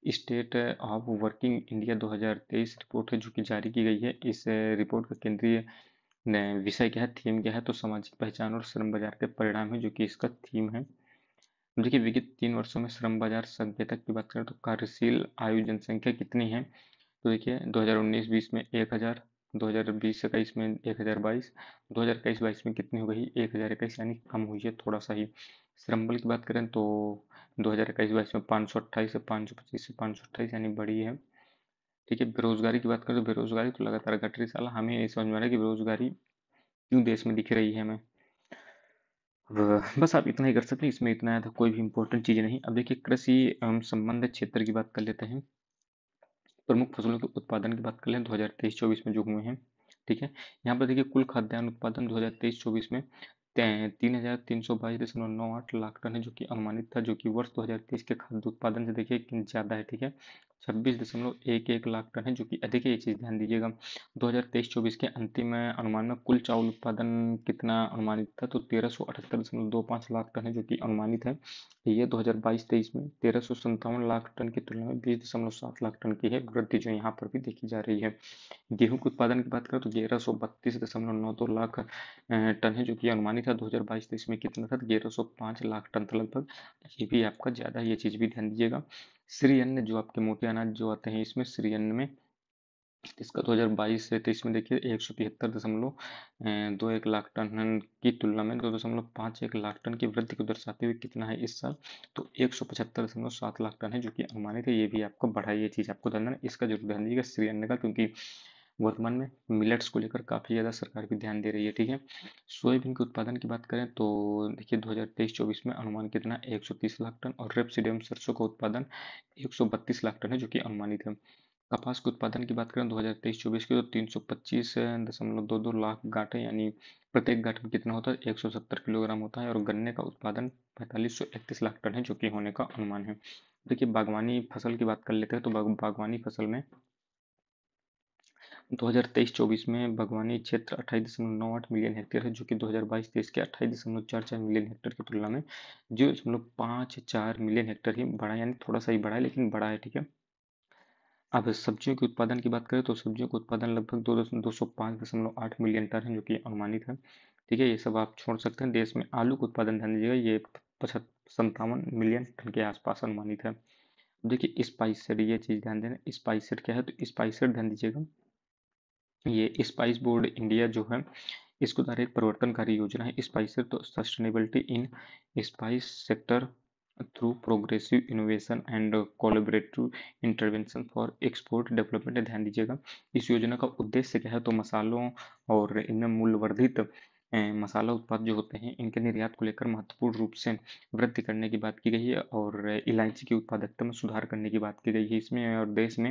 state of working India 2023 report है जो कि जारी की गई है। इस रिपोर्ट का केंद्रीय विषय क्या है, थीम क्या है? तो सामाजिक पहचान और श्रम बाजार के परिणाम है, जो कि इसका थीम है। देखिए विगत 3 वर्षों में श्रम बाजार सभ्यता की बात करें तो कार्यशील आयु जनसंख्या कितनी है? तो देखिए 2019-20 में 1000, 2020-21 में 1022, 2021-22 में कितनी हो गई? 1021, यानी कम हुई है थोड़ा सा ही। श्रम बल की बात करें तो 2021-22 में 528 से 525 से 528, यानी बढ़ी है। ठीक है, बेरोजगारी की बात करें तो बेरोजगारी तो लगातार घट रही है। साला हमें नहीं समझ में आ रहा है कि बेरोजगारी क्यों देश में दिख रही है हमें। बस आप इतना ही कर सकते हैं, इसमें इतना ज़्यादा कोई भी इंपॉर्टेंट चीज़ नहीं। अब देखिए कृषि संबंधित क्षेत्र की बात कर लेते हैं। प्रमुख फसलों के उत्पादन की बात कर लें 2023-24 में जो हुए हैं। ठीक है, यहाँ पर देखिए कुल खाद्यान्न उत्पादन 2023-24 में 3,322.98 लाख टन है, जो कि अनुमानित था, जो कि वर्ष 2023 के खाद्य उत्पादन से देखिए ज़्यादा है। ठीक है, 26.11 लाख टन है, जो कि अधिक है। ये चीज़ ध्यान दीजिएगा। 2023-24 के अंतिम अनुमान में कुल चावल उत्पादन कितना अनुमानित था? तो 1378.25 लाख टन है, जो कि अनुमानित है। ये 2022-23 में 1357 लाख टन की तुलना में 20.7 लाख टन की है वृद्धि, जो यहाँ पर भी देखी जा रही है। गेहूं के उत्पादन की बात करें तो 1132.92 लाख टन है, जो कि अनुमानित था। 2022-23 में कितना था? 1105 लाख टन था लगभग। ये भी आपका ज़्यादा है, ये चीज़ भी ध्यान दीजिएगा। श्री अन्न जो आपके मोटे अनाज जो आते हैं इसमें श्री अन्न में इसका 2022 से 23 में देखिए 173.21 लाख टन की तुलना में 2.51 लाख टन की वृद्धि को दर्शाते हुए कितना है इस साल? तो 175.7 लाख टन है, जो कि अनुमानित है। ये भी आपको बढ़ा, ये चीज़ आपको ध्यान देना, इसका जरूर ध्यान दीजिएगा श्री अन्न का, क्योंकि वर्तमान में मिलेट्स को लेकर काफ़ी ज़्यादा सरकार भी ध्यान दे रही है। ठीक है, सोयाबीन के उत्पादन की बात करें तो देखिए 2023-24 में अनुमान कितना? 130 लाख टन। और रेपसीडम सरसों का उत्पादन 132 लाख टन है, जो कि अनुमानित है। कपास के उत्पादन की बात करें 2023-24 की तो 325.22 लाख गांठें, यानी प्रत्येक गांठ में कितना होता है? 170 किलोग्राम होता है। और गन्ने का उत्पादन 4531 लाख टन है, जो कि होने का अनुमान है। देखिए बागवानी फसल की बात कर लेते हैं तो बागवानी फसल में 2023-24 में बागवानी क्षेत्र 28.98 मिलियन हेक्टेयर है, जो कि 2022-23 के 28.44 मिलियन हेक्टेयर की तुलना में 0.54 मिलियन हेक्टेयर ही बढ़ा, यानी थोड़ा सा ही बढ़ा है, लेकिन बढ़ा है। ठीक है, अब सब्जियों के उत्पादन की बात करें तो सब्जियों का उत्पादन लगभग 205.8 मिलियन टन है, जो कि अनुमानित है। ठीक है, ये सब आप छोड़ सकते हैं। देश में आलू का उत्पादन ध्यान दीजिएगा, ये 57 मिलियन टन के आसपास अनुमानित है। देखिए स्पाइसर, ये चीज़ ध्यान देना, स्पाइसर क्या है? तो स्पाइसर ध्यान दीजिएगा, ये स्पाइस बोर्ड इंडिया जो है इसको द्वारा एक परिवर्तनकारी योजना है स्पाइसर, तो sustainability in spice sector through progressive innovation and collaborative intervention for export development. ध्यान दीजिएगा, इस योजना का उद्देश्य क्या है? तो मसालों और इनमें मूल्यवर्धित मसाला उत्पाद जो होते हैं इनके निर्यात को लेकर महत्वपूर्ण रूप से वृद्धि करने की बात की गई है, और इलायची की उत्पादकता में सुधार करने की बात की गई है इसमें, और देश में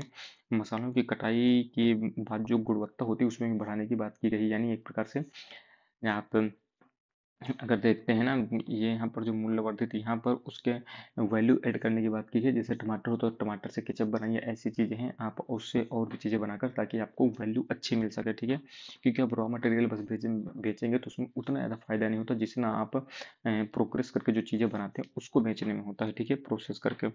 मसालों की कटाई की बाद जो गुणवत्ता होती है उसमें भी बढ़ाने की बात की गई है। यानी एक प्रकार से आप अगर देखते हैं ना, ये यहाँ पर जो मूल्यवर्धित, यहाँ पर उसके वैल्यू ऐड करने की बात की है। जैसे टमाटर हो तो टमाटर से केचप बनाइए, ऐसी चीज़ें हैं, आप उससे और भी चीज़ें बनाकर ताकि आपको वैल्यू अच्छी मिल सके। ठीक है, क्योंकि आप रॉ मटेरियल बस बेचेंगे तो उसमें उतना ज़्यादा फायदा नहीं होता जितना आप प्रोग्रेस करके जो चीज़ें बनाते हैं उसको बेचने में होता है। ठीक है, प्रोसेस करके।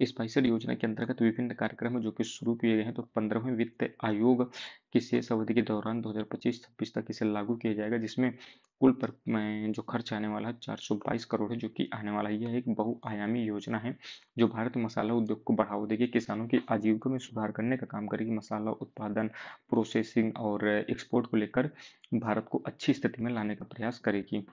स्पाइसर योजना के अंतर्गत विभिन्न कार्यक्रम है जो कि शुरू किए गए हैं। तो 15वें वित्त आयोग की शेष अवधि के दौरान 2025-26 तक इसे लागू किया जाएगा, जिसमें कुल पर में जो खर्च आने वाला है 422 करोड़ है, जो कि आने वाला है। यह एक बहुआयामी योजना है जो भारत में मसाला उद्योग को बढ़ावा देगी, किसानों की आजीविका में सुधार करने का काम करेगी। मसाला उत्पादन, प्रोसेसिंग और एक्सपोर्ट को लेकर भारत को अच्छी स्थिति में लाने का प्रयास करेगी।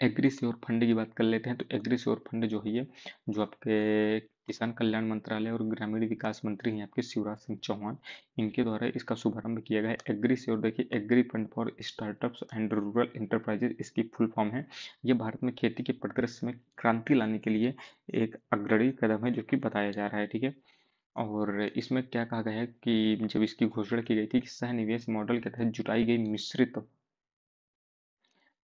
एग्रीश्योर फंड की बात कर लेते हैं। तो एग्रीश्योर फंड जो है ये, जो आपके किसान कल्याण मंत्रालय और ग्रामीण विकास मंत्री हैं आपके शिवराज सिंह चौहान, इनके द्वारा इसका शुभारंभ किया गया है। एग्रीश्योर देखिए, agri fund for startups and rural enterprises इसकी फुल फॉर्म है। ये भारत में खेती के परिदृश्य में क्रांति लाने के लिए एक अग्रणी कदम है जो कि बताया जा रहा है, ठीक है। और इसमें क्या कहा गया है कि जब इसकी घोषणा की गई थी कि सह निवेश मॉडल के तहत जुटाई गई मिश्रित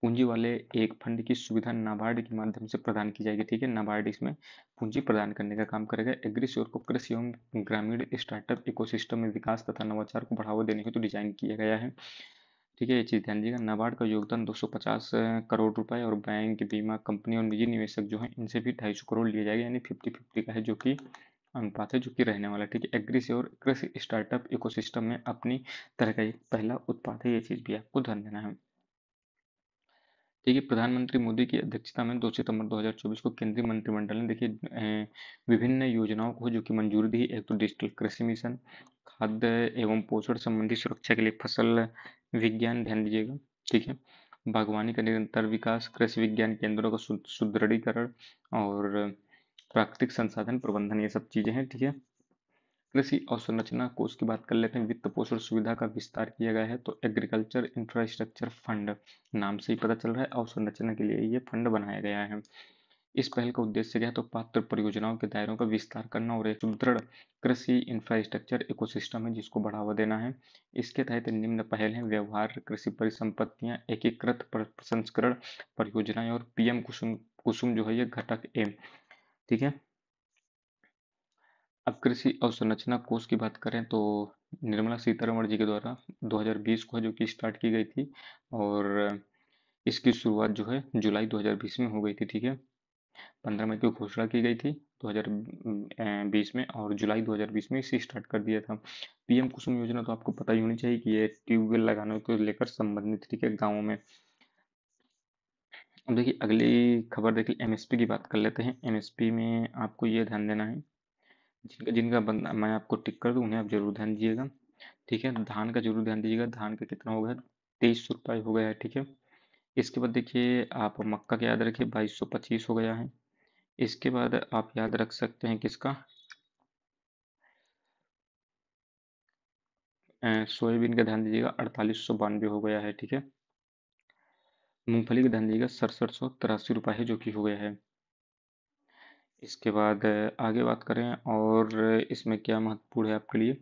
पूंजी वाले एक फंड की सुविधा नाबार्ड के माध्यम से प्रदान की जाएगी, ठीक है। नाबार्ड इसमें पूंजी प्रदान करने का काम करेगा। एग्रीश्योर को कृषि एवं ग्रामीण स्टार्टअप इकोसिस्टम में विकास तथा नवाचार को बढ़ावा देने हेतु डिजाइन किया गया है, ठीक है। ये चीज ध्यान दीजिएगा। नाबार्ड का योगदान 250 करोड़ रुपए और बैंक, बीमा कंपनी और निजी निवेशक जो है इनसे भी 250 करोड़ लिए जाएंगे, यानी 50-50 का है जो कि अनुपात है जो कि रहने वाला, ठीक है। एग्रीश्योर कृषि स्टार्टअप इकोसिस्टम में अपनी तरह का एक पहला उत्पाद है, ये चीज भी आपको ध्यान देना है, ठीक है। प्रधानमंत्री मोदी की अध्यक्षता में 2 सितंबर 2024 को केंद्रीय मंत्रिमंडल ने देखिए विभिन्न योजनाओं को जो कि मंजूरी दी। एक तो डिजिटल कृषि मिशन, खाद्य एवं पोषण संबंधी सुरक्षा के लिए फसल विज्ञान, ध्यान दीजिएगा, ठीक है। बागवानी का निरंतर विकास, कृषि विज्ञान केंद्रों का सुदृढ़ीकरण और प्राकृतिक संसाधन प्रबंधन, ये सब चीजें हैं, ठीक है। कृषि अवसंरचना कोष की बात कर लेते हैं। वित्त पोषण सुविधा का विस्तार किया गया है। तो एग्रीकल्चर इंफ्रास्ट्रक्चर फंड, नाम से ही पता चल रहा है अवसंरचना के लिए ये फंड बनाया गया है। इस पहल का उद्देश्य क्या है, तो पात्र परियोजनाओं के दायरों का विस्तार करना और एक सुदृढ़ कृषि इंफ्रास्ट्रक्चर इकोसिस्टम है जिसको बढ़ावा देना है। इसके तहत निम्न पहल है: व्यवहार कृषि परिसंपत्तियां, एकीकृत प्रसंस्करण परियोजनाएं और पीएम कुसुम कुसुम जो है ये घटक एम, ठीक है। अब कृषि अवसंरचना कोष की बात करें तो निर्मला सीतारमण जी के द्वारा 2020 को है जो कि स्टार्ट की गई थी, और इसकी शुरुआत जो है जुलाई 2020 में हो गई थी, ठीक है। 15 मई को घोषणा की गई थी 2020 में, और जुलाई 2020 में इसे स्टार्ट कर दिया था। पीएम कुसुम योजना तो आपको पता ही होनी चाहिए कि ये ट्यूबवेल लगाने को लेकर संबंधित, ठीक है, गाँवों में। अब देखिए अगली खबर देखिए, एमएसपी की बात कर लेते हैं। एमएसपी में आपको ये ध्यान देना है, जिनका जिनका बंदा मैं आपको टिक कर दूं उन्हें आप जरूर ध्यान दीजिएगा, ठीक है। धान का जरूर ध्यान दीजिएगा, धान का कितना हो गया, 2300 रुपये हो गया है, ठीक है। इसके बाद देखिए आप मक्का का याद रखिए, 2225 हो गया है। इसके बाद आप याद रख सकते हैं किसका, सोयाबीन का ध्यान दीजिएगा, 4892 हो गया है, ठीक है। मूंगफली का ध्यान दीजिएगा, 6783 रुपये है जो कि हो गया है। इसके बाद आगे बात करें और इसमें क्या महत्वपूर्ण है आपके लिए,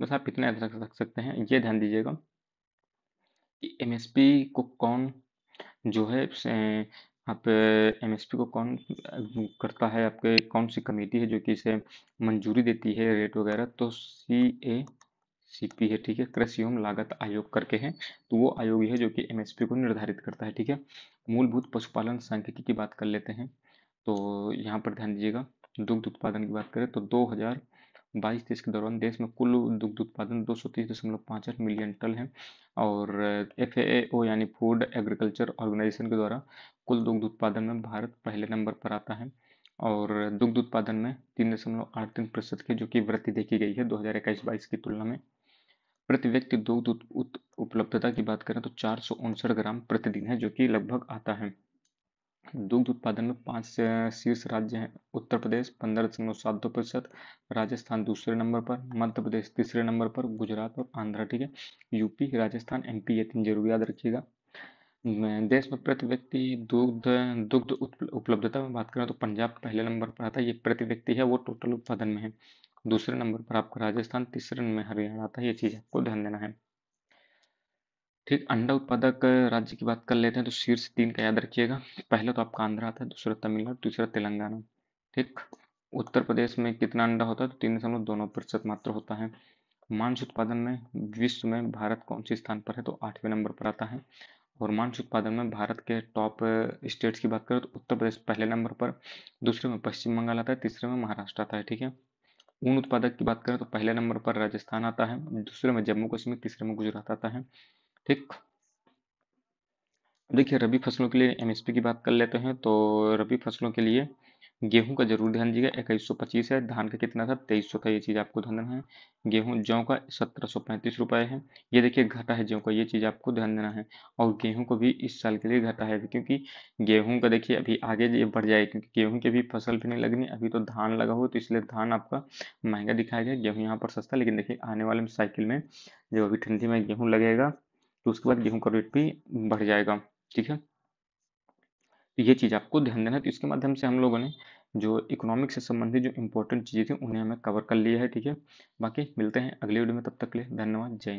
बस आप इतना याद रख सकते हैं, ये ध्यान दीजिएगा कि एमएसपी को कौन जो है आप एमएसपी को कौन करता है, आपके कौन सी कमेटी है जो कि इसे मंजूरी देती है रेट वगैरह, तो सीपी है, ठीक है। कृषि एवं लागत आयोग करके है, तो वो आयोग ही है जो कि एमएसपी को निर्धारित करता है, ठीक है। मूलभूत पशुपालन सांख्यिकी की बात कर लेते हैं। तो यहाँ पर ध्यान दीजिएगा, दुग्ध उत्पादन की बात करें तो 2022-23 के दौरान देश में कुल दुग्ध उत्पादन 230.58 मिलियन टन है, और FAO यानी फूड एग्रीकल्चर ऑर्गेनाइजेशन के द्वारा कुल दुग्ध उत्पादन में भारत पहले नंबर पर आता है, और दुग्ध उत्पादन में 3.83% की जो कि वृद्धि देखी गई है 2021-22 की तुलना में। प्रति व्यक्ति दुग्ध उपलब्धता की बात करें तो 459 ग्राम प्रतिदिन है जो कि लगभग आता है। दुग्ध उत्पादन में 5 शीर्ष राज्य हैं: उत्तर प्रदेश 15.72%, राजस्थान दूसरे नंबर पर, मध्य प्रदेश तीसरे नंबर पर, गुजरात और आंध्र, ठीक है। यूपी, राजस्थान, एमपी, ये 3 जरूर याद रखिएगा। देश में प्रति व्यक्ति दुग्ध दुग्ध उपलब्धता में बात करें तो पंजाब पहले नंबर पर आता है, ये प्रति व्यक्ति है, वो टोटल उत्पादन में है। दूसरे नंबर पर आपका राजस्थान, तीसरे में हरियाणा आता है, ये चीज आपको ध्यान देना है, ठीक। अंडा उत्पादक राज्य की बात कर लेते हैं तो शीर्ष 3 का याद रखिएगा। पहला तो आपका आंध्र आता है, दूसरा तमिलनाडु, तीसरा तेलंगाना, ठीक। उत्तर प्रदेश में कितना अंडा होता है तो 3.2% मात्र होता है। मांस उत्पादन में विश्व में भारत कौन से स्थान पर है, तो 8वें नंबर पर आता है। और मांस उत्पादन में भारत के टॉप स्टेट्स की बात करें तो उत्तर प्रदेश पहले नंबर पर, दूसरे में पश्चिम बंगाल आता है, तीसरे में महाराष्ट्र आता है, ठीक है। ऊन उत्पादक की बात करें तो पहले नंबर पर राजस्थान आता है, दूसरे में जम्मू कश्मीर, तीसरे में गुजरात आता है, ठीक। देखिए रबी फसलों के लिए एमएसपी की बात कर लेते हैं। तो रबी फसलों के लिए गेहूं का जरूर ध्यान दीजिएगा, 2125 है। धान का कितना था, 2300 था, ये चीज़ आपको ध्यान देना है। गेहूं जौ का 1735 रुपये है। ये देखिए घटा है जौ का, ये चीज़ आपको ध्यान देना है। और गेहूं को भी इस साल के लिए घटा है, क्योंकि गेहूं का देखिए अभी आगे ये बढ़ जाएगा, क्योंकि गेहूं की भी फसल भी नहीं लगनी, अभी तो धान लगा हो, तो इसलिए धान आपका महंगा दिखाया गया, गेहूं यहाँ पर सस्ता। लेकिन देखिए आने वाले साइकिल में जब अभी ठंडी में गेहूं लगेगा तो उसके बाद गेहूं का रेट भी बढ़ जाएगा। ठीक है, तो ये चीज़ आपको ध्यान देना है। तो इसके माध्यम से हम लोगों ने जो इकोनॉमिक्स से संबंधित जो इंपॉर्टेंट चीज़ें थी उन्हें हमें कवर कर लिया है। ठीक है, बाकी मिलते हैं अगले वीडियो में, तब तक के लिए धन्यवाद, जय हिंद।